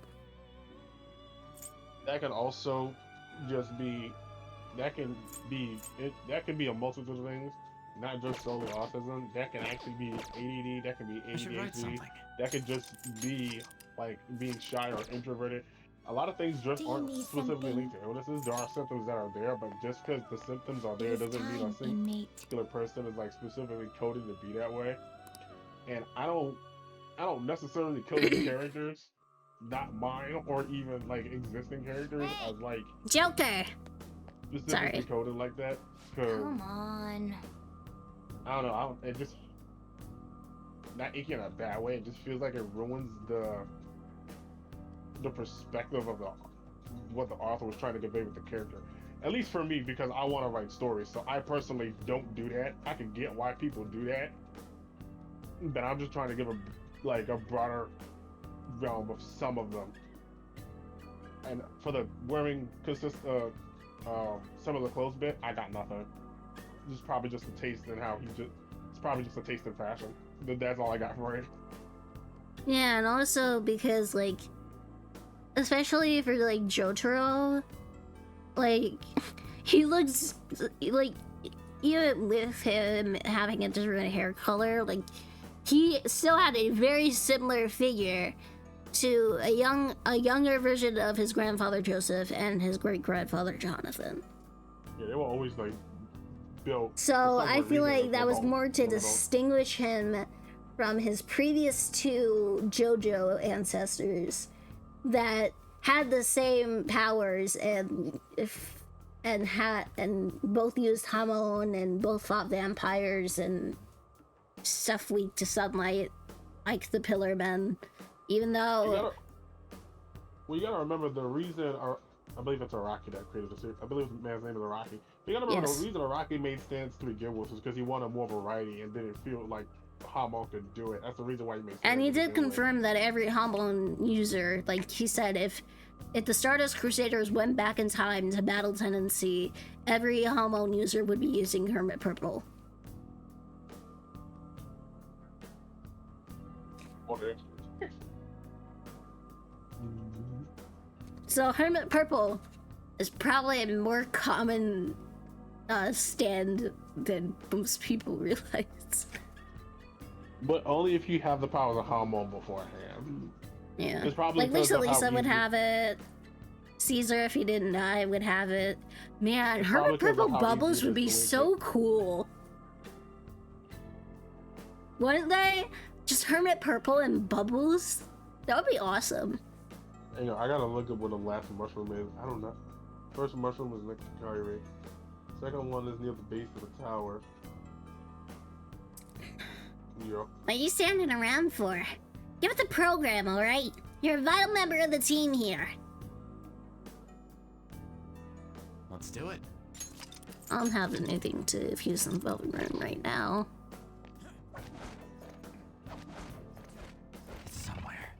That can also just be that can be a multitude of things, not just solely autism. That can actually be ADD, that can be ADHD, that could just be like being shy or introverted. A lot of things just aren't specifically linked to illnesses. There are symptoms that are there, but just because the symptoms are there doesn't mean a singular person is like specifically coded to be that way. And I don't necessarily code the characters, not mine or even like existing characters, as like Joker. Specifically coded like that. Come on. I don't know. It just not icky in a bad way. It just feels like it ruins the perspective of what the author was trying to convey with the character. At least for me, because I want to write stories. So I personally don't do that. I can get why people do that, but I'm just trying to give a broader realm of some of them. And for the wearing some of the clothes bit, I got nothing. It's probably just a taste in it's probably just a taste in fashion. That's all I got for it. Yeah, and also because like, especially for like Jotaro, like he looks like, even with him having a different hair color, like he still had a very similar figure to a younger version of his grandfather Joseph and his great grandfather Jonathan. Yeah, they were always like built. So I feel like that was more to distinguish him from his previous two JoJo ancestors that had the same powers and both used Hamon and both fought vampires and stuff weak to sunlight, like the Pillar Men. Even though you gotta remember the reason, I believe it's Araki that created the series. I believe the man's name is Araki. You gotta remember the reason Araki made stands to begin with was because he wanted more variety and didn't feel like Hamon could do it. That's the reason why he made stands. And he did confirm that every Hamon user, like he said, if the Stardust Crusaders went back in time to battle Tendency, every Hamon user would be using Hermit Purple. Okay. So Hermit Purple is probably a more common stand than most people realize. But only if you have the powers of Hamon beforehand. Yeah. It's probably like Lisa would have it. Caesar, if he didn't die, would have it. Man, Hermit Purple Bubbles would be so cool. Wouldn't they? Just Hermit Purple and Bubbles? That would be awesome. Hang on, I gotta look up what the last mushroom is. I don't know. First mushroom is next to Kyrie. Second one is near the base of the tower. Yeah. What are you standing around for? Give it the program, alright? You're a vital member of the team here. Let's do it. I don't have anything to fuse in the Velvet Room right now. It's somewhere.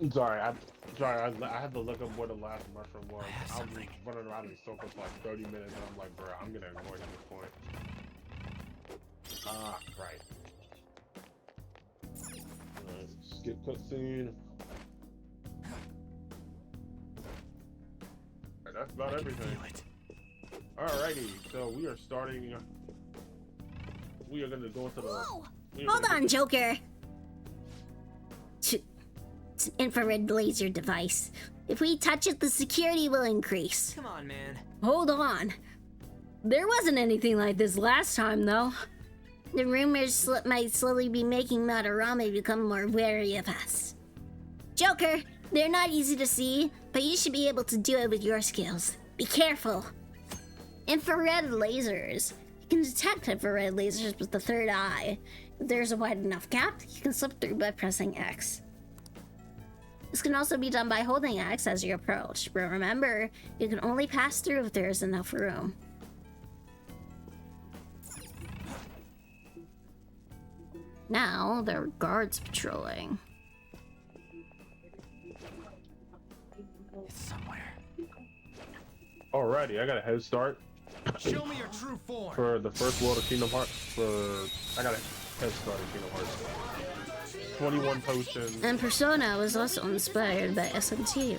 I'm sorry, sorry, I had to look up where the last mushroom was. I was running around in circles for like 30 minutes, and I'm like, bro, I'm gonna ignore it at this point. Ah, right. Skip cutscene. That's about everything. Alrighty, so we are starting. We are gonna go into the. Hold on, Joker. It's an infrared laser device. If we touch it, the security will increase. Come on, man. Hold on. There wasn't anything like this last time, though. The rumors might slowly be making Madarame become more wary of us. Joker, they're not easy to see, but you should be able to do it with your skills. Be careful. Infrared lasers. You can detect infrared lasers with the third eye. If there's a wide enough gap, you can slip through by pressing X. This can also be done by holding X as you approach, but remember, you can only pass through if there is enough room. Now, there are guards patrolling. It's somewhere. Alrighty, I got a head start. Show me your true form. For the first world of Kingdom Hearts, I got a head start in Kingdom Hearts. 21 potions. And Persona was also inspired by SMT.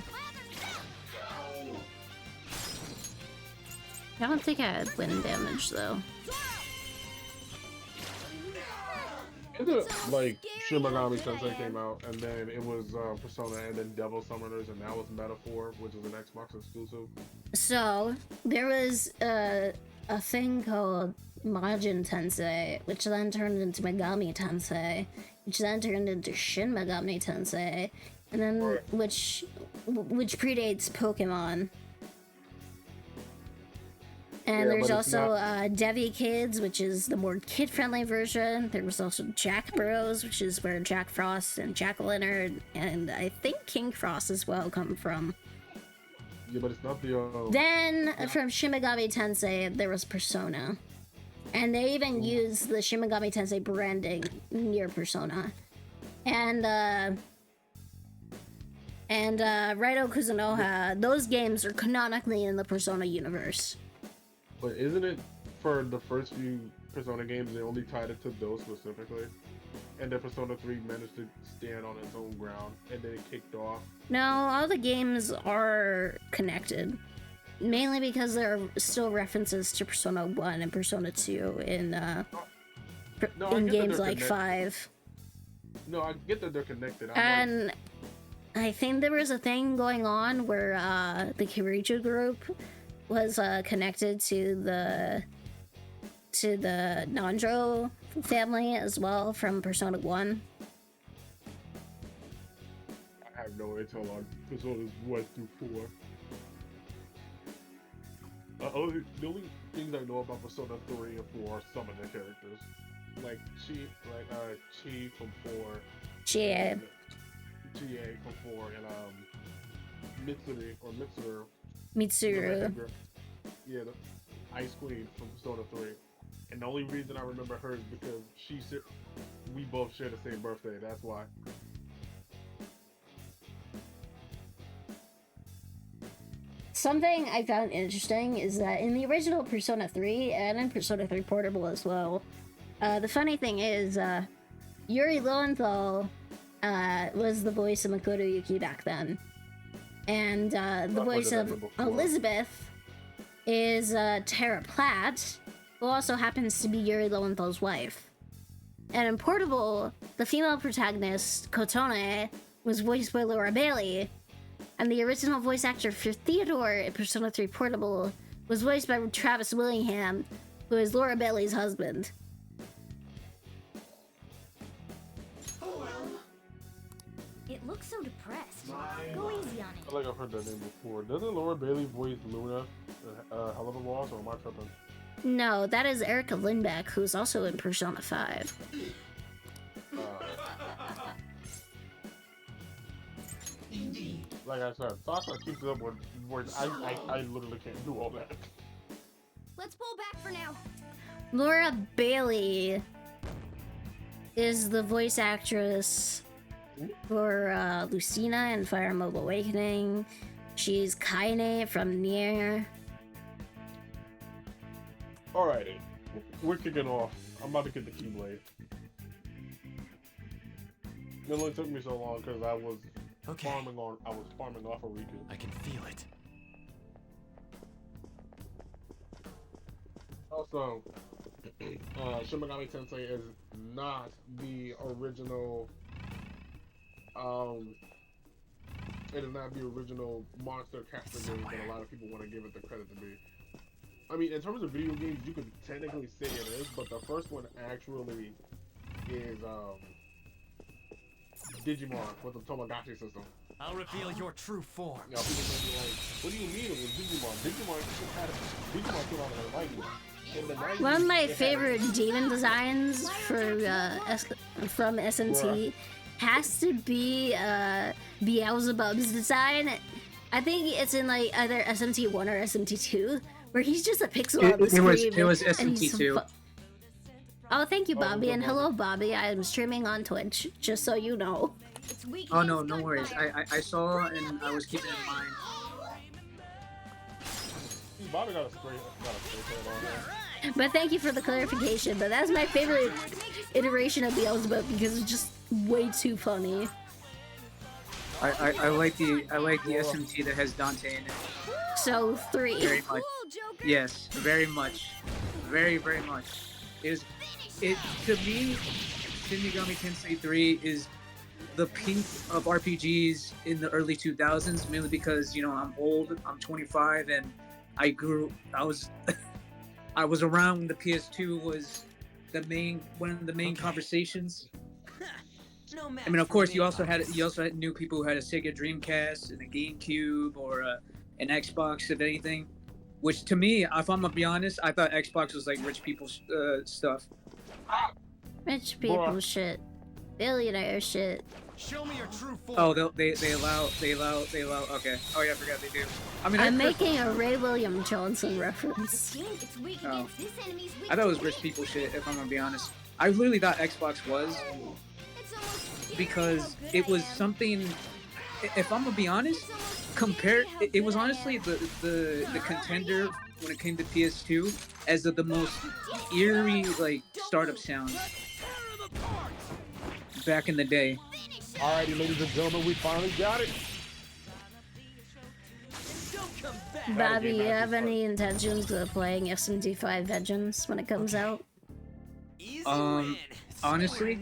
I don't think I had wind damage though. Is it like Shin Megami Tensei came out, and then it was Persona, and then Devil Summoners, and now it's Metaphor, which is an Xbox exclusive? So, there was a thing called Majin Tensei, which then turned into Megami Tensei, which then turned into Shin Megami Tensei, and then which predates Pokemon. And there's also Devi Kids, which is the more kid-friendly version. There was also Jack Bros, which is where Jack Frost and Jack Leonard and I think King Frost as well come from. Yeah, but it's not the. Then from Shin Megami Tensei, there was Persona, and they even used the Shin Megami Tensei branding near Persona, and Raito Kuzunoha. Those games are canonically in the Persona universe. But isn't it for the first few Persona games, they only tied it to those specifically? And then Persona 3 managed to stand on its own ground, and then it kicked off? No, all the games are connected. Mainly because there are still references to Persona 1 and Persona 2 in games like 5. No, I get that they're connected. And I think there was a thing going on where the Kiriju group was connected to the Nandro family as well from Persona 1. I have no intel on Personas 1 through 4. The only things I know about Persona 3 and 4 are some of the characters. Like Chi from 4. GA from 4 and Mitsuru. Yeah, the Ice Queen from Persona 3. And the only reason I remember her is because we both share the same birthday, that's why. Something I found interesting is that in the original Persona 3 and in Persona 3 Portable as well, the funny thing is Yuri Lowenthal was the voice of Makoto Yuki back then. And the voice of Elizabeth is Tara Platt, who also happens to be Yuri Lowenthal's wife. And in Portable, the female protagonist, Kotone, was voiced by Laura Bailey, and the original voice actor for Theodore in Persona 3 Portable was voiced by Travis Willingham, who is Laura Bailey's husband. It looks so depressed. Go easy on it. I feel like I've heard that name before. Doesn't Laura Bailey voice Luna, Hell of a Boss, or am I tripping? No, that is Erica Lindbeck, who's also in Persona 5. Like I said, Sasa keeps up with words. I literally can't do all that. Let's pull back for now. Laura Bailey is the voice actress for Lucina in Fire Emblem Awakening. She's Kaine from Nier. Alrighty, we're kicking off. I'm about to get the Keyblade. It only took me so long because I was farming off a Riku. I can feel it. Also, Shin Megami Tensei is not the original. It is not the original monster capture game that a lot of people want to give it the credit to be. I mean, in terms of video games, you could technically say it is, but the first one actually is Digimon with the Tamagotchi system. I'll reveal your true form. Yeah, people may be like, what do you mean it was Digimon? Digimon came out in the 90s. In the 90s, One of my favorite demon designs for from SMT has to be Beelzebub's design. I think it's in like either SMT1 or SMT2, where he's just a pixel on the screen. It was SMT2. Oh, thank you, Bobby, and hello, Bobby. I am streaming on Twitch, just so you know. Oh no, no worries. I saw and I was keeping it in mind. Bobby got a straight head on there. But thank you for the clarification. But that's my favorite iteration of Beelzebub because it's just way too funny. I like the SMT that has Dante in it. So 3. Very much. Yes, very much. Very much. It to me, Shin Megami Tensei 3 is the peak of RPGs in the early 2000s, mainly because, you know, I'm old, I'm 25, and I was I was around when the PS2 was one of the main conversations. I mean, of course, you also had new people who had a Sega Dreamcast and a GameCube or an Xbox, if anything. Which to me, if I'm gonna be honest, I thought Xbox was like rich people's stuff. Rich people shit, billionaire shit. Show me your true form. Oh, they allow. Okay. Oh yeah, I forgot they do. I mean, I'm making a Ray William Johnson reference. Oh. I thought it was rich people shit. If I'm gonna be honest, I literally thought Xbox was because it was something. If I'm gonna be honest, it was honestly the contender when it came to PS2 as the most eerie like startup sound back in the day. Alrighty, ladies and gentlemen, we finally got it. Bobby, you have any intentions of playing SMT5 Vengeance when it comes out? Honestly,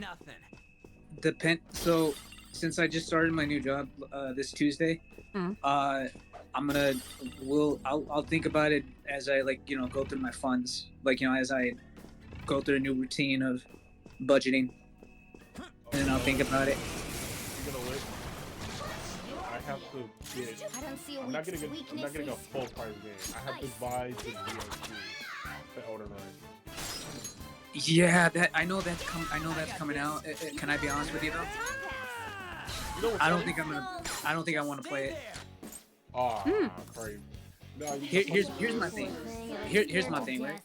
so since I just started my new job this Tuesday, I'll think about it as I go through my funds, as I go through a new routine of budgeting, and then I'll think about it. I have to get. I'm not getting a full price game. I have to buy the DLC for Elden Ring. Yeah, I know that's coming out. Can I be honest with you though? I don't think I want to play it. Oh, crazy. No, here's my thing. Here's my thing, right?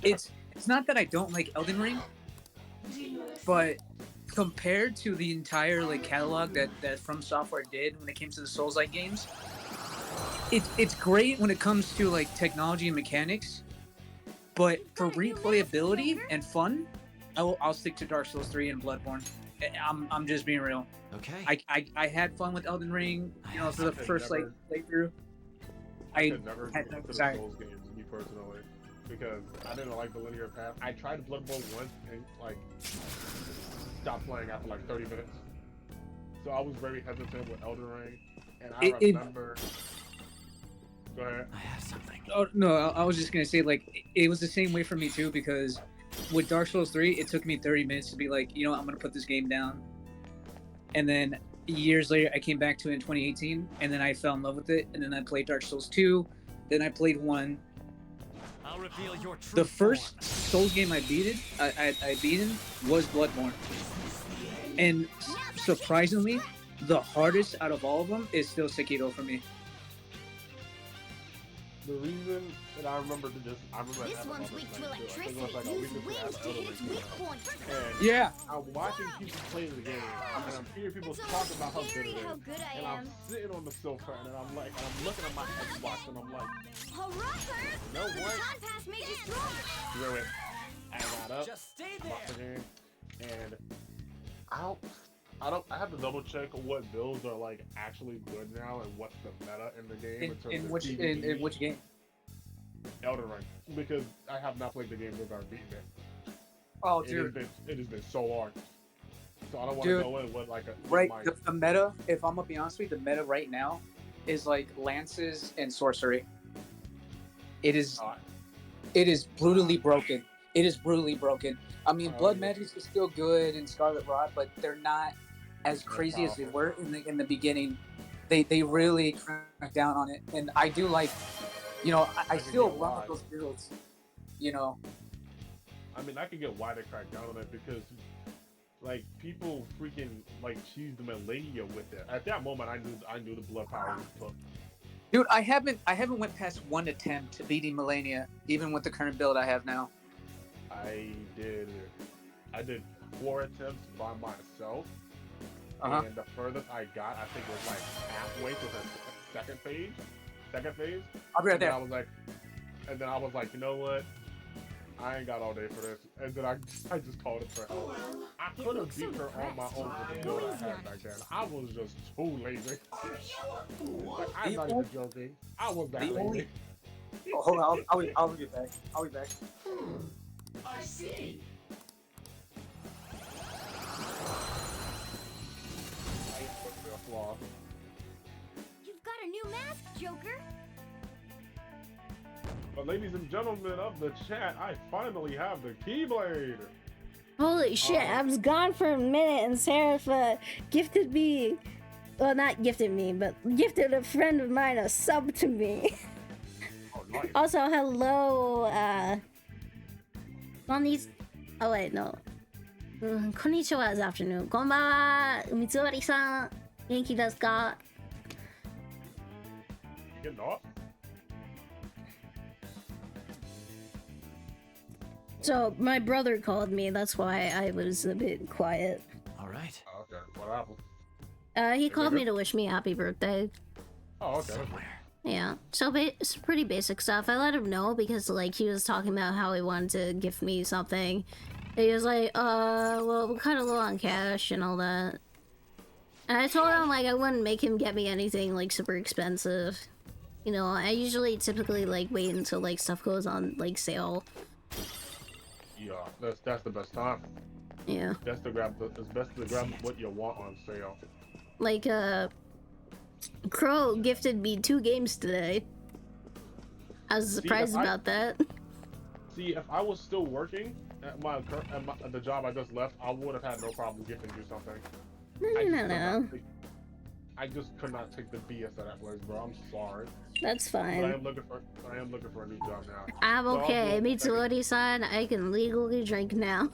It's not that I don't like Elden Ring, but compared to the entire catalog that From Software did when it came to the Souls-like games, it's great when it comes to technology and mechanics, but for replayability and fun, I'll stick to Dark Souls 3 and Bloodborne. I'm just being real. Okay. I had fun with Elden Ring, for the first playthrough. I could never get into the Souls games, me personally, because I didn't like the linear path. I tried Bloodborne once and stopped playing after 30 minutes. So I was very hesitant with Elden Ring, and I remember. Go ahead. I have something. Oh no, I was just gonna say it was the same way for me too, because with Dark Souls 3, it took me 30 minutes to be I'm gonna put this game down. And then years later, I came back to it in 2018, and then I fell in love with it, and then I played Dark Souls 2, then I played 1. I'll reveal your true The first Souls game I beaten was Bloodborne. And surprisingly, the hardest out of all of them is still Sekiro for me. the reason that I remember I remember This having one's all weak this to night, too. I think it was electricity. like a Use week or two wings after to Elden hit its Ring weak came out. point. And Yeah. I'm watching people play the game, and I'm hearing people talk about how good Scary it how is. good I And I'm am. sitting on the sofa, and I'm like, and I'm looking at my Xbox, and I'm like, Hurrah, sir! you know The what? time pass made you stronger. Screw it. I got up, Just stay bought the there. game, and I have to double check what builds are like actually good now and what's the meta in the game in terms In of which PvE. in which game? Elden Ring, because I have not played the game since I've beaten it. Oh, It dude. has been so hard. So I don't want to Dude, go in with like a Right, my, the meta, if I'm gonna be honest with you, the meta right now is like lances and sorcery. It is brutally broken. It is brutally broken. I mean, blood magic is still good and Scarlet Rot, but they're not as crazy as they were in the beginning. They really cracked down on it, and I do like, you know, I still run with those builds, you know. I mean, I could get why they cracked down on it because, like, people freaking like cheesed the Millennia with it. At that moment, I knew the blood power was took. Dude, I haven't went past one attempt beating Millennia, even with the current build I have now. I did 4 attempts by myself, and the furthest I got, I think, was like halfway to the second phase. I'll be right there. And then I was like, you know what? I ain't got all day for this. And then I just called it for help. I could have beat her on my own with the build I had back then. I was just too lazy. Like, I'm not even joking. I was that lazy. Oh, hold on, I'll get back. I'll be back. I see. You've got a new mask, Joker. But ladies and gentlemen of the chat, I finally have the Keyblade. Holy shit, I was gone for a minute and Seraph gifted me, well, not gifted me, but gifted a friend of mine a sub to me. Oh, nice. Also, hello, oh wait, no. Konnichiwa is afternoon. Konbanwa, Mitsuwari-san. Genki desu ka? You getting off? So, my brother called me, that's why I was a bit quiet. Alright. Okay, what happened? He called me to wish me happy birthday. Oh, okay. Yeah, so it's pretty basic stuff. I let him know because, like, he was talking about how he wanted to gift me something. And he was like, well, we're kind of low on cash and all that. And I told him, like, I wouldn't make him get me anything, like, super expensive. You know, I usually typically, like, wait until, like, stuff goes on, like, sale. Yeah, that's the best time. Yeah. It's best to grab what you want on sale. Like, Crow gifted me 2 games today. I was surprised about that. See, if I was still working at the job I just left, I would have had no problem gifting you something. No. I just could not take the BS of that place, bro. I'm sorry. That's fine. But I am looking for a new job now. I'm So okay. Mitsuori-san, I can legally drink now.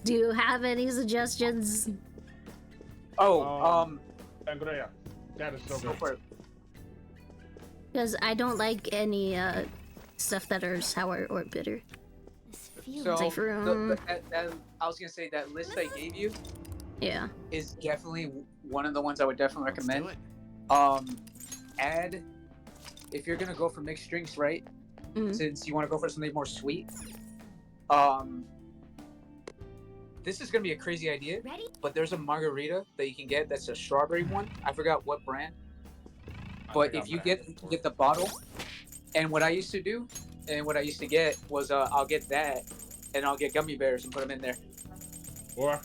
Do you have any suggestions? Oh, Sangria. That is so good. Because I don't like any stuff that are sour or bitter. So, Like for, I was gonna say that list I gave you. Yeah. Is definitely one of the ones I would definitely recommend. Add, if you're gonna go for mixed drinks, right? Since you want to go for something more sweet. This is gonna be a crazy idea, but there's a margarita that you can get that's a strawberry one. I forgot what brand. But if you get the bottle, and what I used to do, and what I used to get was I'll get that, and I'll get gummy bears and put them in there. Or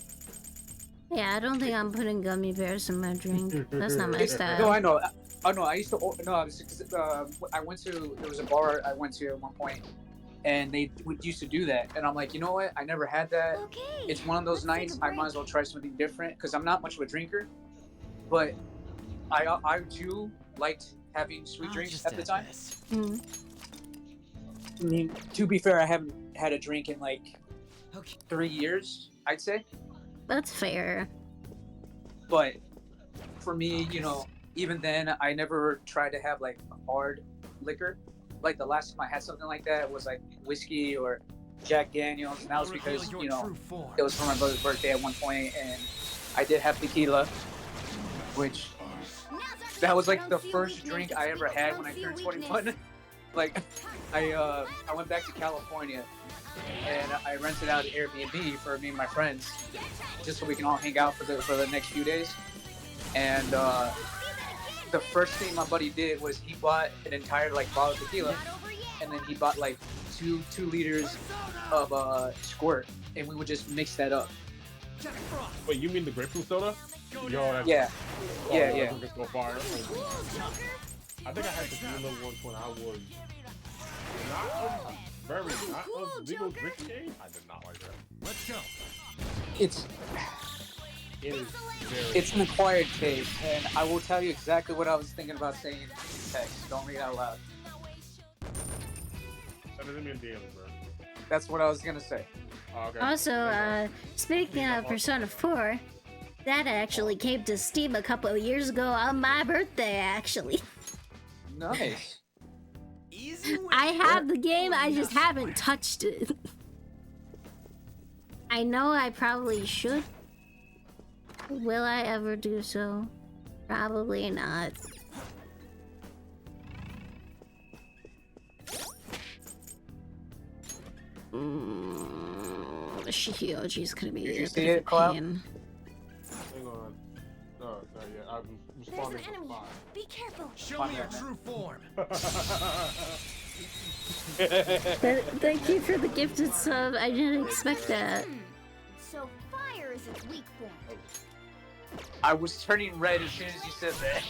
yeah, I don't think I'm putting gummy bears in my drink. That's not my style. No, I know. Oh no, I used to. No, I went to. There was a bar I went to at one point, and they used to do that. And I'm like, you know what? I never had that. Okay. It's one of those nights. I might as well try something different because I'm not much of a drinker, but I too liked having sweet drinks at the time. I mean, to be fair, I haven't had a drink in like 3 years, I'd say. That's fair. But for me, you know, even then, I never tried to have like hard liquor. Like the last time I had something like that was like whiskey or Jack Daniels, and that was because it was for my brother's birthday at one point, and I did have tequila, which that was like the first drink I ever had when I turned 21. Like I went back to California and I rented out an Airbnb for me and my friends, just so we can all hang out for the next few days. And the first thing my buddy did was he bought an entire like bottle of tequila, and then he bought like two liters of squirt, and we would just mix that up. Wait, you mean the grapefruit soda? Yo, that's, Yeah. oh, Yeah, yeah. It's so fire. I think I had tequila once when I was not a legal drinking age. I did not like that. Let's go. It's an acquired taste, and I will tell you exactly what I was thinking about saying in text. Don't read out loud. That doesn't mean DM, bro. That's what I was gonna say. Oh, okay. Also, speaking of Persona 4, that actually came to Steam a couple of years ago on my birthday, actually. Nice. I have the game, I just haven't touched it. I know I probably should. Will I ever do so? Probably not. Shihioji's gonna be Did you a see bit of it, a Cloud? pain. Hang on. No, not yet. I'm responding to 5. Be careful. Show me your true form. Thank you for the gifted sub. I didn't expect that. So fire is its weak point. I was turning red as soon as you said that.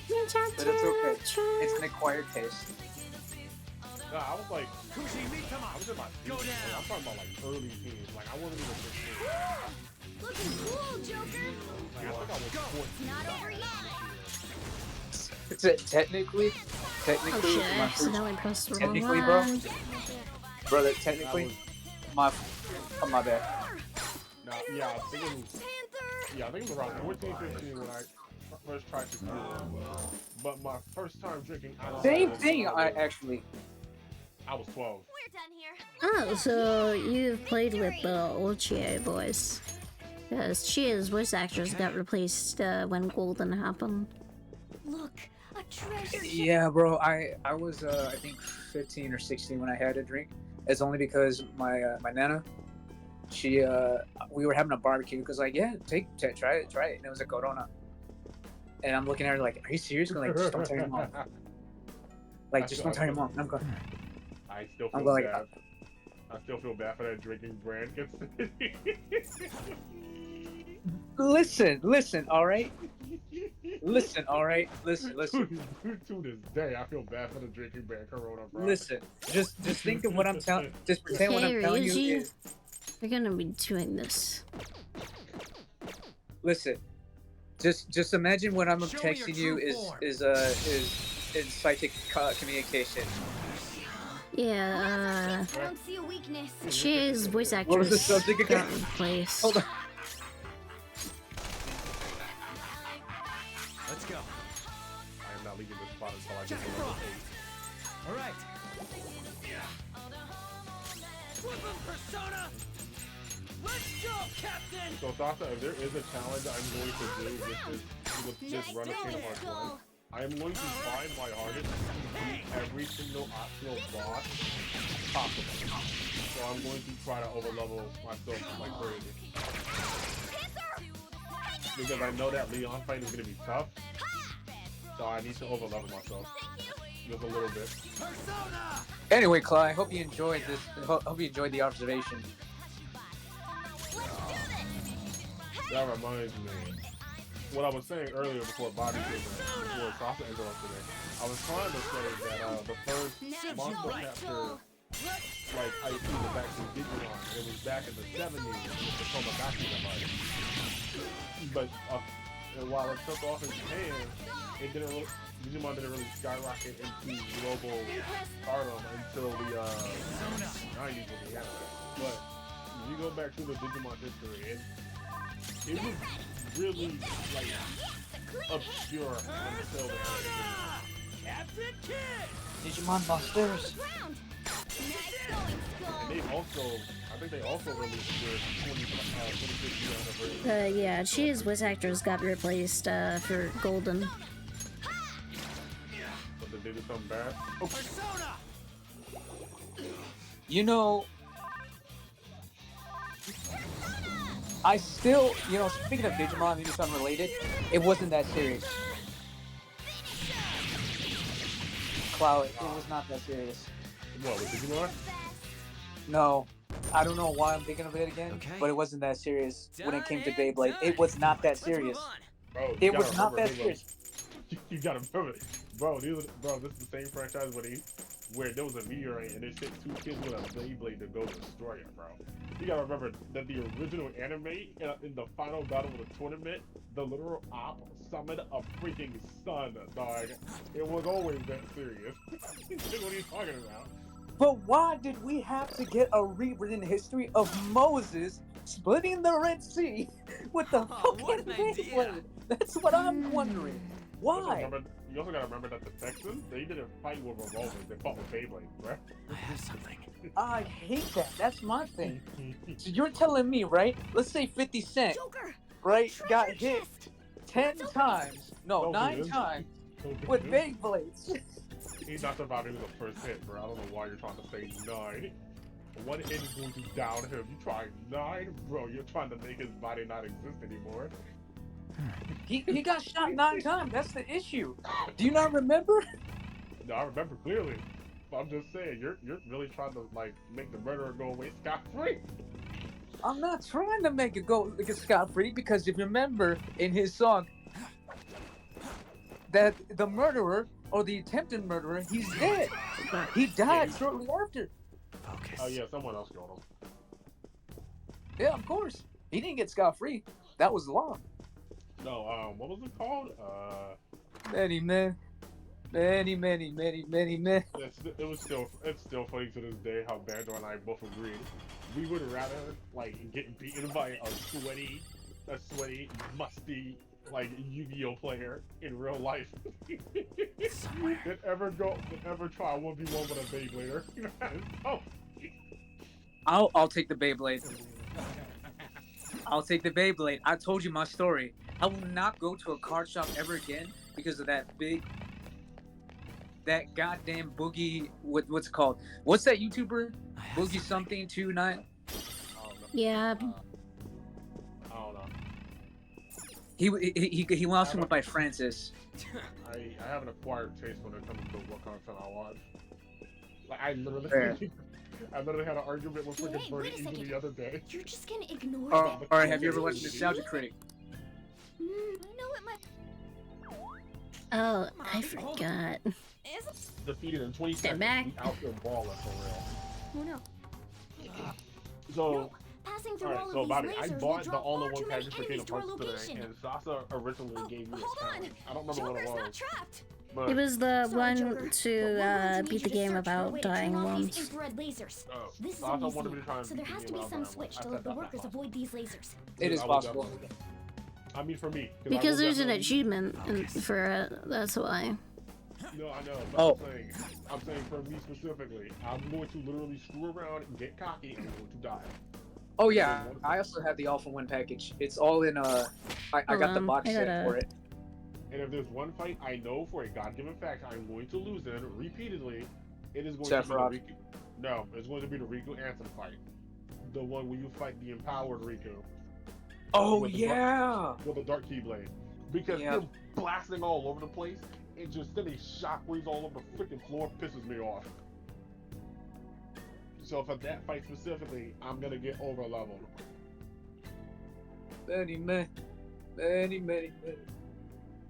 But it's okay. It's an acquired taste. No, I was like, I was in my teens. I'm talking about like early teens. Like I wasn't even 16. Looking cool, Joker. Like I think I was 14. Not over yet. Technically, Oh shit, I accidentally pressed the wrong technically, bro, one. brother, technically, my bad. Nah, yeah, I think it was around 14, 15 when I first tried to do it. But my first time drinking alcohol. Same thing. I was 12. Oh, so you've played with the old Chie voice. Because Chie's voice actress got replaced when Golden happened. Look, a treasure. Yeah, bro. I was I think 15 or 16 when I had a drink. It's only because my nana, she we were having a barbecue because like try it, and it was a Corona. And I'm looking at her like, are you serious? I'm like, just don't tell your mom. Like, just don't tell your mom. And I'm going. I still feel bad. I still feel bad for that drinking brand. Listen, all right. Listen. To this day, I feel bad for the drinking brand Corona, bro. Listen, just think of what I'm telling. Just pretend what I'm telling you Ryuji, is. we're gonna be doing this. Listen, just imagine what I'm texting you is in psychic communication. Yeah, I don't see a weakness. Chie's voice What was the actress subject again? got replaced. Hold on. Let's go. I am not leaving this spot until I get to level 8. All right. Persona. Let's go, Captain. So Sasa, if there is a challenge I'm going to do with this run of Kingdom Hearts 1, I am going to try my hardest to beat every single optional boss possible. So I'm going to try to overlevel myself like crazy. Because I know that Leon fight is going to be tough. So I need to overlevel myself. Just a little bit. Anyway, Clyde, I hope you enjoyed this. Hope you enjoyed the observation. That reminds me. What I was saying earlier before Bobby came in, before Sasa interrupted me, I was trying to say that the first monster capture, like IP was actually Digimon, and it was back in the 70s, and it's the Tomodachi that might. But while it took off in Japan, Digimon didn't really skyrocket into global stardom until the 90s with the anime. But if you go back to the Digimon history, It was really like obscure until the Digimon Monsters. and they also, I think they also released their 25th anniversary. Yeah, Chia's voice actors got replaced for Golden. But they did something bad. Oh. You know, I still, speaking of Digimon, maybe it's unrelated, it wasn't that serious. Cloud, it was not that serious. What, with Digimon? No, I don't know why I'm thinking of it again, but it wasn't that serious when it came to Beyblade. It was not that serious. Bro, It was not that serious. You gotta remember, bro. This is the same franchise where there was a meteorite and they sent 2 kids with a Beyblade to go destroy it, bro. You gotta remember that the original anime in the final battle of the tournament, the literal op summoned a freaking sun, dog. It was always that serious. What are you talking about? But why did we have to get a rewritten history of Moses splitting the Red Sea with the fucking Beyblade? That's what I'm wondering. Why? You also gotta remember that the Texans, they didn't fight with revolvers, they fought with Beyblades, right? I have something. I hate that. That's my thing. So you're telling me, right? Let's say 50 Cent, right, got hit 10 times, no, 9 times with Beyblades. He's not surviving the first hit, bro. I don't know why you're trying to say 9. One hit is going to down him. You try 9, bro. You're trying to make his body not exist anymore. He got shot 9 times. That's the issue. Do you not remember? No, I remember clearly. But I'm just saying, you're really trying to like make the murderer go away scot-free. I'm not trying to make it go scot-free because if you remember in his song that the murderer or the attempted murderer, he's dead. He died shortly after. Focus. Oh yeah, someone else killed him. Yeah, of course. He didn't get scot-free. That was the law. No, what was it called? Many men. Many men. It's still funny to this day how Banjo and I both agreed. We would rather like get beaten by a sweaty, musty like Yu-Gi-Oh player in real life than ever try 1v1 with a Beyblader. Oh. I'll take the Beyblade. I'll take the Beyblade. I told you my story. I will not go to a card shop ever again because of that goddamn Boogie. What's it called? What's that YouTuber? Boogie something 29. Yeah. I don't know. He wants to went by Francis. I have an acquired taste when it comes to what content I watch. Like I literally had an argument with freaking Bernie even the other day. You're just gonna ignore All right, have you ever watched Nostalgia Critic? I know it might. Oh, I forgot. Defeated in 20 Step seconds. back. We out there balling for real. Oh no. So, Passing through alright, all so of Bobby, these I lasers bought will the draw all-in-one far too many package for Kingdom enemies to our Hearts today, location. and Sasa originally gave me a Hold on. challenge. I don't remember Joker's what it not was. trapped. But, It was the Sorry, one Joker, but to we're going to beat need the you to game search for a about way to dying turn off these worms. infrared lasers. oh, This is Sasa a wanted me to museum, try and so there beat has the to be game some without switch dying. to I let said the that's workers not avoid these lasers. It is I will possible. definitely- I mean, for me. Because there's an definitely- achievement for it, that's why. No, I know, but I'm saying for me specifically, I'm going to literally screw around, get cocky, and I'm going to die. Oh yeah, I also have the Alpha 1 package. It's all in I got the box set for it. And if there's one fight I know for a god-given fact I'm going to lose in repeatedly, it is going Sephiroth. to be the Riku. No, it's going to be the Riku Anthem fight. The one where you fight the empowered Riku. Oh with the yeah! with the Dark Keyblade. Because him blasting all over the place and just sending shockwaves all over the freaking floor pisses me off. So for that fight specifically, I'm gonna get over leveled. Many.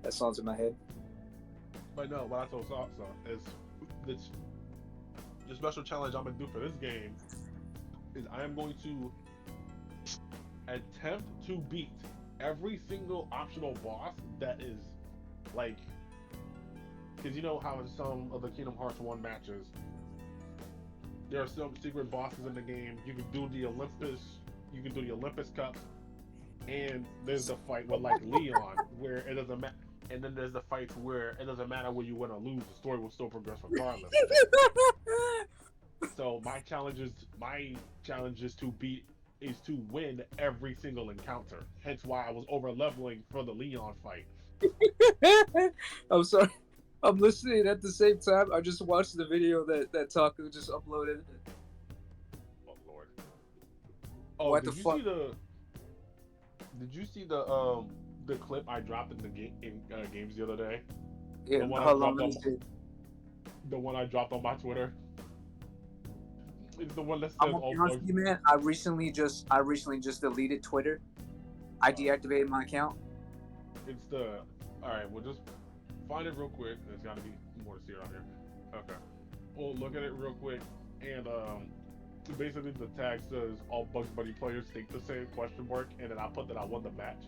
That song's in my head. But no, what I told Sasa is the special challenge I'm gonna do for this game is I am going to attempt to beat every single optional boss that is like, because you know how in some of the Kingdom Hearts 1 matches there are some secret bosses in the game. You can do the Olympus Cup, And there's the fight with like Leon, where it doesn't matter. And then there's the fights where it doesn't matter where you win or lose. The story will still progress regardless. So my challenge is to win every single encounter. Hence why I was over leveling for the Leon fight. I'm sorry. I'm listening at the same time. I just watched the video that Taku just uploaded. Oh Lord. Oh, What the fuck? Did you see the clip I dropped in the games the other day? Yeah, The one I hold dropped on, on the one I dropped on my Twitter. It's the one that says I'm gonna be honest with you, man. I recently just deleted Twitter. I deactivated my account. It's the alright, we'll just find it real quick. There's gotta be more to see around here. Okay. We'll look at it real quick and basically the tag says all Bugs Bunny players think the same question mark, and then I put that I won the match.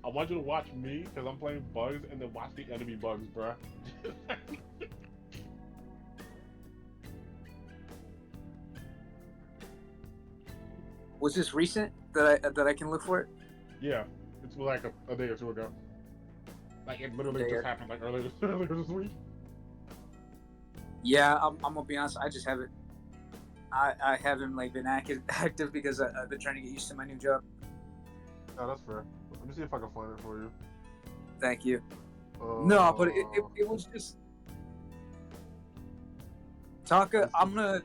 I want you to watch me because I'm playing Bugs, and then watch the enemy Bugs, bruh. Was this recent that I can look for it? Yeah, it's like a day or two ago. Like it literally just happened like earlier this week. Yeah, I'm gonna be honest. I just haven't. I haven't like been active because I've been trying to get used to my new job. Oh, that's fair. Let me see if I can find it for you. Thank you. No, but it was just Taka. I'm gonna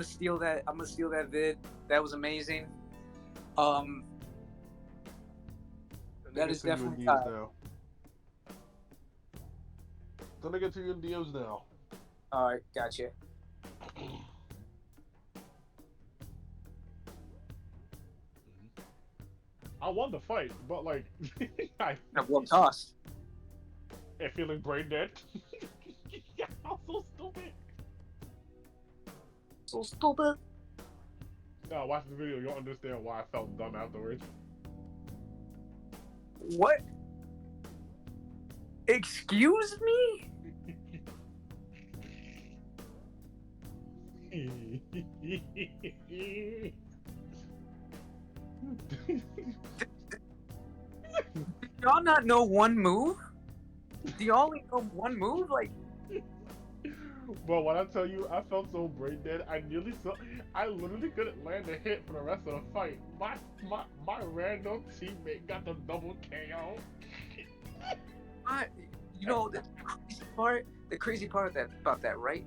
steal that. I'm gonna steal that vid. That was amazing. That is definitely tight. Gonna get to your DMs now. All right, gotcha. I won the fight, but like, At what cost? And feeling brain dead. Yeah, I'm so stupid. So stupid. No, watch the video. You'll understand why I felt dumb afterwards. What? Excuse me? Y'all not know one move? Do y'all only know one move? Like, Bro, when I tell you, I felt so brain dead. I literally couldn't land a hit for the rest of the fight. My random teammate got the double KO. you know the crazy part about that, right?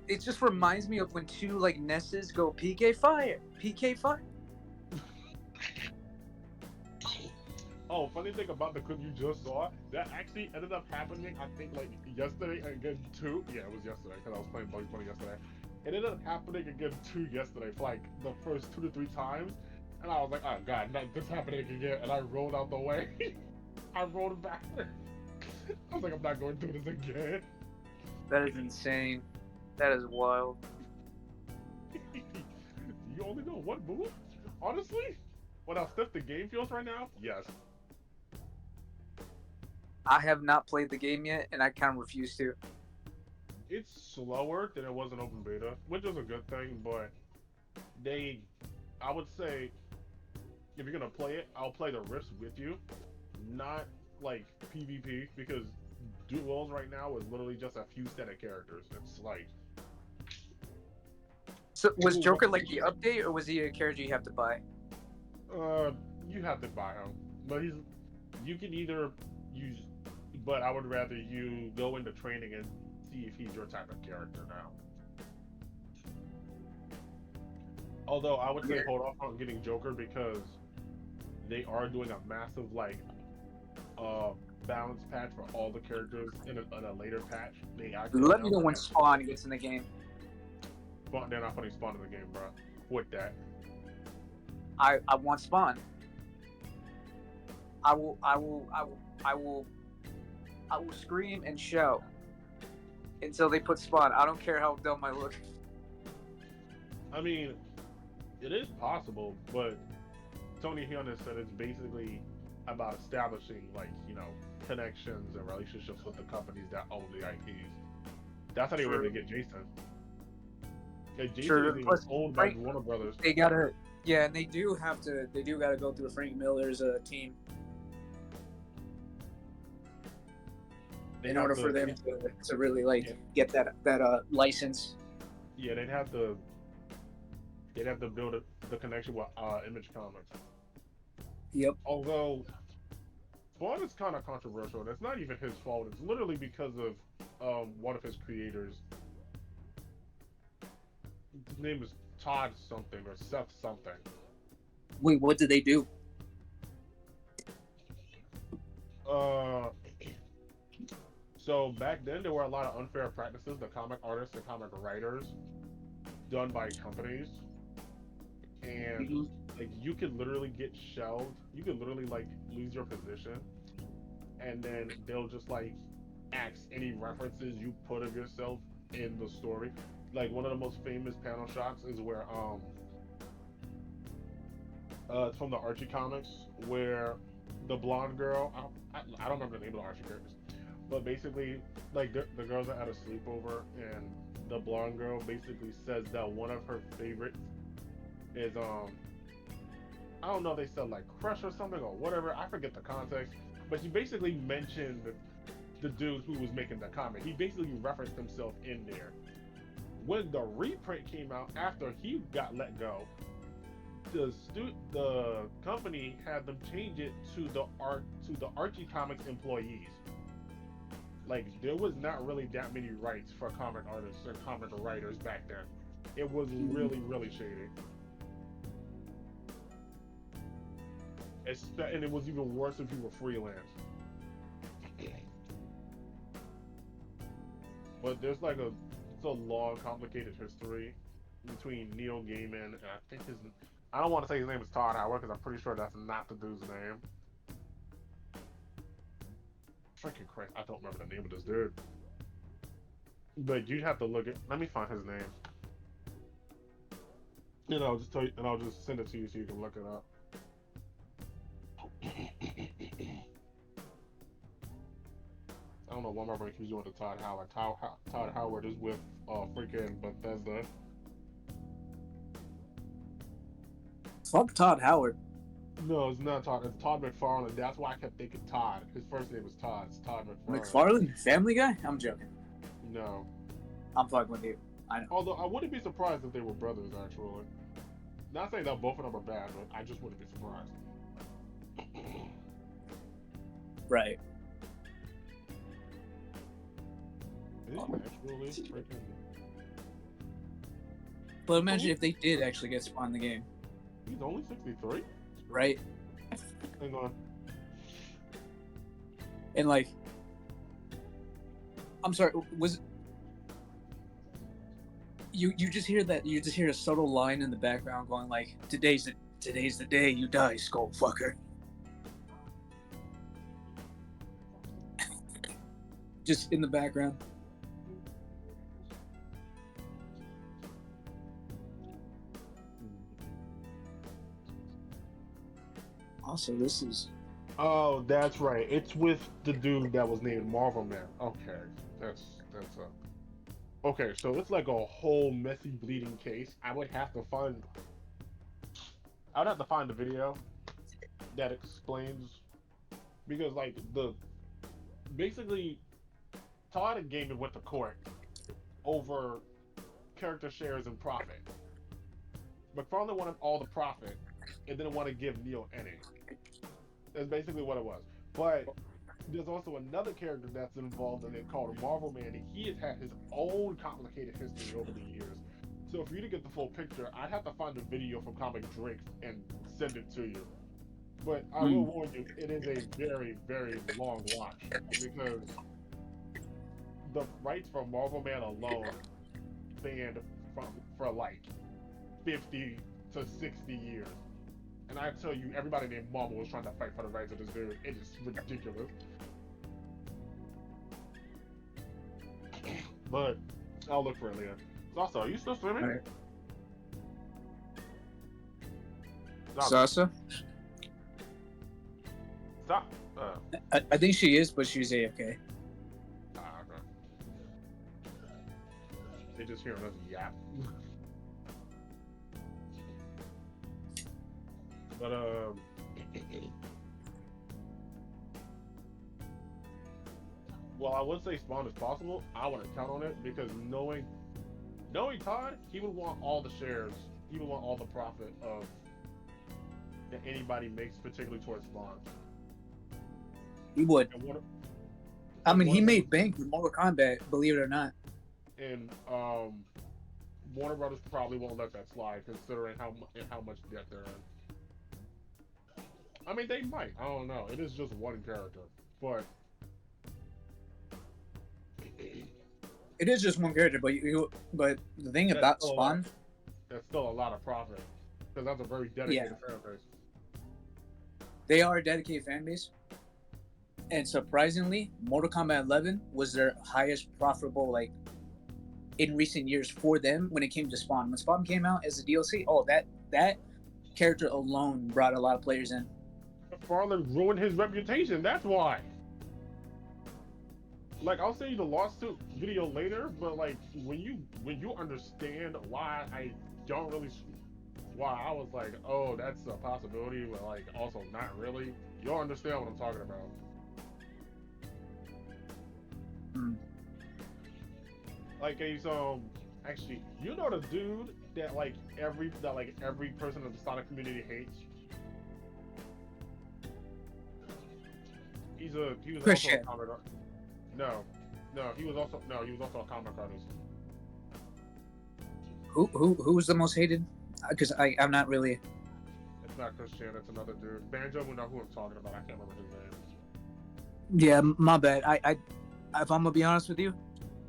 It just reminds me of when two like Nesses go PK fire. Oh, funny thing about the clip you just saw, that actually ended up happening, I think, like, yesterday again, too. Yeah, it was yesterday, because I was playing Bugs Bunny yesterday. It ended up happening again, too, yesterday, for, like, the first 2 to 3 times. And I was like, oh, God, this happening again. And I rolled out the way. I rolled back. I was like, I'm not going through this again. That is insane. That is wild. You only know one move? Honestly? When how stiff the game feels right now? Yes. I have not played the game yet, and I kind of refuse to. It's slower than it was in open beta, which is a good thing, but I would say, if you're gonna play it, I'll play the rifts with you, not like PvP, because duels right now is literally just a few set of characters. It's like... So, was Joker like the update, or was he a character you have to buy? You have to buy him, but you can either use, but I would rather you go into training and see if he's your type of character now. Although I would say hold off on getting Joker because they are doing a massive like balance patch for all the characters in a later patch. Let me know when Spawn gets in the game. They're not putting Spawn in the game, bro. Quit that. I want Spawn. I will scream and shout until they put Spawn. I don't care how dumb I look. I mean, it is possible, but Tony Hionis said it's basically about establishing, like, you know, connections and relationships with the companies that own the IPs. That's how they were able to get Jason. Yeah, Jason is owned by Warner Brothers. They gotta Yeah, and they do got to go through Frank Miller's team in order for them to really get that license. Yeah, they'd have to build the connection with Image Comics. Yep. Although Spawn is kind of controversial, and it's not even his fault. It's literally because of one of his creators. His name is Todd something or Seth something. Wait, what did they do? So back then there were a lot of unfair practices, the comic artists and comic writers done by companies. And like you could literally get shelved. You could literally like lose your position. And then they'll just like axe any references you put of yourself in the story. Like one of the most famous panel shots is where it's from the Archie comics where the blonde girl, I don't remember the name of the Archie characters, but basically like the girls are at a sleepover and the blonde girl basically says that one of her favorites is I don't know if they said like crush or something or whatever, I forget the context, but he basically mentioned the dude who was making the comic. He basically referenced himself in there. When the reprint came out after he got let go, the company had them change it to the Archie Comics employees. Like there was not really that many rights for comic artists or comic writers back then. It was really, really shady. And it was even worse if you were freelance. But there's like it's a long, complicated history between Neil Gaiman and I don't want to say his name is Todd Howard because I'm pretty sure that's not the dude's name. Freaking Christ, I don't remember the name of this dude. But you'd have to look at. Let me find his name. And I'll just tell you, and I'll just send it to you so you can look it up. I don't know why my brain keeps doing to Todd Howard. Todd Howard is with freaking Bethesda. Fuck Todd Howard. No, it's not Todd. It's Todd McFarlane. That's why I kept thinking Todd. His first name was Todd. It's Todd McFarlane. McFarlane? Family Guy? I'm joking. No. I'm fucking with you. I know. Although I wouldn't be surprised if they were brothers, actually. Not saying that both of them are bad, but I just wouldn't be surprised. Right. Actually freaking... But imagine if they did actually get Spawn in the game. He's only 63? Right? Hang on. And like, I'm sorry, was you just hear that? You just hear a subtle line in the background going like, "Today's the day you die, skull fucker." Just in the background. Also, this is... Oh, that's right. It's with the dude that was named Marvel Man. Okay, that's okay. So it's like a whole messy, bleeding case. I would have to find the video that explains, because like basically Todd and Gaiman went to court over character shares and profit. McFarlane wanted all the profit and didn't want to give Neil any. That's basically what it was. But there's also another character that's involved in it called Marvel Man, and he has had his own complicated history over the years. So for you to get the full picture, I'd have to find a video from Comic Drake and send it to you. But I will warn you, it is a very, very long watch, because the rights for Marvel Man alone spanned for like 50 to 60 years. And I tell you, everybody named Marvel was trying to fight for the rights of this dude. It is ridiculous. But I'll look for it later. Sasa, are you still swimming? Right. Sasa? Sasa? Stop. I think she is, but she's AFK. Okay. They just hearing us yap. But well, I would say Spawn is possible. I wouldn't count on it because knowing Todd, he would want all the shares. He would want all the profit of that anybody makes, particularly towards Spawn. He would. I mean, he Warner made bank with Mortal Kombat, believe it or not. And Warner Brothers probably won't let that slide, considering how much debt they're in. I mean, they might. I don't know. It is just one character, but it is just one character. But the thing about Spawn, that's still a lot of profit because that's a very dedicated fan base. They are a dedicated fan base, and surprisingly, Mortal Kombat 11 was their highest profitable in recent years for them when it came to Spawn. When Spawn came out as a DLC, that character alone brought a lot of players in. Farland ruined his reputation. That's why. Like, I'll send you the lawsuit video later, but like when you understand why I don't really, why I was like, oh, that's a possibility, but like also not really. You'll understand what I'm talking about. Like actually, you know the dude that every person in the Sonic community hates. He was Christian. also a comic artist. No, he was also a comic artist. Who was the most hated? Because I'm not really. It's not Christian. It's another dude. Banjo will know who I'm talking about. I can't remember his name. Yeah, my bad. I if I'm gonna be honest with you.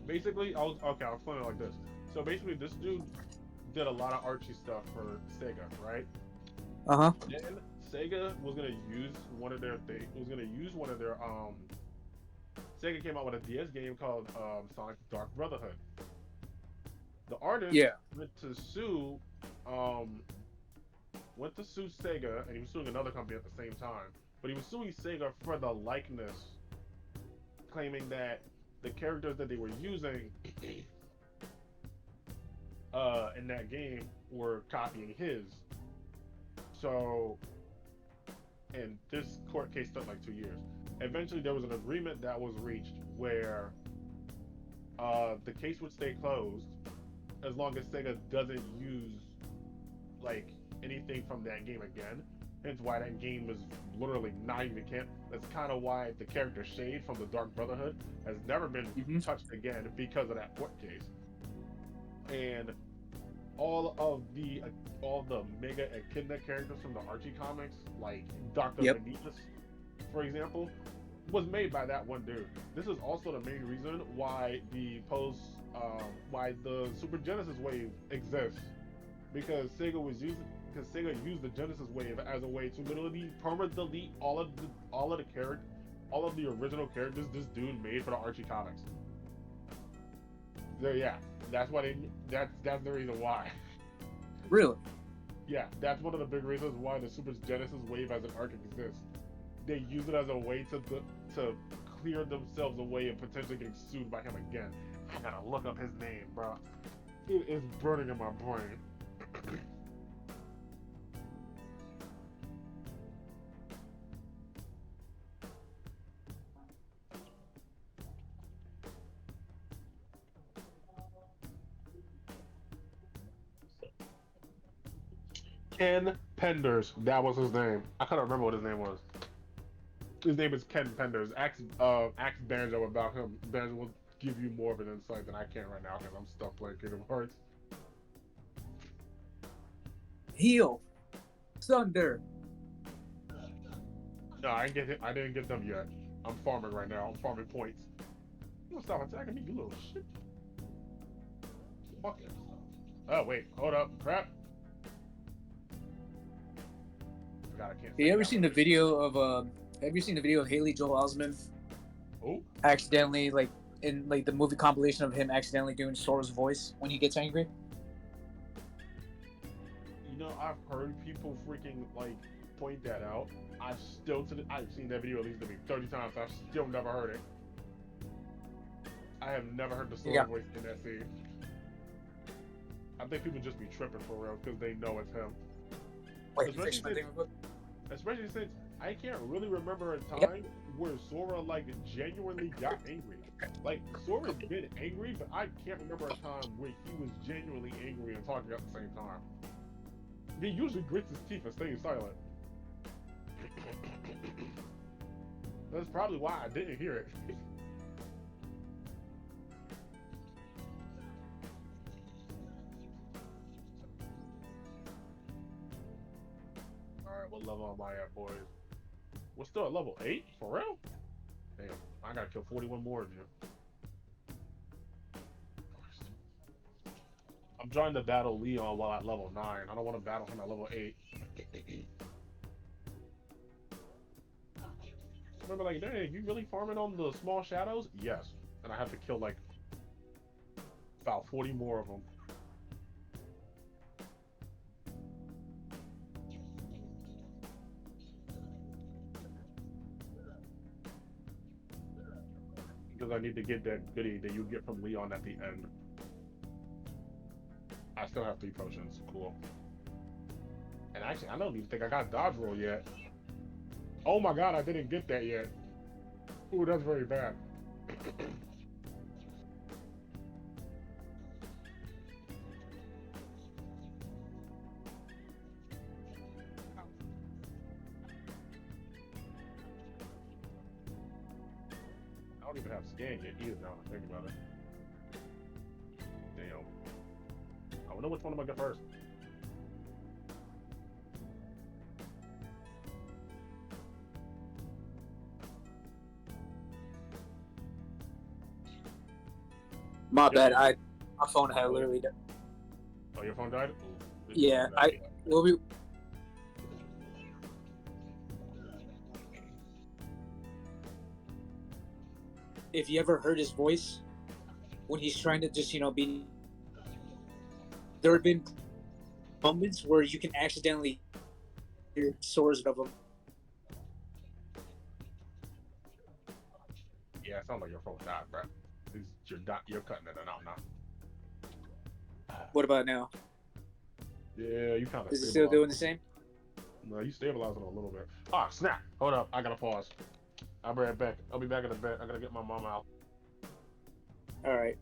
Basically, I'll explain it like this. So basically, this dude did a lot of Archie stuff for Sega, right? Then Sega was gonna use one of their Sega came out with a DS game called Sonic Dark Brotherhood. The artist went to sue Sega, and he was suing another company at the same time. But he was suing Sega for the likeness, claiming that the characters that they were using in that game were copying his. So, and this court case took like 2 years. Eventually, there was an agreement that was reached where the case would stay closed as long as Sega doesn't use anything from that game again. Hence why that game is literally not even canon. That's kind of why the character Shade from the Dark Brotherhood has never been touched again because of that court case. And all the Mega Echidna characters from the Archie comics, like Dr. Vanitas, for example, was made by that one dude. This is also the main reason why the Super Genesis wave exists, because Sega used the Genesis wave as a way to literally perma-delete all of the original characters this dude made for the Archie comics. So yeah, that's the reason why. Really? Yeah, that's one of the big reasons why the Super Genesis wave as an arc exists. They use it as a way to clear themselves away and potentially getting sued by him again. I gotta look up his name, bro. It is burning in my brain. Ken Penders, that was his name. I couldn't remember what his name was. His name is Ken Penders. Ask Banjo about him. Banjo will give you more of an insight than I can right now because I'm stuck playing Kingdom Hearts. Heal. Thunder. No, I didn't get them yet. I'm farming right now. I'm farming points. You gonna stop attacking me, you little shit. Fuck it. Oh wait, hold up. Crap. God, I can't. Have you ever seen the video of Haley Joel Osment? Oh. Accidentally, in the movie compilation of him accidentally doing Sora's voice when he gets angry? You know, I've heard people freaking point that out. I've seen that video at least maybe 30 times. I've still never heard it. I have never heard the Sora voice in that scene. I think people just be tripping for real because they know it's him. Wait, you fixed my thing real quick? Especially since I can't really remember a time where Sora like genuinely got angry. Like Sora's been angry, but I can't remember a time where he was genuinely angry and talking at the same time. He usually grits his teeth and stays silent. That's probably why I didn't hear it. Alright, what level am I at, boys? We're still at level 8? For real? Damn, I gotta kill 41 more of you. I'm trying to battle Leon while at level 9. I don't want to battle him at level 8. Remember, like, dang, you really farming on the small shadows? Yes. And I have to kill, like, about 40 more of them. Because I need to get that goodie that you get from Leon at the end. I still have 3 potions. Cool. And actually, I don't even think I got dodge roll yet. Oh my god, I didn't get that yet. Ooh, that's very bad. I don't even have scan yet either now that I think about it. Damn. I wonder which one am I get first. My bad. My phone had literally died. Oh, your phone died? Ooh, Yeah, if you ever heard his voice when he's trying to just, be. There have been moments where you can accidentally hear soars of him. Yeah, it sounds like your phone died, bro. You're cutting it out now. What about now? Yeah, you kind of. Is it still doing the same? No, you stabilized it a little bit. Ah, snap! Hold up, I gotta pause. I'll be right back. I'll be back in a bit. I gotta get my mom out. All right.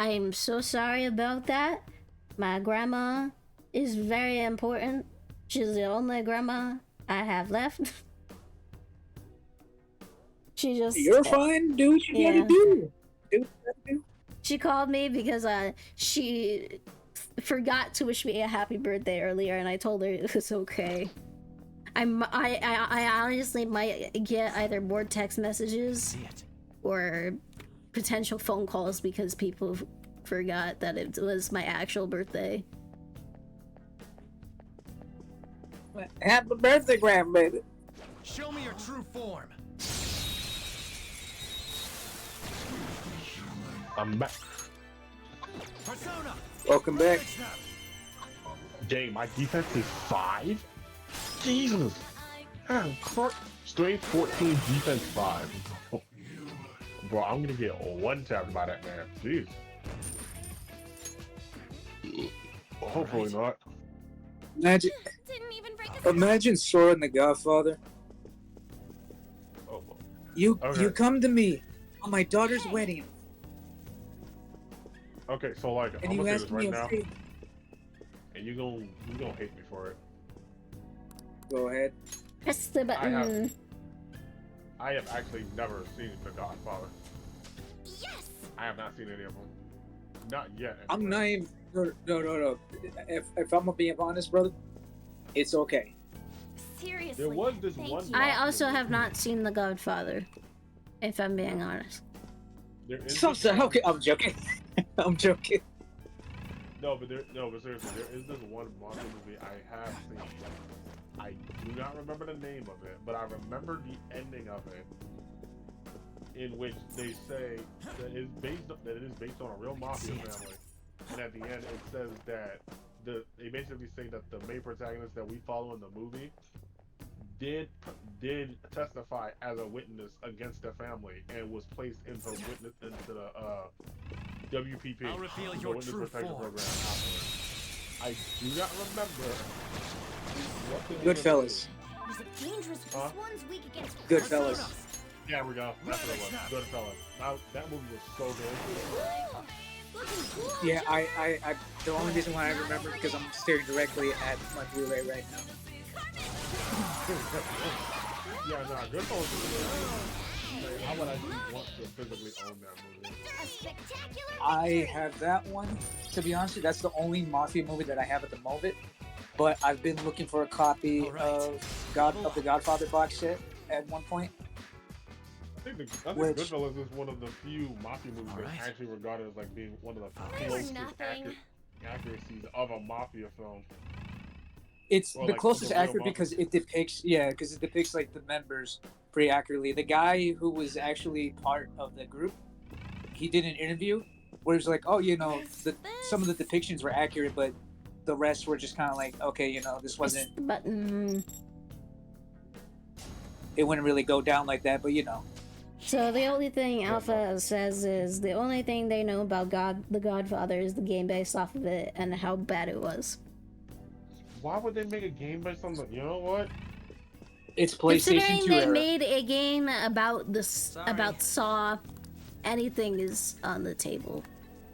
I'm so sorry about that. My grandma is very important. She's the only grandma I have left. She just. You're fine. Do what you gotta do. Do what you gotta do. She called me because she forgot to wish me a happy birthday earlier, and I told her it was okay. I honestly might get either more text messages or potential phone calls because people forgot that it was my actual birthday. Happy birthday, grandbaby. Show me your true form. I'm back. Persona. Welcome back. Dang, my defense is 5? Jesus! Strength 14, defense 5. Bro, I'm gonna get one tapped by that man. Jeez. Hopefully not. Imagine, imagine Sora and the Godfather. Oh, You okay. come to me on my daughter's wedding, Okay, so like, and I'm you gonna say ask this me right a now, favor. and you gonna hate me for it. Go ahead. Press the button. I have actually never seen The Godfather. Yes. I have not seen any of them. Not yet. I'm not even. No. If I'm gonna be honest, brother, it's okay. Seriously. There was this one. I also have not seen The Godfather, if I'm being honest. There is Sasa, okay, I'm joking. I'm joking. No, but seriously, there is this one manga movie I have seen. I do not remember the name of it, but I remember the ending of it, in which they say that it is based on a real mafia family, and at the end it says that they basically say that the main protagonist that we follow in the movie did testify as a witness against the family and was placed into the WPP, I'll reveal the your Witness true Protection form. Program afterwards. I do not remember what the name Goodfellas. Was it dangerous for Huh? one's weak against Goodfellas. Yeah, we go. That's what it was. Goodfellas. That movie was so good. Yeah, I the only reason why I remember because I'm staring directly at my Blu-ray right now. Yeah, nah, Goodfellas is good. Like, I would actually want to physically own that movie. I have that one. To be honest, that's the only mafia movie that I have at the moment. But I've been looking for a copy of the Godfather box set at one point. I think Goodfellas is one of the few mafia movies that's actually regarded as like being one of the closest accuracies of a mafia film. It's Or, the like, closest the real accurate mafia. because it depicts like the members pretty accurately. The guy who was actually part of the group, he did an interview where he was like, "Oh, some of the depictions were accurate, but the rest were just kind of like, okay, this wasn't." Button. It wouldn't really go down like that, but So the only thing Alpha says is the only thing they know about The Godfather is the game based off of it and how bad it was. Why would they make a game based on the? You know what? It's PlayStation Considering 2 they era. made a game about about Saw, anything is on the table.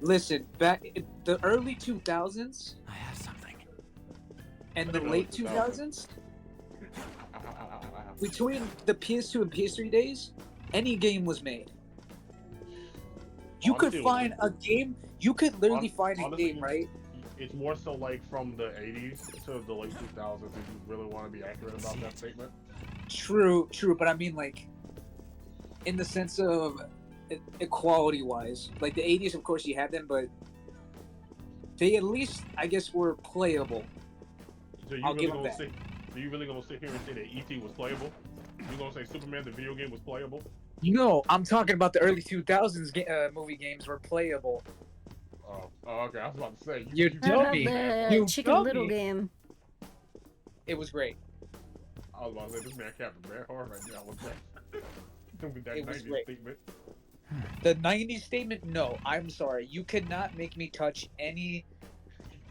Listen, back in the early 2000s, I have something. and the late 2000s, between the PS2 and PS3 days, any game was made. You could find a game. You could literally find a game, right? It's more so like from the 80s to the late 2000s if you really want to be accurate about that statement. True, but I mean, like, in the sense of equality-wise, like the 80s, of course, you had them, but they at least, I guess, were playable. So I'll give them that. So you really gonna sit here and say that E.T. was playable? You gonna say Superman the video game was playable? No, I'm talking about the early 2000s movie games were playable. Oh, okay. I was about to say You dummy. The Chicken Little game. It was great. I was about to say this man capping bad hard right now. What's that? With that It was 90s great. statement. The 90s statement? No, I'm sorry. You could not make me touch any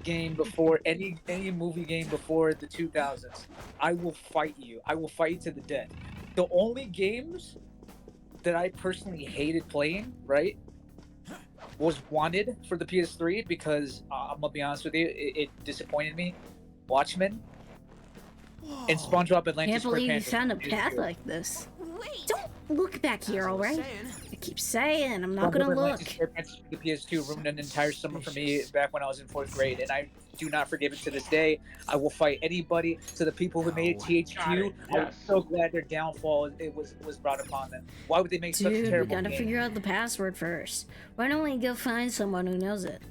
game before any movie game before the 2000s. I will fight you. I will fight you to the death. The only games that I personally hated playing, right, was Wanted for the PS3 because I'm gonna be honest with you, it disappointed me. Watchmen and SpongeBob Atlantis. Can't believe you found a path like this. Don't look back here, alright? I keep saying, I'm not gonna look. The PS2 ruined an entire summer for me back when I was in 4th grade, and I do not forgive it to this day. I will fight anybody. To the people who made it THQ, I'm so glad their downfall was brought upon them. Why would they make such a Dude, we terrible gotta game? figure out the password first. Why don't we go find someone who knows it?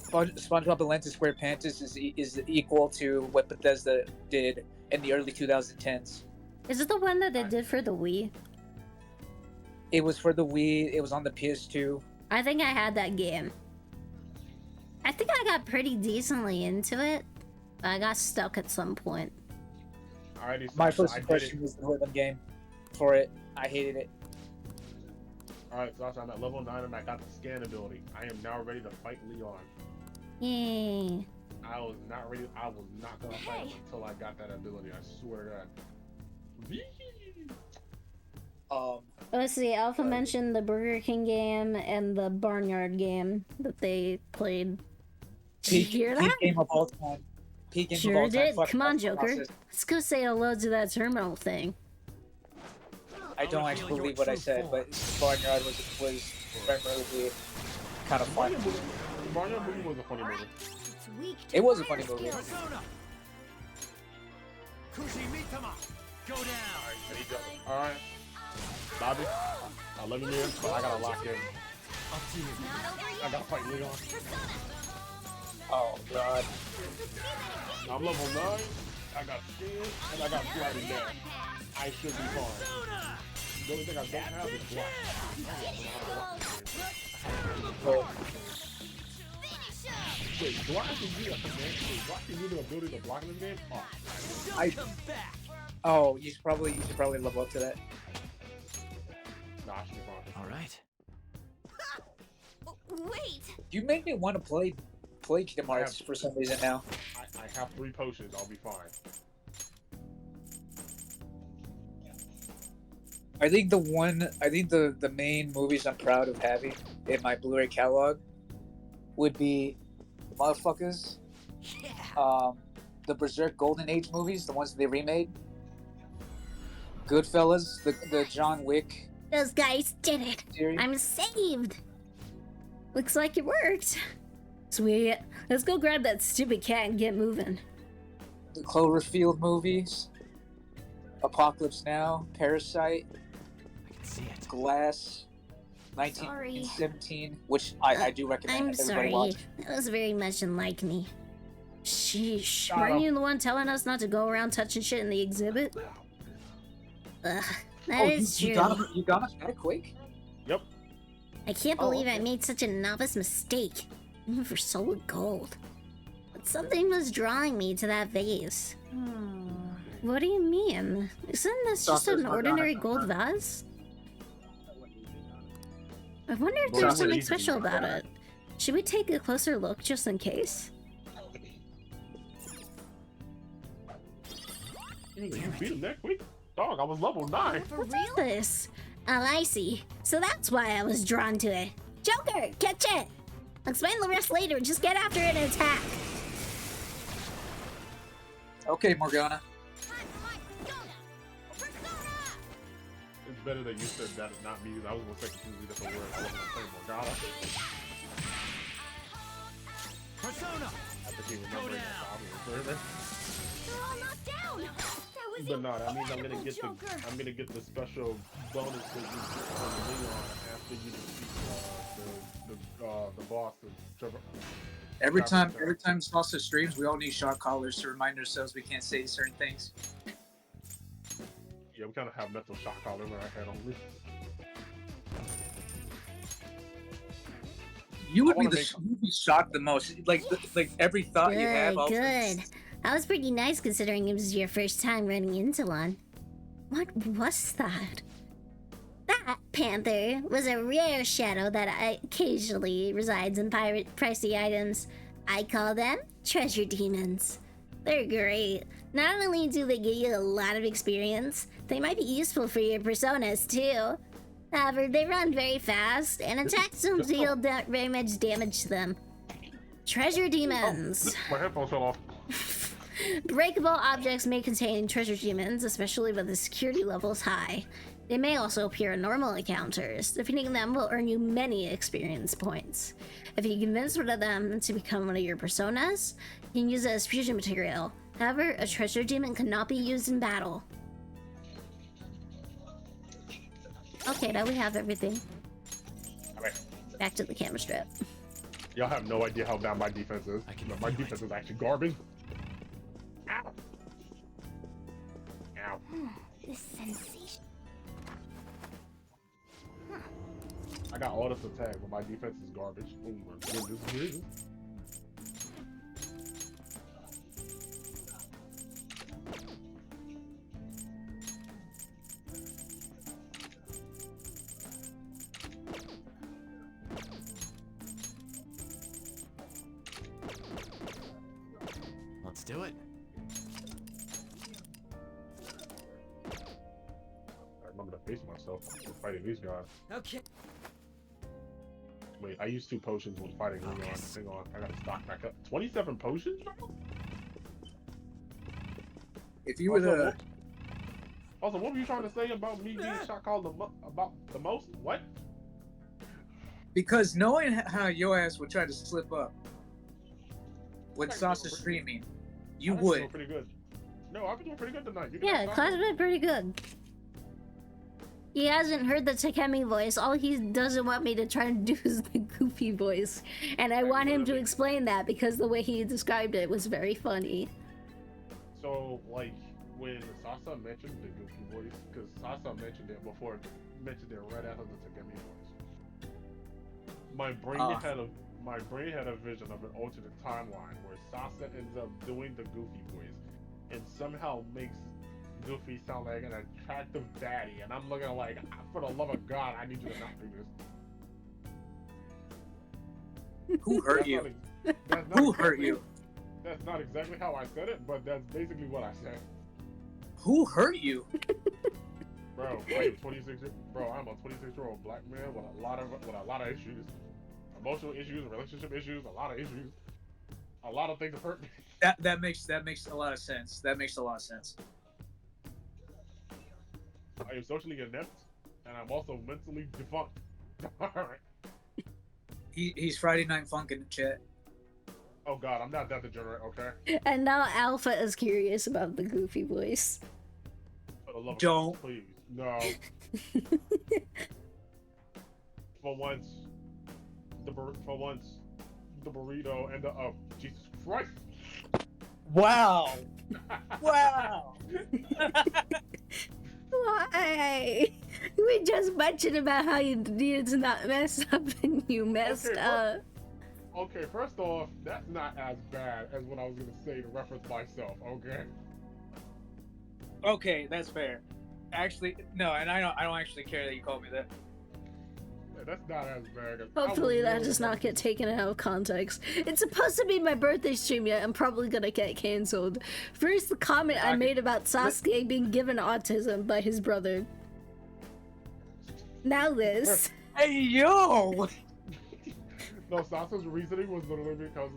SpongeBob Atlantis SquarePants is equal to what Bethesda did in the early 2010s. Is it the one that they did for the Wii? It was for the Wii. It was on the PS2. I think I had that game. I think I got pretty decently into it, but I got stuck at some point. My first impression was the rhythm game for it. I hated it. Alright, so I'm at level 9 and I got the scan ability. I am now ready to fight Leon. Yay. I was not ready. I was not gonna fight him until I got that ability. I swear to God. Let's see. Alpha mentioned the Burger King game and the Barnyard game that they played. Did you hear that? Peak game of all time. Peak game of Sure all time. did. Fuck, Come on, that's Joker. process. Let's go say hello to that terminal thing. I don't actually believe what I said, but Barnyard was primarily kind of fun. Barnyard movie was a funny movie. It was a funny movie. Go down. Alright. Bobby, I love you, man, but I gotta lock in. I gotta fight Leon. Oh, God. I'm level 9, I got skin, and I got sliding down. I should be fine. The only thing I don't have is block. Wait, do I actually need a command? Wait, do I actually need the ability to block in this game? Oh, you should probably level up to that. Nah, I should be fine. All right. Wait! You made me want to play Kingdom Hearts for some reason now. I have 3 potions, I'll be fine. I think the main movies I'm proud of having in my Blu-ray catalog would be motherfuckers. The Berserk Golden Age movies, the ones that they remade. Goodfellas, the John Wick. Those guys did it. Series. I'm saved. Looks like it worked. Sweet. Let's go grab that stupid cat and get moving. The Cloverfield movies. Apocalypse Now, Parasite. I can see it. Glass. 1917, which I do recommend. I'm everybody sorry. watch. That was very much unlike me. Sheesh. Shut Weren't up. you the one telling us not to go around touching shit in the exhibit? Ugh, that is true. You got us that quick? Yep. I can't believe I made such a novice mistake. Even for solid gold. But something was drawing me to that vase. What do you mean? Isn't this just an ordinary gold vase? I wonder if there's something special about it. Should we take a closer look just in case? You beat him that quick? Dog, I was level 9. What's this? Oh, I see. So that's why I was drawn to it. Joker, catch it! I'll explain the rest later. Just get after it and attack. Okay, Morgana. It's better that you said that is not me. I was gonna say completely different word. I wasn't gonna say Morgana. Persona. I think he remembering that obviously. They're all knocked down! That was But no, that means I'm incredible, gonna get the special bonus that you get from Leon after you defeat the boss of Trevor. Every time Sasa streams, we all need shot callers to remind ourselves we can't say certain things. Yeah, we kind of have mental shock collars in our head only. You would be shocked the most. Like every thought you have. Also, Good. That was pretty nice considering it was your first time running into one. What was that? That panther was a rare shadow that occasionally resides in pricey items. I call them treasure demons. They're great. Not only do they give you a lot of experience, they might be useful for your personas too. However, they run very fast, and attacks don't deal very much damage to them. Treasure demons. My headphones fell off. Breakable objects may contain treasure demons, especially when the security level is high. They may also appear in normal encounters. Defeating them will earn you many experience points. If you convince one of them to become one of your personas, you can use it as fusion material. However, a treasure demon cannot be used in battle. Okay, now we have everything. Alright. Back to the camera strip. Y'all have no idea how bad my defense is. My defense is actually garbage. Ow. Ow. This sensation. I got all this attack, but my defense is garbage. Oh my goodness. do it. I remember to face myself when fighting these guys. Okay. Wait, I used 2 potions when fighting Leon. Hang on, I gotta stock back up. 27 potions, bro? If you were the... Also, what were you trying to say about me being shot called about the most? What? Because knowing how your ass would try to slip up when Sasa's streaming, you would. Doing pretty good. No, I've been doing pretty good tonight. Yeah, Cloud's been pretty good. He hasn't heard the Takemi voice. All he doesn't want me to try to do is the goofy voice. And I want him to explain that because the way he described it was very funny. So, like, when Sasa mentioned the goofy voice, because Sasa mentioned it before, mentioned it right after the Takemi voice. My brain had a vision of an alternate timeline where Sasa ends up doing the goofy voice and somehow makes Goofy sound like an attractive daddy, and I'm looking like, for the love of God, I need you to not do this. Who hurt you? Who hurt you? That's not exactly how I said it, but that's basically what I said. Who hurt you? Bro, I'm 26. Bro, I'm a 26-year-old black man with a lot of issues, emotional issues, relationship issues, a lot of issues. A lot of things have hurt me. That makes a lot of sense. That makes a lot of sense. I am socially inept, and I'm also mentally defunct. Alright. He's Friday Night Funk in the chat. Oh God, I'm not that degenerate, okay? And now Alpha is curious about the goofy voice. For the love of Don't. God, please. No. For once, the burrito and the Jesus Christ. Wow. Wow. Why? We just mentioned about how you needed to not mess up and you messed up. Okay, first off, that's not as bad as what I was gonna say to reference myself, okay? Okay, that's fair. Actually, no, and I don't actually care that you called me that. Yeah, that's not as bad as Hopefully that does not get taken out of context. It's supposed to be my birthday stream yet. I'm probably gonna get cancelled. First, the comment I made about Sasuke being given autism by his brother. Now this. Hey, yo! No, Sasa's reasoning was literally because,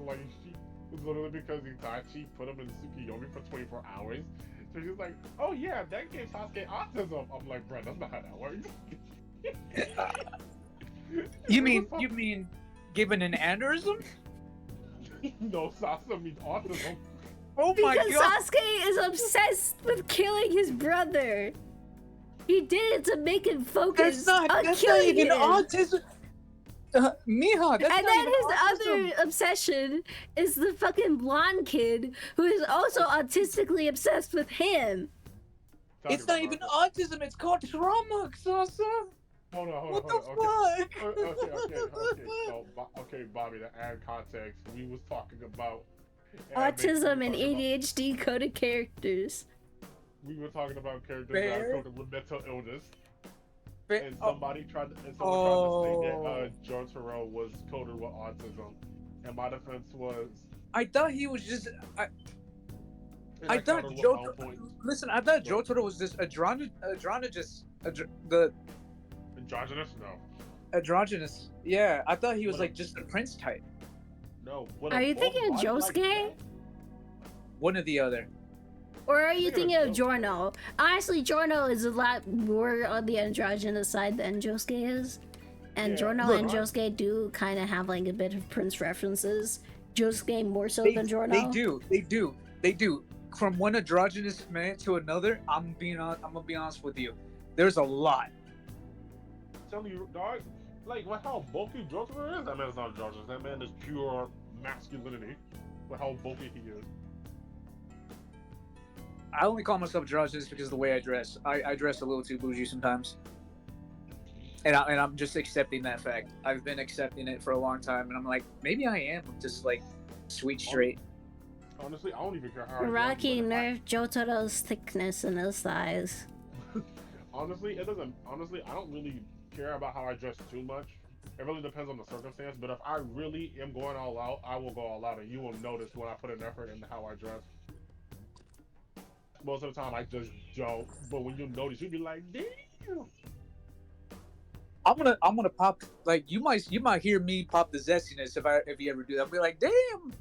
Itachi put him in Tsukiyomi for 24 hours. So she's like, oh yeah, that gave Sasuke autism. I'm like, bro, that's not how that works. You mean given an aneurysm? No, Sasa means autism. Oh my because God! Sasuke is obsessed with killing his brother. He did it to make him focus on that's killing not even him. autism. Miha, that's And not then even his autism. other obsession is the fucking blonde kid who is also autistically obsessed with him. It's not even autism. It's called trauma, Sasa. Hold on. What the fuck? Okay, Bobby, to add context, we was talking about Autism and ADHD coded characters. We were talking about characters Fair. that are coded with mental illness. Fair. And somebody tried to say that Jotaro was coded with autism. And my defense was, I thought he was just. I thought coded with Jotaro. PowerPoint. Listen, I thought Jotaro was just androgynous. Androgynous. Yeah, I thought he was like just a prince type. No. Are you thinking of Josuke? One or the other. Or are you thinking of Giorno? Honestly, Giorno is a lot more on the androgynous side than Josuke is. And Yeah, Giorno look, and Josuke do kind of have like a bit of Prince references. Josuke more so than Giorno. They do. From one androgynous man to another, I'm gonna be honest with you. There's a lot. I'm telling you, dog, like with how bulky Jotaro is, that man is not androgynous. That man is pure masculinity. With how bulky he is. I only call myself androgynous because of the way I dress. I dress a little too bougie sometimes. And I'm just accepting that fact. I've been accepting it for a long time, and I'm like, maybe I am just like sweet straight. Honestly, I don't even care how I Rocky nerfed Jotaro's thickness and his size. Honestly, it doesn't. Honestly, I don't really care about how I dress too much. It really depends on the circumstance. But if I really am going all out, I will go all out, and you will notice when I put an effort into how I dress. Most of the time, I just don't. But when you notice, you'll be like, "Damn!" I'm gonna pop like you might hear me pop the zestiness if you ever do that. I'll be like, damn.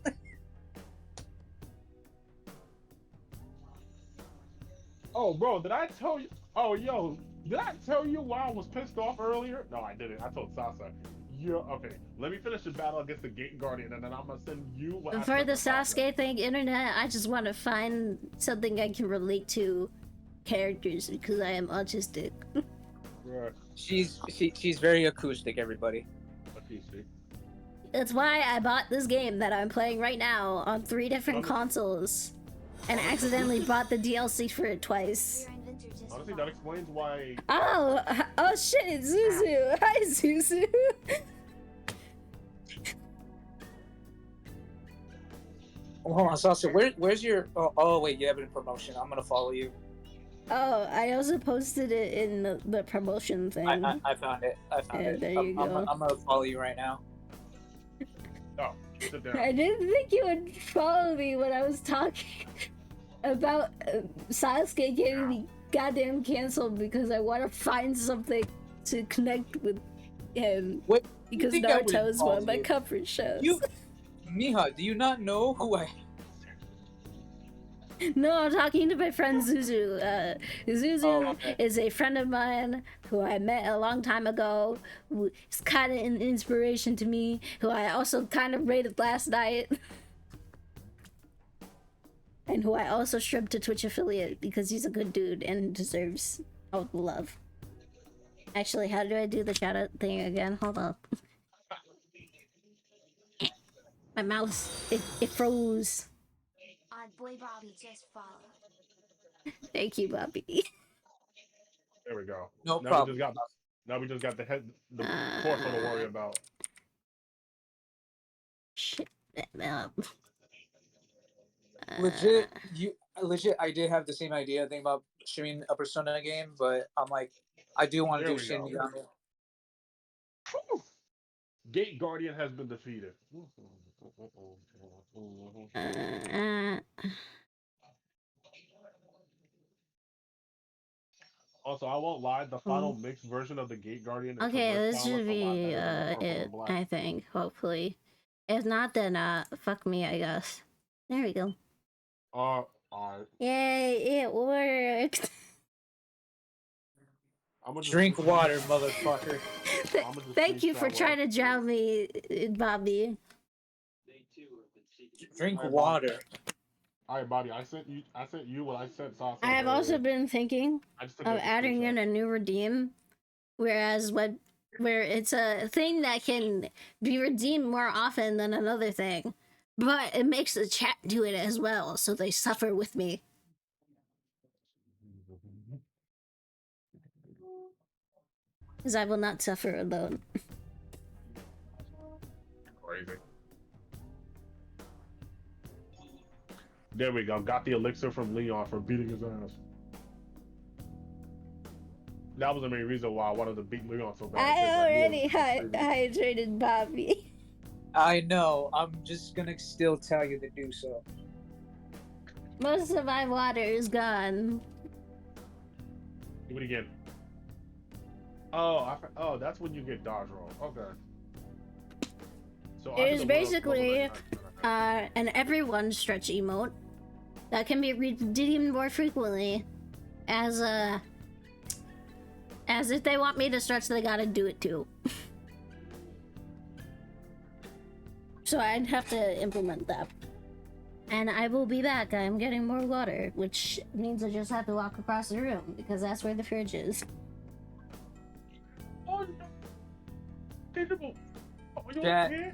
Oh, bro, did I tell you? Oh, yo, did I tell you why I was pissed off earlier? No, I didn't. I told Sasa. Yeah, okay. Let me finish the battle against the Gate Guardian, and then I'm gonna send you what I For sent the to Sasa. Sasuke thing, internet, I just want to find something I can relate to characters because I am autistic. Right. She's very acoustic, everybody. Acoustic. That's why I bought this game that I'm playing right now on 3 different consoles and accidentally bought the DLC for it twice. Honestly, that explains why. Oh shit, Zuzu! Hi, Zuzu! Hold on, Sasha. Where's your? Oh wait, you have it in promotion. I'm gonna follow you. Oh, I also posted it in the promotion thing. I found it. I found Yeah, it. there you go. I'm gonna follow you right now. Oh, sit down. I didn't think you would follow me when I was talking about Sasuke getting me goddamn canceled because I want to find something to connect with him. What? Because think I would've Naruto is one of followed my you? comfort shows. Miha, do you not know who I? No, I'm talking to my friend Zuzu. Zuzu okay. is a friend of mine who I met a long time ago, who is kind of an inspiration to me, who I also kind of rated last night, and who I also stripped to Twitch affiliate because he's a good dude and deserves all the love. Actually, how do I do the shout out thing again? Hold up. My mouse, it froze. Odd boy Bobby just followed. Thank you, Bobby. There we go. No now problem. We just got the torso to worry about. Shit that up. Legit. I did have the same idea thing about streaming a Persona game, but I'm like, I do want to There do we Shin go. Megami. Gate Guardian has been defeated. Also, I won't lie, the final mixed version of the Gate Guardian is Okay, this looks should a lot be better than the purple it, and black. I think, hopefully. If not, then fuck me, I guess. There we go. Alright. Yay, it worked. Drink water, motherfucker. Thank you for trying to drown me, Bobby. Drink water. Alright, Bobby, I sent you what I sent Sasa. I have also been thinking of adding in a new redeem, where it's a thing that can be redeemed more often than another thing, but it makes the chat do it as well, so they suffer with me. Because I will not suffer alone. Crazy. There we go. Got the elixir from Leon for beating his ass. That was the main reason why I wanted to beat Leon so bad. I already hydrated Bobby. I know. I'm just gonna still tell you to do so. Most of my water is gone. Do it again. Oh, that's when you get dodge roll. Okay. So It is basically an everyone stretch emote that can be redeemed more frequently as if they want me to stretch, they gotta do it too. So I'd have to implement that. And I will be back. I'm getting more water, which means I just have to walk across the room because that's where the fridge is. Oh,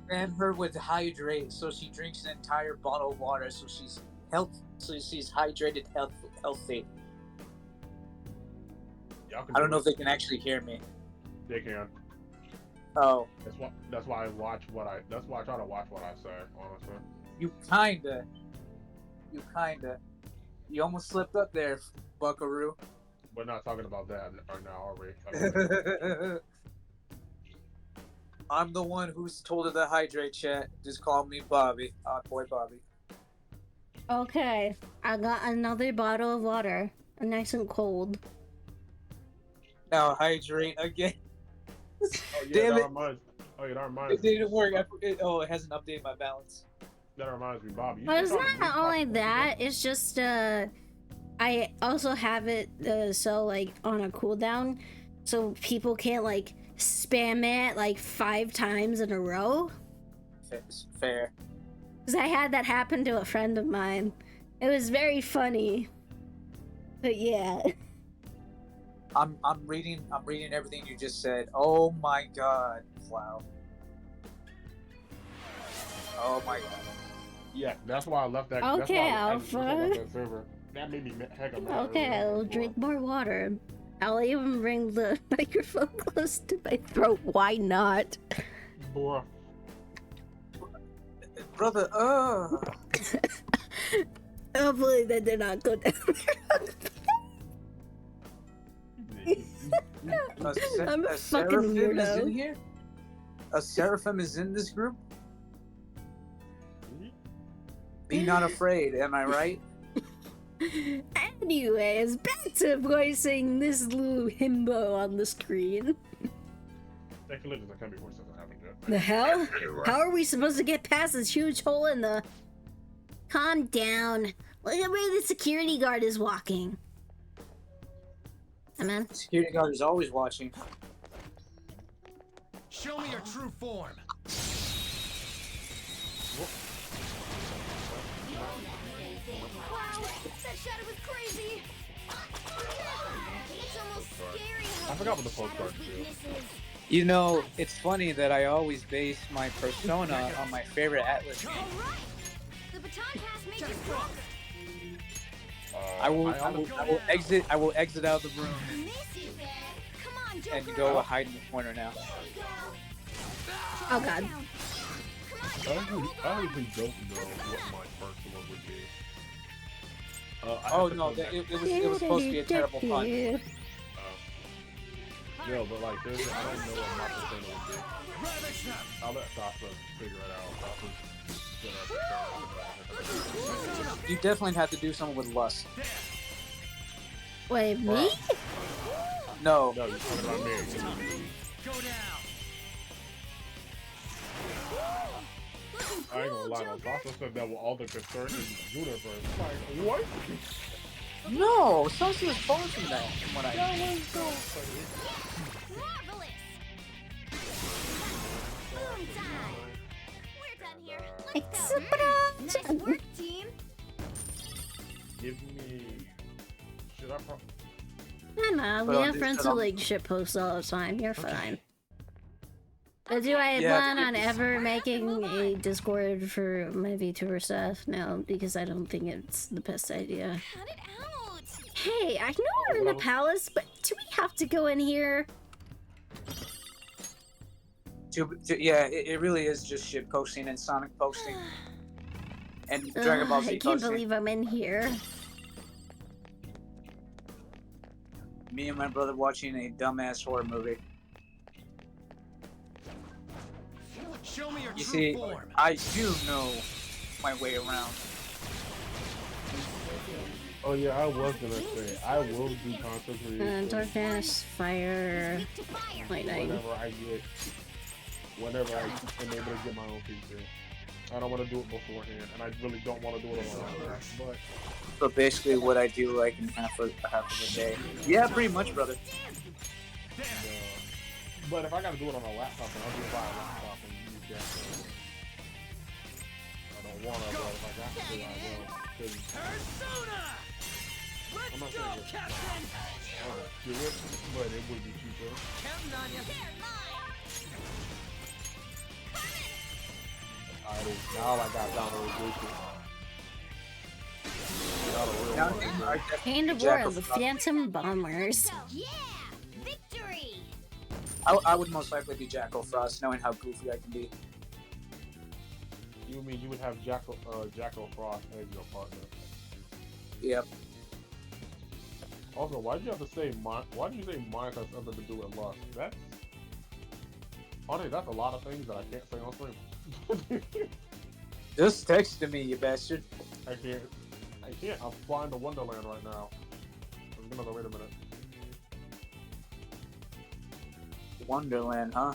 And her would hydrate, so she drinks an entire bottle of water, so she's hydrated, healthy. I don't know if they can actually hear me. They can. Oh. That's why I try to watch what I say, honestly. You almost slipped up there, Buckaroo. We're not talking about that right now, are we? I'm the one who's told her to hydrate, chat. Just call me Bobby. Odd boy Bobby. Okay, I got another bottle of water, nice and cold. Now hydrate again. Oh yeah, Damn that it. reminds. Oh yeah, that It reminds me. didn't work. It hasn't updated my balance. That reminds me, Bobby. You But should it's try to not read only Pop- that, it's just I also have it so like on a cooldown, so people can't like spam it like 5 times in a row. Fair. Because I had that happen to a friend of mine. It was very funny. But yeah. I'm reading everything you just said. Oh my god. Wow. Oh my god. Yeah, that's why I left that. Okay, that's why I left Alpha. that server. That made me hecka mad. Okay, I'll drink more water. I'll even bring the microphone close to my throat. Why not? Boy. Brother, Hopefully that did not go down I'm a fucking Seraphim is in weirdo. here? A Seraphim is in this group? Be not afraid, am I right? Anyways, back to voicing this little himbo on the screen. That collision that can be worse than happened yet. The hell? How are we supposed to get past this huge hole in the... Calm down. Look at where the security guard is walking. Come on. Security guard is always watching. Show me your true form. Wow, that shadow was crazy. It's almost scary how I forgot what the postcard is. You know, it's funny that I always base my persona on my favorite Atlas game. the baton pass made you stronger. I will exit out of the room Come on, Joker. and go hide in the corner now. Oh god. I honestly don't know what my first one would be. Oh no, it was supposed to be a terrible pun. Yeah, but like, I don't know what my persona would be. I'll let Sasa figure it out. Sasa's You definitely have to do something with lust. Wait, me? No. No, you're talking about me. Go down. I ain't gonna lie, though. Sasa said that with all the concern in the universe. Like, what? No, Sasa is far from that. From what I know. Marvelous. Boom time. We're done here. Let's go. Nice work, team. Give me. Should I Nah, we But have friends who like shitpost all the time. You're fine. But do I Yeah, plan on ever making a Discord for my VTuber stuff? No, because I don't think it's the best idea. Cut it out. Hey, I know we're in the palace, but do we have to go in here? Yeah, it really is just shit posting and Sonic posting. And Dragon Ball Z I can't posting. believe I'm in here. Me and my brother watching a dumbass horror movie. Show me your You true see, form. I do know my way around. Oh yeah, I was gonna say I will do content creation Darkness, fire, lightning. whenever I am able to get my own PC. I don't want to do it beforehand, and I really don't want to do it alone. But basically, what I do like in half of a day. Yeah, pretty much, brother. But if I gotta do it on a laptop, then I'll just buy a laptop and use that. I don't wanna, but if I got to, I will. 'Cause I'm not saying it's I don't do it, but it would be cheaper. Now I got down to Hand of War, the Phantom Bombers. Yeah, victory. I would most likely be Jackal Frost, knowing how goofy I can be. You mean you would have Jackal Frost as your partner? Yep. Also, why did you have to say why did you say Monica has something to do with lust? That's Honey, that's a lot of things that I can't say on stream. Just text to me, you bastard. I can't. I'm flying to Wonderland right now. I'm gonna wait a minute. Wonderland, huh?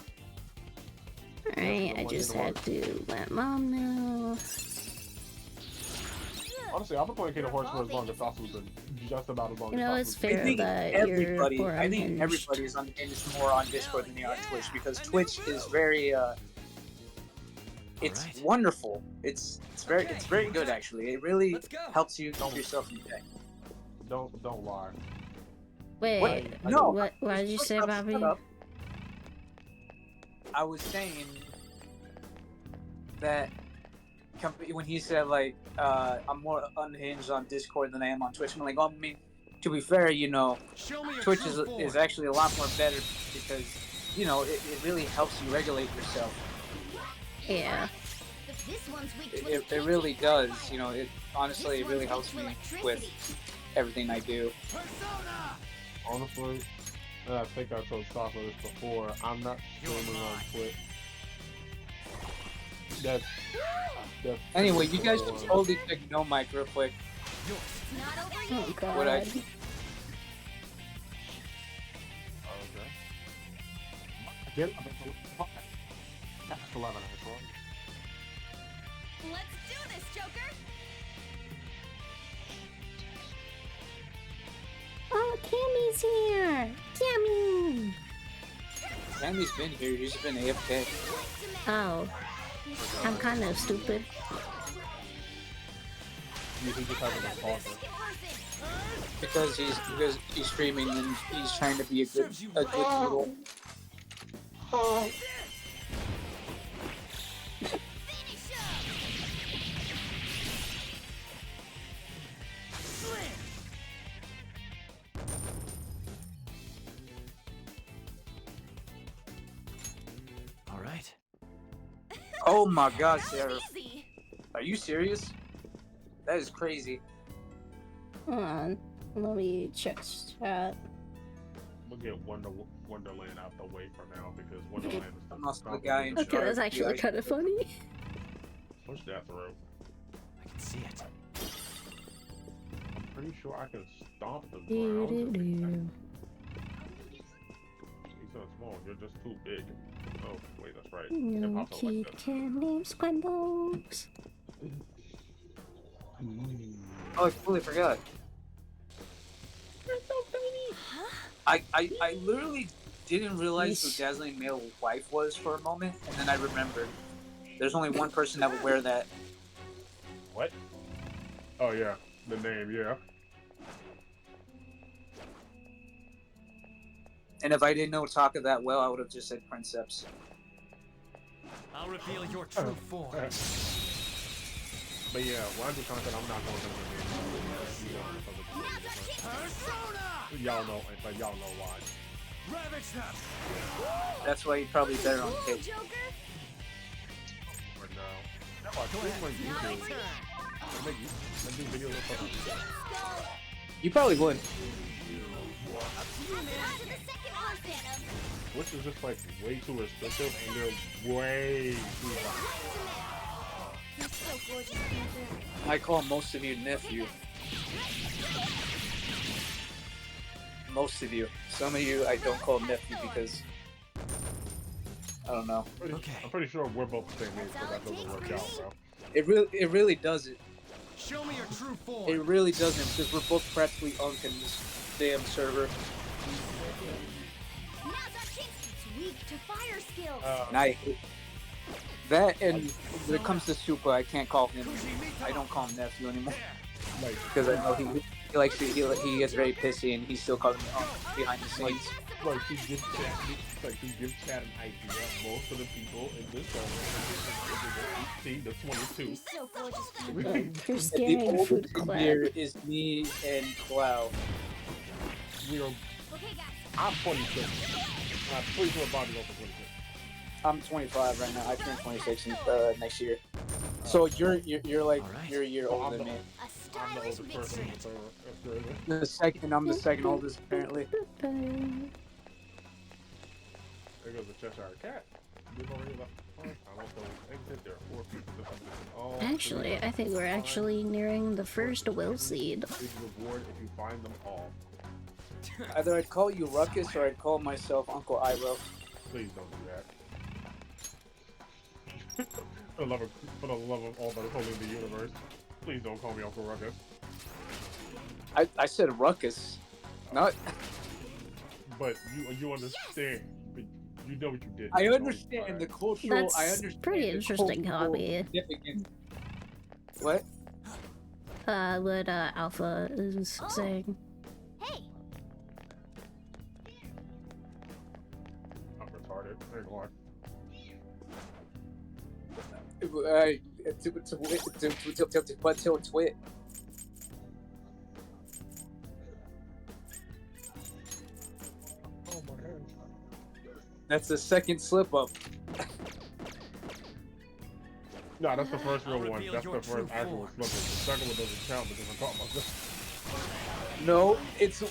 Alright, I just had to let mom know. Honestly, I've been playing Kingdom Hearts for as long as Sasu's been. Just about as long You as know, Sasu's it's been. fair that you're I think everybody is more on Discord than they are on Twitch because Twitch is very it's wonderful. It's very good actually. It really helps you keep yourself in check. Don't lie. Wait, no. What did you say, Bobby? I was saying that when he said like I'm more unhinged on Discord than I am on Twitch, I'm like, oh, I mean, to be fair, you know, Twitch is actually a lot more better because you know it really helps you regulate yourself. Yeah. It really does. You know, it honestly it really helps me with everything I do. Honestly, I think I told Safa this before. I'm not streaming on Twitch. That's anyway, you guys should totally check No Mic real quick. Oh god. What I Okay. Get that's 11. Let's do this, Joker! Oh, Cammy's here! Cammy! Sammy's been here. He's been AFK. Oh. I'm kind of stupid. You think just having a talker? Because he's streaming and he's trying to be a good noodle. Oh. All right. Oh my God, Sarah! Are you serious? That is crazy. Hold on. Let me check chat. We'll get Wonderland out the way for now because Wonderland is I'm also the guy in Okay, that's actually kind of funny. Push that through. I can see it. I'm pretty sure I can stomp the Do, ground. do, do. He's so small. You're just too big. Oh, wait, that's right. No It pops up like kid this. can name Squambles. Oh, I completely forgot. I literally didn't realize who Dazzling Male Wife was for a moment, and then I remembered. There's only one person that would wear that. What? Oh yeah, the name, yeah. And if I didn't know Taka that well, I would have just said Princeps. I'll reveal your true form. But yeah, when I do content, I'm not going to the y'all know, but y'all know why. That's why you're probably better on tape. Or no. No, I think like YouTube. I do videos and stuff on YouTube. You probably would. Which is just like way too restrictive and they're way too high. I call most of you nephew. Most of you. Some of you I don't call nephew because I don't know. I'm pretty sure we're both the same age, so that doesn't work out, bro. It really doesn't. Show me your true form. It really doesn't because we're both practically unk in this damn server. And that and when it comes to Super, I can't call him. I don't call him nephew anymore because I know he likes to, he gets very pissy and he still calls me behind the scenes. Like he gives chat an idea. Most of the people in this server are 18 to 22. You're scaring Food Club. Here is me and Cloud. I'm 26. I'm pretty sure Bobby's also 26. I'm 25 right now. I turn 26 next year. So you're like you're a year older than me. I'm the oldest person in the server. The second, I'm the second oldest apparently. There goes the Cheshire Cat. We've already left the park. I want those exit. There are 4 people to come in. All Actually, I think we're actually nearing the first will seed. big reward if you find them all. Either I'd call you Ruckus or I'd call myself Uncle Iroh. Please don't do that. For the love of all that is holy in the universe, please don't call me Uncle Ruckus. I said Ruckus, not. But you understand. But you know what you did. I understand the cultural. That's I understand pretty the interesting cultural hobby. significance. What? What Alpha is saying. Hey, I'm retarded. I ain't gonna lie. Twit. Oh my god. That's the second slip up. No, that's the first real one. reveal That's your the first true actual slip up. The second one doesn't count because I'm talking about this. No, it's oh,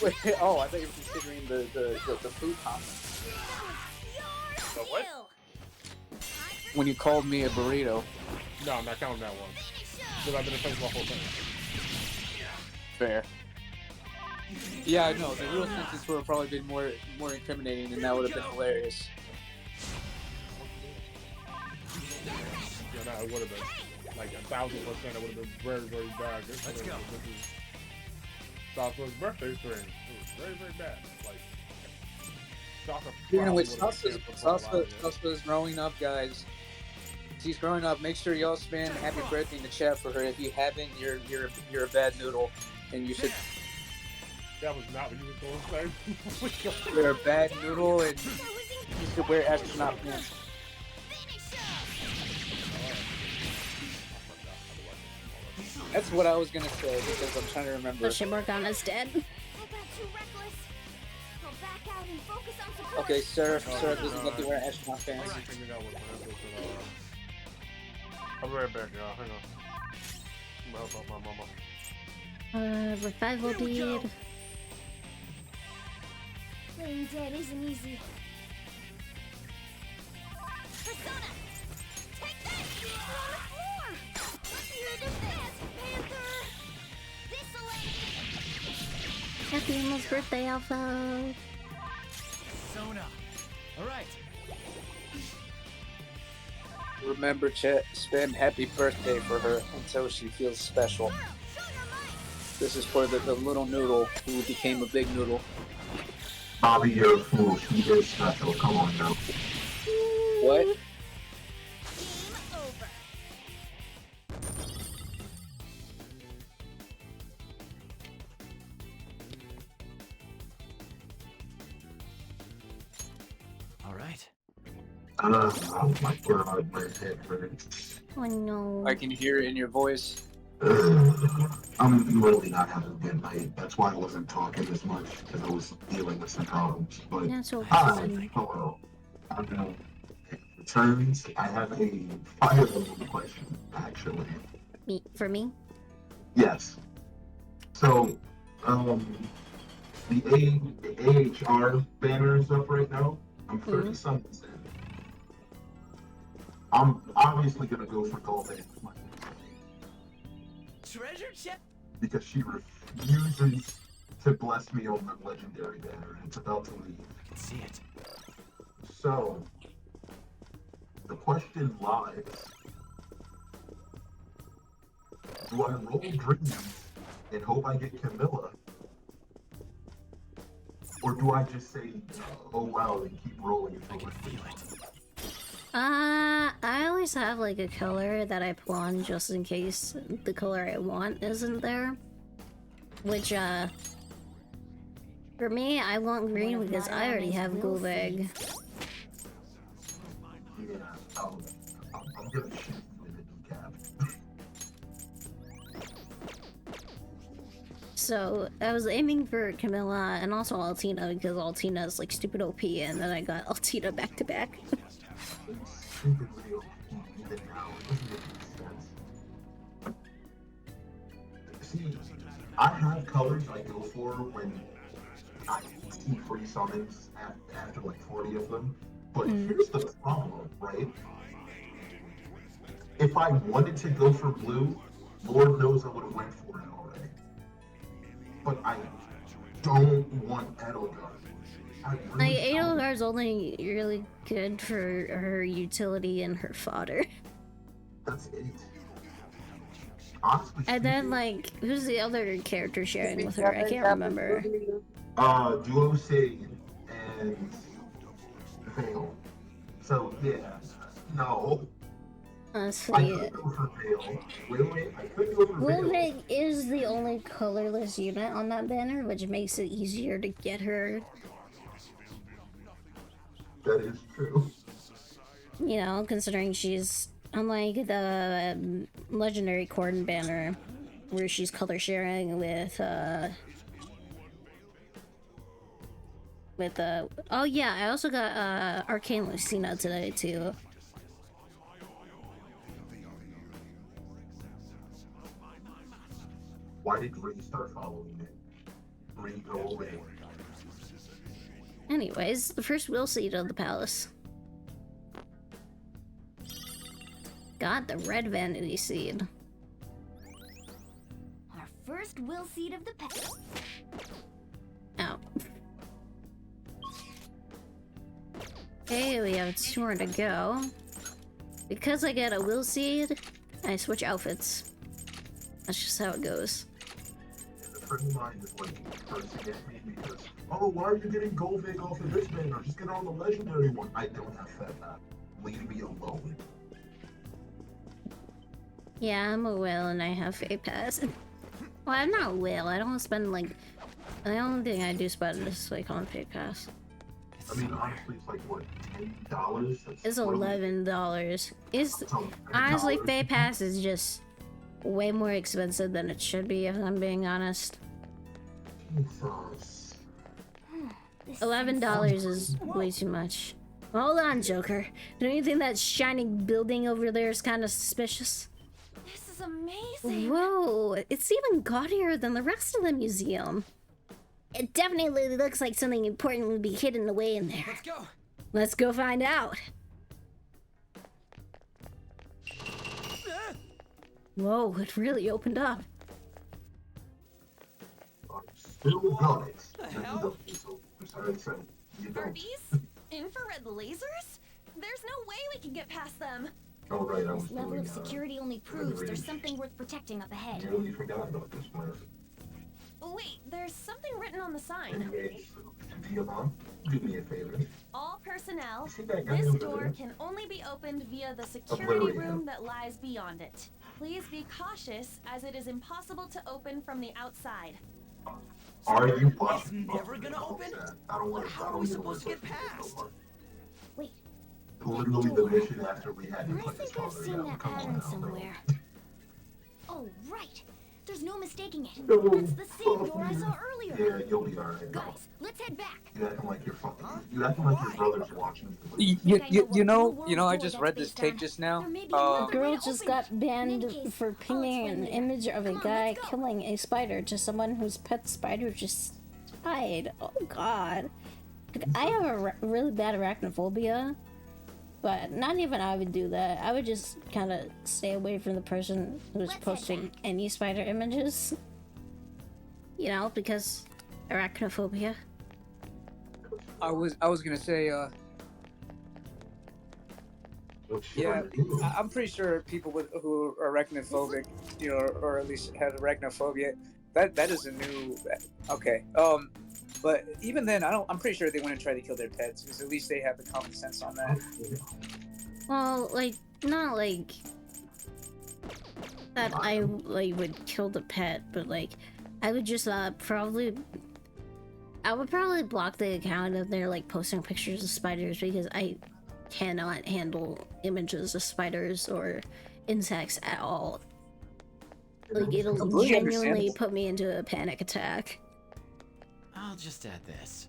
I thought you were considering the food comment. The what? When you called me a burrito. No, I'm not counting that one. Because I've been offended my whole thing. Fair. Yeah, I know. The real sentence would have probably been more incriminating, and that would have been hilarious. Yeah, no, it would have been like 1,000%. It would have been very, very bad. Let's go. This is Sasa's birthday stream. It was very, very bad. Like, Sasa Anyway, probably would've been for Sasa's growing up, guys. She's growing up. Make sure y'all spam happy birthday in the chat for her. If you haven't, you're a bad noodle, and you should. That was not what you were going to say. You're a bad noodle, and you should wear astronaut pants. That's what I was gonna say because I'm trying to remember. The Shimorgana's dead. Okay, Sarah doesn't let you wear astronaut pants. I'll be right back, y'all. Hang on. I'm gonna help out my mama. Revival deed. playing dead isn't easy. Persona! Take that! You're on the floor! You're the best, Panther! This'll end! Happy almost birthday, Alpha! Sona. Alright. Remember, chat, spam happy birthday for her until she feels special. This is for the little noodle who became a big noodle. Bobby, you're a fool. She is special. Come on now. What? Alright. Oh my god, my head hurts. Oh no. I can hear it in your voice. I'm really not having a good night. That's why I wasn't talking as much, because I was dealing with some problems. But That's okay. hi, hello. I'm gonna returns. I have a fire emblem question, actually. For me? Yes. So, the AHR banner is up right now. I'm 30 summons in. I'm obviously gonna go for Golden. Treasure chest. Because she refuses to bless me on the legendary banner, and it's about to leave. I can see it. So, the question lies: do I roll dreams and hope I get Camilla, or do I just say, "Oh wow," and keep rolling? I can feel it. I always have like a color that I pull on just in case the color I want isn't there. Which, for me, I want green because I already have Gulbeg. Yeah, I'm gonna shoot you in the kneecap. So, I was aiming for Camilla and also Altina because Altina is like stupid OP and then I got Altina back to back. Stupidly even now, it doesn't make any sense. See, I have colors I go for when I see free summons after like 40 of them, But here's the problem, right? If I wanted to go for blue, Lord knows I would have went for it already. But I don't want Edelgard. Like, Edelgard's only really good for her utility and her fodder. That's it. Honestly, and then, like, who's the other character sharing with her? I can't remember. Duo Shade and Vale. So, yeah. No. Honestly, I could go for Vale. Wait, I could go for Vale. Wolvig is the only colorless unit on that banner, which makes it easier to get her. That is true. You know, considering she's unlike the legendary Corden banner, where she's color sharing with oh yeah, I also got Arcane Lucina today too. Why did Ray start following me? Ray, go away. Anyways, the first will seed of the palace. Got the red vanity seed. Our first will seed of the palace. Oh. Okay, we have 2 more to go. Because I get a will seed, I switch outfits. That's just how it goes. A friend of mine is like cursing at me because, oh, why are you getting Golvig off of this banner? Just get on the legendary one. I don't have Fed Pass. Leave me alone. Yeah, I'm a will and I have Fate Pass. Well, I'm not will. I don't spend like. The only thing I do spend is like on Fate Pass. I mean, honestly, it's like what, $10? It's $11. It's honestly Fate Pass is just way more expensive than it should be, if I'm being honest. Jesus. $11 is way too much. Hold on, Joker. Don't you think that shining building over there is kind of suspicious? This is amazing. Whoa, it's even gaudier than the rest of the museum. It definitely looks like something important would be hidden away in there. Let's go. Let's go find out. Whoa, it really opened up. Still got it. The hell? I'm sorry, I said you Are don't. these infrared lasers? There's no way we can get past them. Oh, right, I was This level doing, of security only proves there's something worth protecting up ahead. Nearly forgot about this plan. Wait, there's something written on the sign. Anyways, Diamond, do me a favor. All personnel, See that guy this over door there? can only be opened via the security Obliterate room him. that lies beyond it. Please be cautious, as it is impossible to open from the outside. Are you It's watching? never gonna open? I don't want to. How are we supposed to get past? Wait. Literally the mission after we had to I put this think I've father seen down. that Come on pattern now, bro. somewhere. Oh, right. There's no mistaking it. No That's the same door I saw earlier. Yeah, you'll be alright. Guys, let's head back. You acting like you're fucking. You acting like your brother's watching. You know, I just read this take just now. A girl just got banned for pinging an image of a guy killing a spider to someone whose pet spider just died. Oh god. I have a really bad arachnophobia, but not even I would do that. I would just kind of stay away from the person who's posting any spider images. You know, because arachnophobia. I was gonna say, yeah, I'm pretty sure people who are arachnophobic, you know, or at least have arachnophobia, that is a new. Okay, but even then, I'm pretty sure they wouldn't try to kill their pets because at least they have the common sense on that. Well, like, not like that I like would kill the pet, but like I would just probably block the account if they're like posting pictures of spiders, because I cannot handle images of spiders or insects at all. Like, it'll genuinely put me into a panic attack. I'll just add this.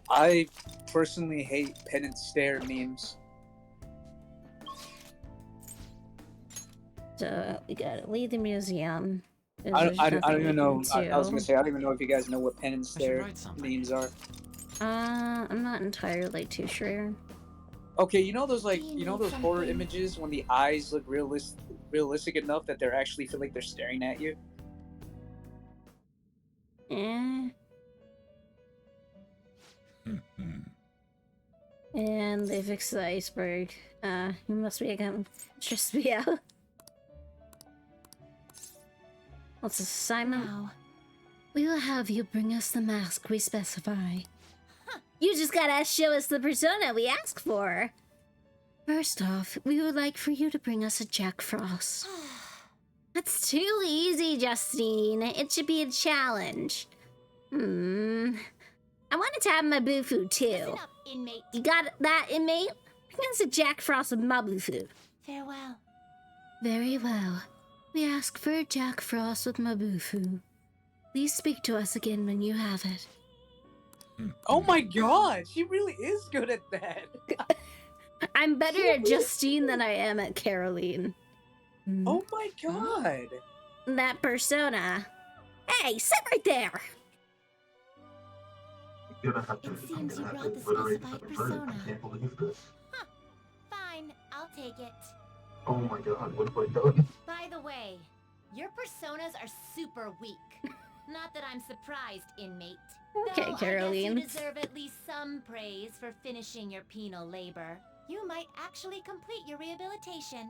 I personally hate pen and stare memes. So we gotta leave the museum. I don't even know. I was gonna say, I don't even know if you guys know what pen and stare memes are. I'm not entirely too sure. Okay, you know those Do you need those horror something? images when the eyes look realistic enough that they're actually feel like they're staring at you? Eh. And they fixed the iceberg. You must be again. Just be out. What's this assignment? Now, We will have you bring us the mask we specify. You just gotta show us the persona we ask for. First off, we would like for you to bring us a Jack Frost. That's too easy, Justine. It should be a challenge. I wanted to have my Bufu too. Listen up, inmate. You got that, inmate? Bring us a Jack Frost with my Bufu. farewell. Very well. We ask for a Jack Frost with Mabufu. Please speak to us again when you have it. Oh my god, she really is good at that. I'm better at Justine than I am at Caroline. Oh my god. That persona. Hey, sit right there! You're gonna have to, It seems you I'm gonna brought have the to obliterate specified this version. persona. I can't believe this. Fine, I'll take it. Oh my god, what have I done? By the way, your personas are super weak. Not that I'm surprised, inmate. Okay, Though Caroline. I guess you deserve at least some praise for finishing your penal labor. You might actually complete your rehabilitation.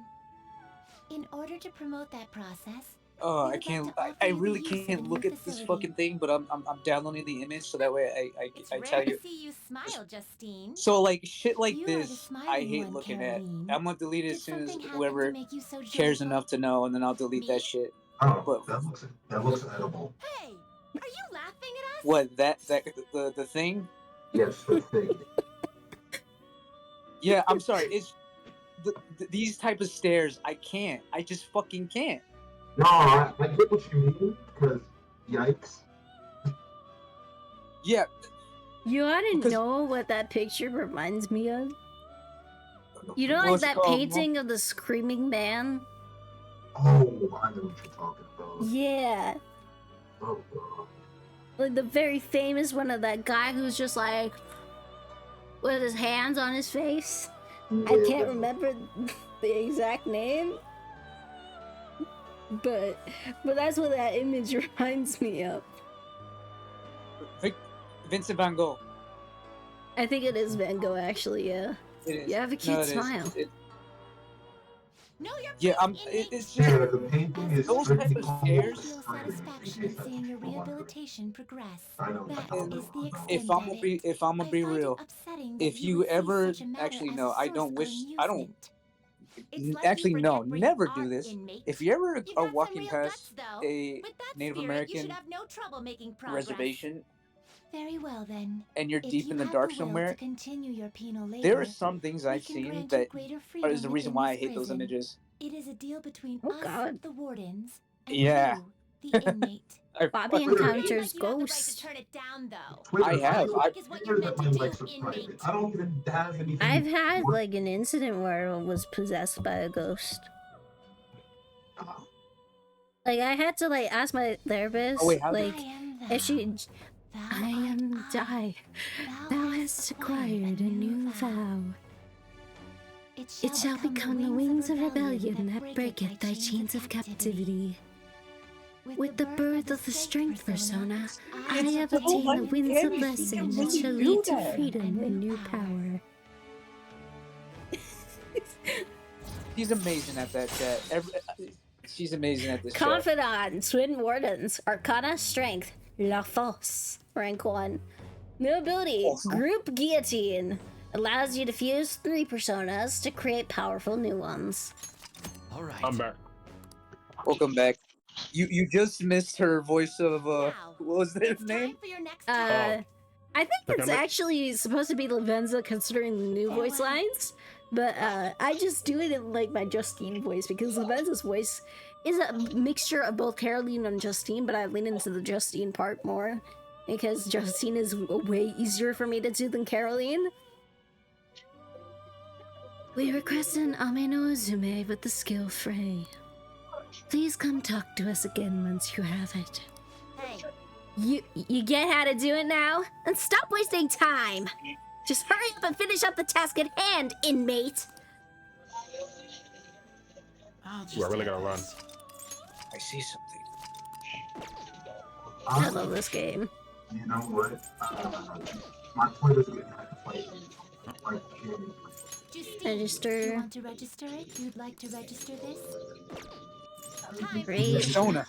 In order to promote that process, Oh, we I would can't. like to offer I you the really use of a can't new look at this facility. fucking thing, but I'm downloading the image so that way It's I rare tell you. to see you smile, Justine. So like shit like You are the this, I smiling hate one, looking Caroline. at. I'm gonna delete it Did as soon as something happen whoever to make you so cares joyful? enough to know, and then I'll delete that shit. Oh, But that looks edible. Hey, are you laughing at us? what that the thing? Yes, the thing. Yeah, I'm sorry. It's these type of stairs. I can't. I just fucking can't. No, I get what you mean, because yikes. Yeah. You wanna know what that picture reminds me of? You know, like What's it that called, painting of the screaming man? Oh, I know what you're talking about. Yeah. Oh god. Like the very famous one of that guy who's just like with his hands on his face. I can't remember the exact name. But that's what that image reminds me of. Vincent Van Gogh. I think it is Van Gogh actually, yeah. It is. You have a No, cute it is. smile. No, you're Yeah, it's just Yeah, the painting is those pretty type of stairs. feel satisfaction in seeing your rehabilitation progress. I know. That is the extent If I'm of gonna it. be if I'm gonna be I find it real, upsetting that if you you would see ever such a matter actually as no, a I source don't of wish I don't amusement. It's like actually you no, forget great never do art, this. inmate. If you ever You've are got walking some real past guts, though. a With that Native spirit, you American should have no trouble making progress. reservation Very well then. and you're If deep you in the have dark will somewhere, to continue your penal labor, there are some things we I've can seen grant that you greater is freedom the reason within why I this hate those prison. images. It is a deal between Oh, us, God. the wardens, and Yeah. you, the inmate. Bobby It seems encounters like you have the right to ghosts. turn it down, though. Twitter, I have. Hard work is what you're Twitter meant to that my do, likes are private. inmate. I don't even have anything. I've had like an incident where I was possessed by a ghost. Like I had to like ask my therapist, Oh, wait, how like I am if she, thou. I am die. Thou hast acquired a new vow. It shall become the wings of rebellion that breaketh thy chains of captivity. With the birth of the strength persona, I have obtained the winds of blessing that shall lead to freedom and new power. She's amazing at that chat. She's amazing at this chat. Confidant, Twin Wardens, Arcana Strength, La Force, rank 1. New ability, Group Guillotine. Allows you to fuse 3 personas to create powerful new ones. All right. I'm back. Welcome back. You just missed her voice of what was his name? I think it's Okay. actually supposed to be Lavenza considering the new voice lines, but I just do it in like my Justine voice because Lavenza's voice is a mixture of both Caroline and Justine, but I lean into the Justine part more because Justine is way easier for me to do than Caroline. We request an Ameno Uzume with the skill Frey. Please come talk to us again once you have it. Hey, You get how to do it now? And stop wasting time! Just hurry up and finish up the task at hand, inmate! We're really gonna run. I see something. I love this game. You know what? My point is getting back to play. Like, Register. You want to register it? You'd like to register this? Great. Persona.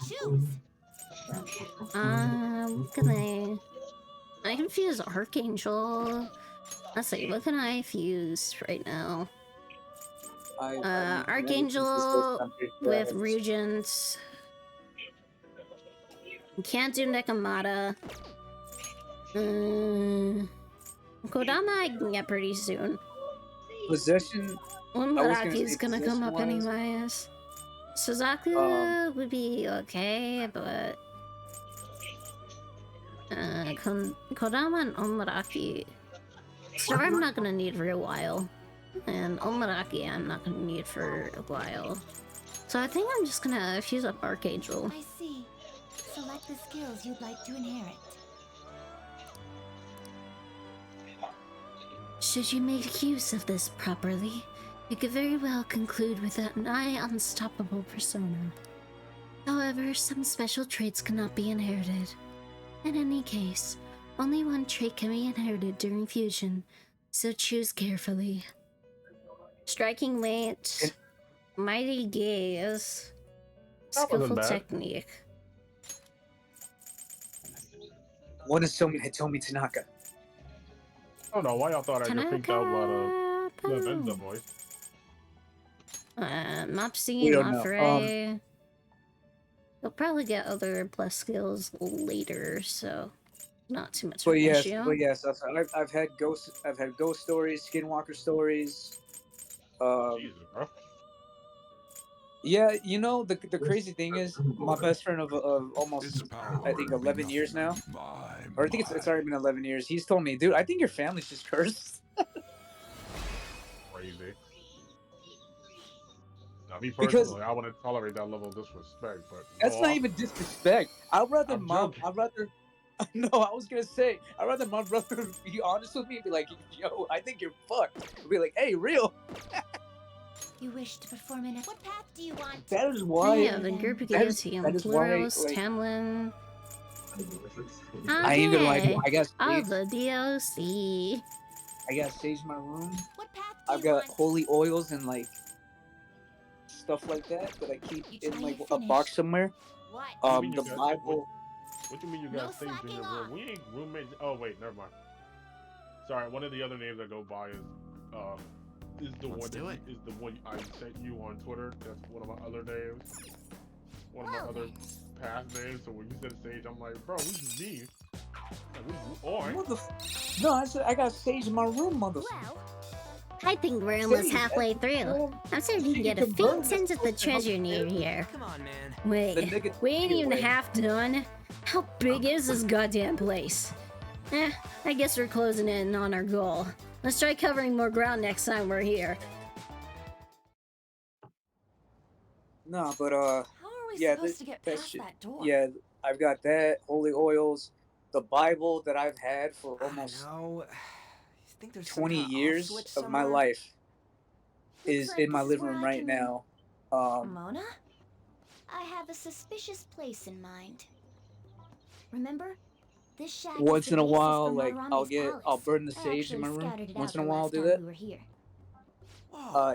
What can I can fuse Archangel. Let's see, what can I fuse right now? Archangel with Regents. Can't do Nekomata. Kodama I can get pretty soon. Possession. Unmaraki's gonna come up possession-wise, anyways. Suzaku would be okay, but Kodama and Omaraki. Star I'm not gonna need for a while. And Omaraki I'm not gonna need for a while. So I think I'm just gonna fuse up Archangel. I see. Select the skills you'd like to inherit. Should you make use of this properly, you could very well conclude with a nigh unstoppable persona. However, some special traits cannot be inherited. In any case, only one trait can be inherited during fusion, so choose carefully. Striking weight, mighty gaze, skillful technique. One is Hitomi Tanaka. I don't know why y'all thought I just picked out a lot of the Venza voice. Mopsy, We don't know. Mafre. You'll probably get other plus skills later, so not too much of an issue. But yes, I've had ghost stories, Skinwalker stories. Jesus, bro. Yeah, you know the crazy thing is, my best friend of almost I think 11 years now, or I think it's already been 11 years. He's told me, dude, I think your family's just cursed. Crazy. Now, me personally, I wouldn't tolerate that level of disrespect, but That's not even disrespect. I'd rather no, I was gonna say, I'd rather my brother be honest with me and be like, yo, I think you're fucked. I'd be like, hey, real. You wish to perform in what path do you want? That is why. Yeah, the group against him. Pluros, Tamlin. I ain't gonna lie, I got all the DLC. I got Sage My Room. I've got holy oils and like stuff like that I keep in like a box somewhere. The Bible. What do you mean you got things in your room? We ain't roommates. Oh wait, never mind. Sorry, one of the other names I go by is the one I sent you on Twitter. That's one of my other names. One of my other past names. So when you said Sage, I'm like, bro, this is me. No, I said I got Sage in my room, motherfucker. I think we're almost halfway through. I'm certain you can get a faint sense of the treasure near here. Come on, man. Wait, we ain't even half done. How big is this goddamn place? I guess we're closing in on our goal. Let's try covering more ground next time we're here. No, but How are we supposed to get past shit, that door? yeah, I've got that, holy oils, the Bible that I've had for almost 20 years of my life is in my living room right now. Mona? I have a suspicious place in mind. Remember? This shack is Once the in a basis while, for like Marame's I'll burn the palace. sage I in my actually room. scouted it Once out in a the while, I'll last do time that. we were here.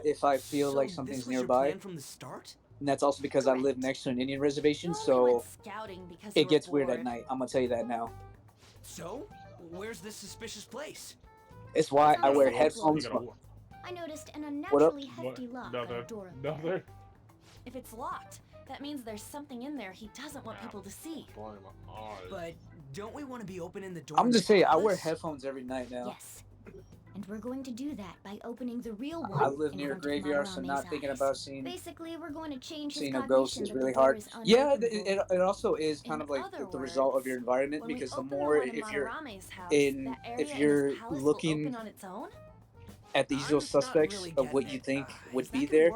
If I feel like So something's this was your nearby. plan from the start? And that's also because I live next to an Indian reservation, so Scouting because it gets weird at night. I'm gonna tell you that now. So, where's this suspicious place? It's why I wear headphones. I noticed an What up? unnaturally hefty lock on a door. If it's locked, that means there's something in there he doesn't want people to see. But don't we want to be opening the door? I'm just saying, I wear regardless? headphones every night now. Yes. And we're going to do that by opening the real one. I live in near a front of graveyard, so Marame's not thinking eyes. about seeing Basically, we're going to change seeing his a ghost cognition is that the really door hard. is Yeah, unopenable. it also is kind of like the result of your environment, When we because the open more one in if you're Madarame's house, in that area if in you're his palace will looking open on its own? at the usual suspects of what you think would be there,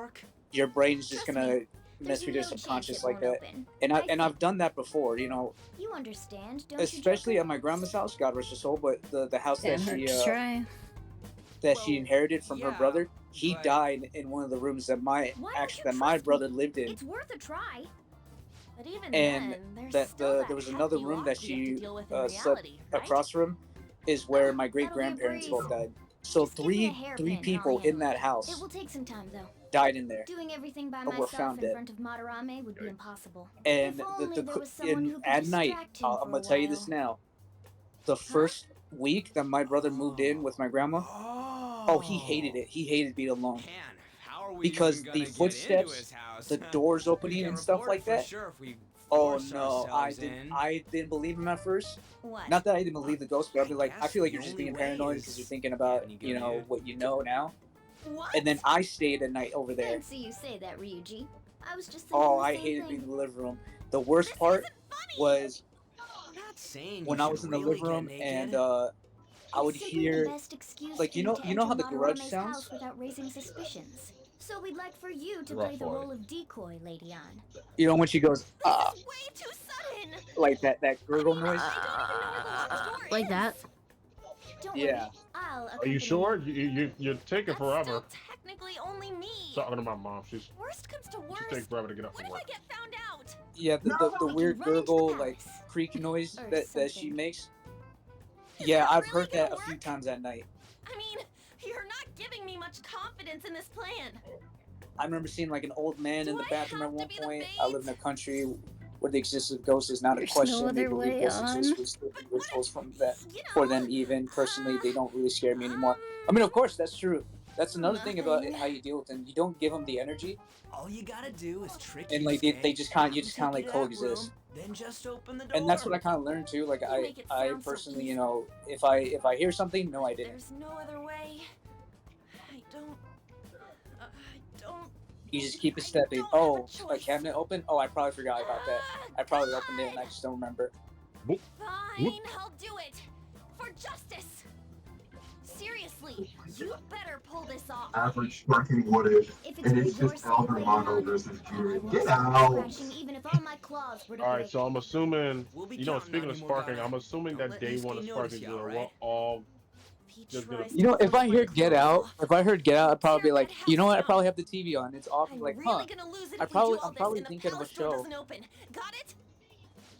your brain's just gonna mess with your subconscious like that. And I've done that before, you know. You understand, don't Especially at my grandma's house, God rest her soul, but the house that Can't hurt she to try. that she inherited from her brother. He died in one of the rooms that my brother lived in. It's worth a try. But even And then, there's that still there was another hefty room loss that we have to she deal with in slept reality, right? across from is where my great grandparents breeze. both died. So Just give me a three hairpin and I'll people in handle that it. house It will take some time though. died in there. Doing everything by Or were myself found in dead. front of Madarame would be impossible. And If only there was someone who could at night, distract him I'm for gonna a tell you this while. now. The first week that my brother moved in with my grandma, he hated it. He hated being alone. How are we Because even the gonna get into footsteps, his house? the doors We opening can and stuff report like for that. sure if we Oh force no, ourselves in. I didn't believe him at first. What? Not that I didn't believe the ghost, but I'd be like, I guess feel like the you're just only being way paranoid is because you're thinking about, having you you go know, near what you know now. What? And then I stayed a night over there. Fancy you say that, Ryuji. I was just thinking Oh, the I same hated thing. being in the living room. The worst part was Not saying when you I should was in the really living room get and naked. I would It's simply hear, the best excuse like, for you to you know how enter the Grudge Madarame's sounds? house without raising suspicions. So we'd like for you to Rough play the boy. role of decoy, Lady Ann. You know when she goes, ah, Way too sudden. like that gurgle noise? Like that? Don't Yeah. worry, I'll Are accompany you sure? You're taking forever. Technically only me. Talking to my mom, she Worst comes to worst. takes forever to get up What from if work. I get found out? Yeah, the We can weird run into the gurgle, palace. like, creak noise Or that she something. makes. Yeah, I've heard that a few times at night. I mean, you're not giving me much confidence in this plan. I remember seeing like an old man in the bathroom at one point. I live in a country where the existence of ghosts is not a There's question. no They other believe way ghosts on. exist. We still do rituals from that for them. Even personally, they don't really scare me anymore. I mean, of course, that's true. That's another thing about how you deal with them. You don't give them the energy, All you gotta do is trick and like Yusuke, they just kind of you just kind of take like you to that coexist. room, then just open the door. And that's what I kind of learned too. Like make it I sound so personally, easy. you know, if I hear something, no, I didn't. There's no other way. I don't. You just keep it stepping. Oh, a cabinet open? Oh, I probably forgot about that. I probably opened it and I just don't remember. Fine, I'll do it. For justice. Seriously, you better pull this off. Average sparking what if, and it's just El Hermano versus Jury. Get out! Scratching even if all my claws were to All break. right, so I'm assuming, be you know, counting speaking on of you, sparking, Morgana. I'm assuming Don't that let day Yusuke one of notice sparking, you, we're alright? all just gonna. You know, if I heard Get Out, I'd probably be like, you know what? I probably have the TV on. It's off. I'm like, huh? I'm probably thinking of a show. Got it?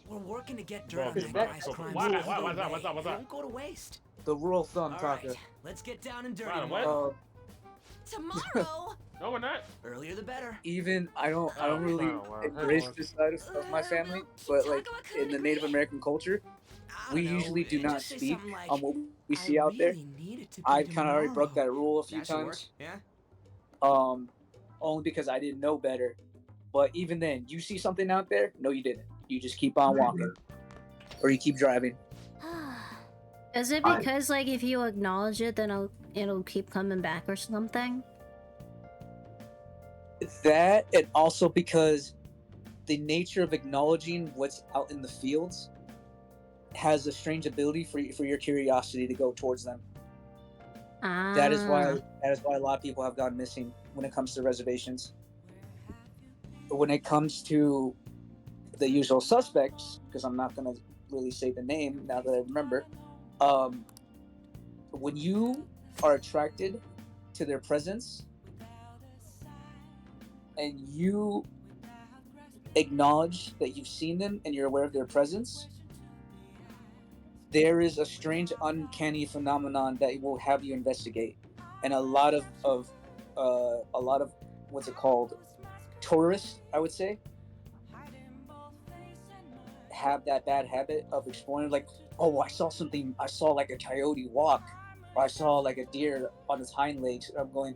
We're working to get dirt Bro, on that bro, guy's bro, crime. why- either why- what's up, way. what's up, what's It up? won't go to waste. The rule of thumb, All Taka. right, let's get down and dirty. Wow, what? Mark. Tomorrow. No, we're not. Earlier the better. Even I don't really wow. embrace this side of my family, but like in the Native American culture, we usually do not speak on what we see out there. I kind of already broke that rule a few That should work, times. yeah? Only because I didn't know better. But even then, you see something out there? No, you didn't. You just keep on walking, or you keep driving. Is it because like if you acknowledge it, then it'll keep coming back or something? That, and also because the nature of acknowledging what's out in the fields has a strange ability for your curiosity to go towards them. That is why a lot of people have gone missing when it comes to reservations. But when it comes to the usual suspects, because I'm not gonna really say the name now that I remember, when you are attracted to their presence and you acknowledge that you've seen them and you're aware of their presence, there is a strange uncanny phenomenon that will have you investigate. And a lot of what's it called, tourists, I would say, have that bad habit of exploring, like, oh, I saw like a coyote walk, or I saw like a deer on its hind legs. I'm going,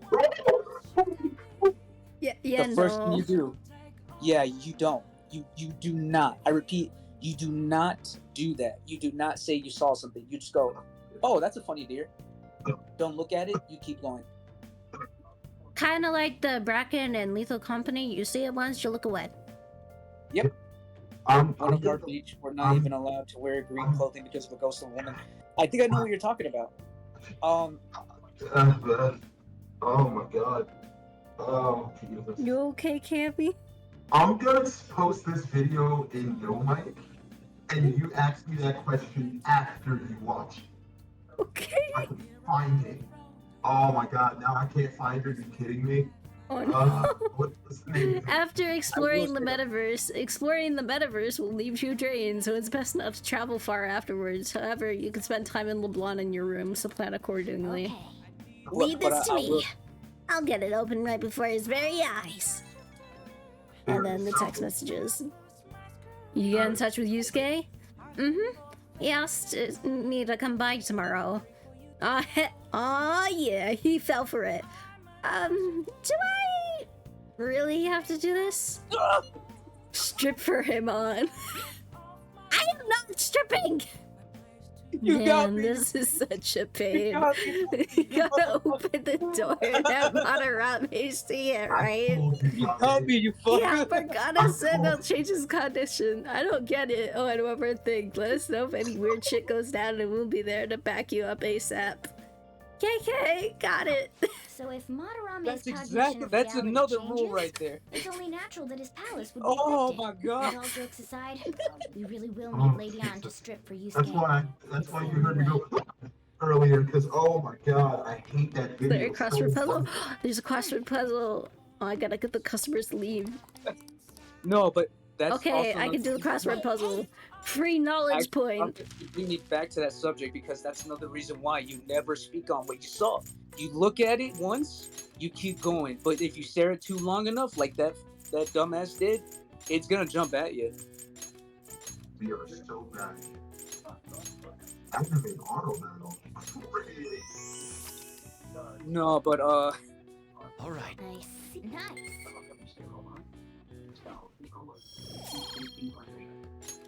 yeah, the first thing no. you do, you don't. You do not. I repeat, you do not do that. You do not say you saw something. You just go, oh, that's a funny deer. Don't look at it. You keep going. Kind of like the Bracken and Lethal Company. You see it once, you look away. Yep. On our beach, we're not even allowed to wear green clothing because of a ghost of a woman. I think I know what you're talking about. Oh my god. Oh, Jesus. You okay, Campy? I'm gonna post this video in Yo Mic, and you ask me that question after you watch. Okay. I can find it. Oh my god, now I can't find her. You kidding me? Oh no. What's this name? After exploring the metaverse will leave you drained, so it's best not to travel far afterwards. However, you can spend time in LeBlanc in your room, so plan accordingly. Okay. Leave this to me. I'll get it open right before his very eyes. And then the text messages. You get in touch with Yusuke? Mm-hmm. He asked me to come by tomorrow. Oh yeah, he fell for it. Do I really have to do this? Strip for him on. I am not stripping! Damn, this is such a pain. You gotta open the door and have Madarame see it, right? You got me, you fucker. Yeah, Morgana said they'll change his condition. I don't get it. Oh, and one more thing. Let us know if any weird shit goes down and we'll be there to back you up ASAP. KK, got it. So if Madarame's That's another rule right there. It's only natural that his palace would be Oh affected. my god. But all jokes aside, we really will need Lady Anne to strip for Yusuke. That's why you heard me go earlier, because oh my god, I hate that video. There, crossword puzzle. There's a crossword puzzle. Oh, I gotta get the customers to leave. No, but that's okay. also I can do the crossword puzzle. Free knowledge point. We need back to that subject because that's another reason why you never speak on what you saw. You look at it once, you keep going. But if you stare at it too long enough, like that dumbass did, it's gonna jump at you. We are so bad. I'm gonna make auto battle. No, but all right. Nice.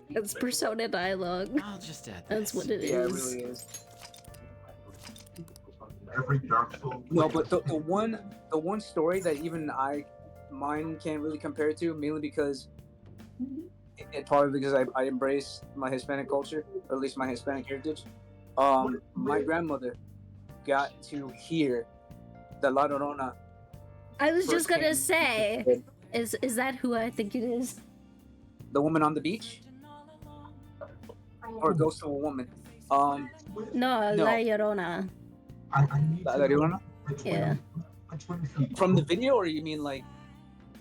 It's Persona dialogue. I'll just add That's what it is. Yeah, it really is. Every Dark Souls. No, but the one story that even mine can't really compare to, mainly because probably because I embrace my Hispanic culture, or at least my Hispanic heritage. My grandmother got to hear the La Llorona. I was just gonna say, is that who I think it is? The woman on the beach? Or Ghost of a Woman? No, La Llorona. La Llorona? Yeah. From the video, or you mean like?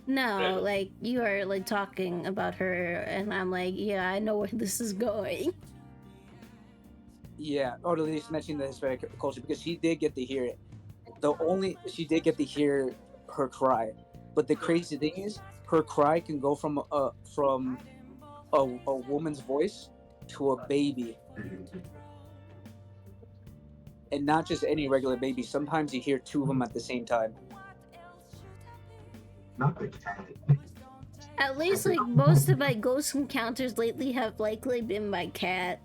No, like you are like talking about her, and I'm like, yeah, I know where this is going. Yeah, or at least mentioning the Hispanic culture, because she did get to hear it. She did get to hear her cry, but the crazy thing is, her cry can go from a woman's voice to a baby, and not just any regular baby. Sometimes you hear two of them at the same time. Not the cat. At least like most of my ghost encounters lately have likely been my cat.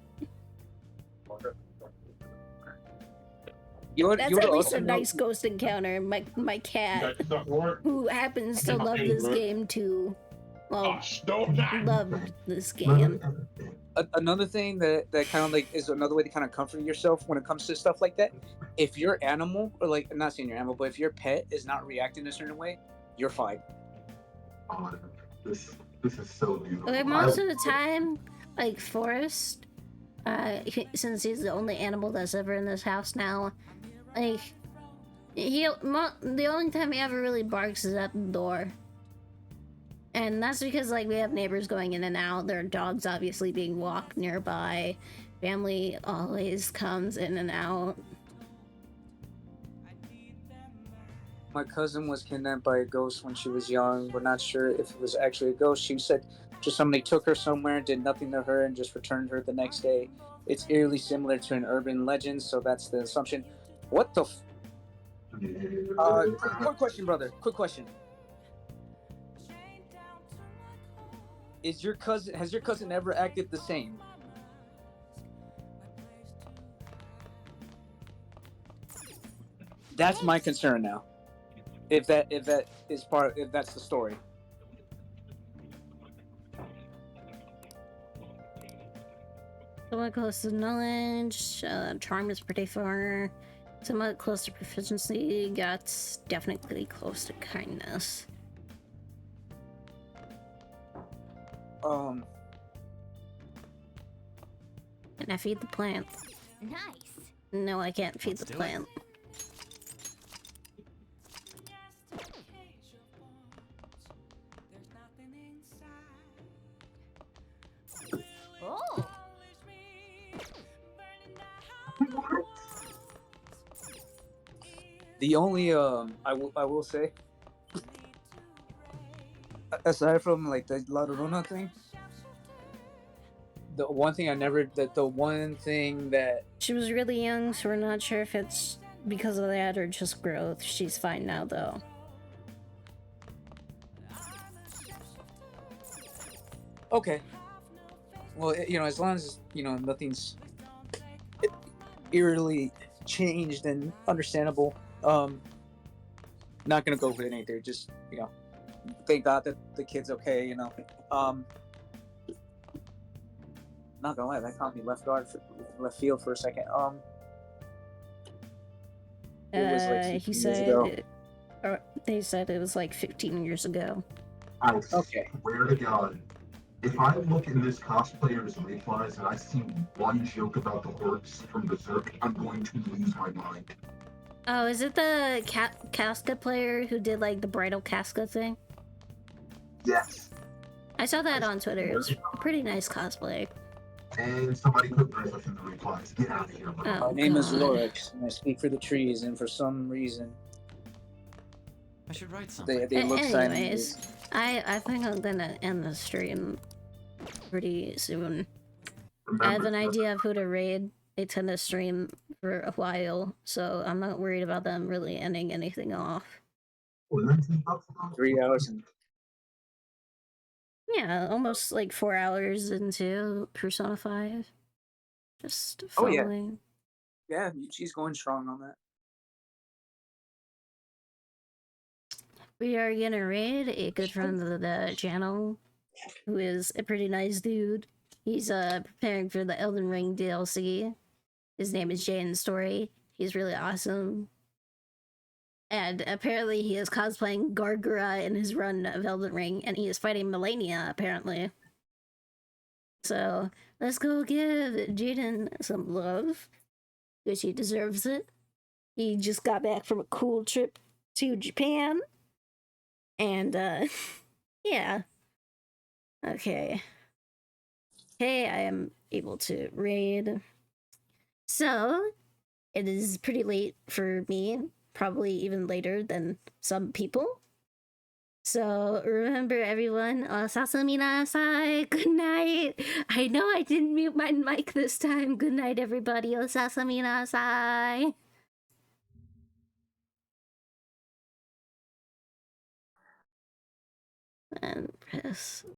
That's at least a nice ghost encounter. My cat, who happens to love this game too. Well, loved this game. Another thing that kind of like is another way to kind of comfort yourself when it comes to stuff like that. If your animal, or like, I'm not saying your animal, but if your pet is not reacting a certain way, you're fine. Oh, this is so beautiful. Like most of the time, like Forrest, since he's the only animal that's ever in this house now, like the only time he ever really barks is at the door. And that's because like we have neighbors going in and out. There are dogs obviously being walked nearby. Family always comes in and out. My cousin was kidnapped by a ghost when she was young. We're not sure if it was actually a ghost. She said just somebody took her somewhere, did nothing to her, and just returned her the next day. It's eerily similar to an urban legend, so that's the assumption. What the quick question, brother. Quick question. Has your cousin ever acted the same? That's my concern now. If that's the story. Somewhat close to knowledge, charm is pretty far. Somewhat close to proficiency, guts definitely close to kindness. Can I feed the plant? Nice. No, I can't feed the plant. The only I will say, aside from like the La Llorona thing, the one thing that she was really young, so we're not sure if it's because of that or just growth. She's fine now, though. okay. Well, as long as nothing's eerily changed and understandable, not gonna go with anything. Just thank God that the kid's okay. Not gonna lie, that caught me left field for a second. It was like 15 He years said, ago. or they said it was like 15 years ago. I swear to God, if I look in this cosplayer's replies and I see one joke about the orcs from Berserk, I'm going to lose my mind. Oh, is it the Casca player who did like the bridal Casca thing? Yes. I saw that on Twitter. It was a pretty nice cosplay. And somebody put Griffith in the replies. Get out of here. My name is Lorix, and I speak for the trees, and for some reason, I should write something. They look Anyways, I think I'm gonna end the stream pretty soon. I have an idea of who to raid. They tend to stream for a while, so I'm not worried about them really ending anything off. 3 hours and yeah, almost like 4 hours into Persona 5. Just Oh following. yeah, she's going strong on that. We are gonna raid a good friend of the channel, who is a pretty nice dude. He's preparing for the Elden Ring DLC. His name is Jane Story. He's really awesome. And apparently he is cosplaying Gargura in his run of Elden Ring, and he is fighting Melania, apparently. So, let's go give Jaden some love, because he deserves it. He just got back from a cool trip to Japan. And, yeah. Okay. Okay, I am able to raid. So, it is pretty late for me, probably even later than some people. So, remember everyone, osasu minasai, good night. I know I didn't mute my mic this time. Good night, everybody, osasu minasai. And press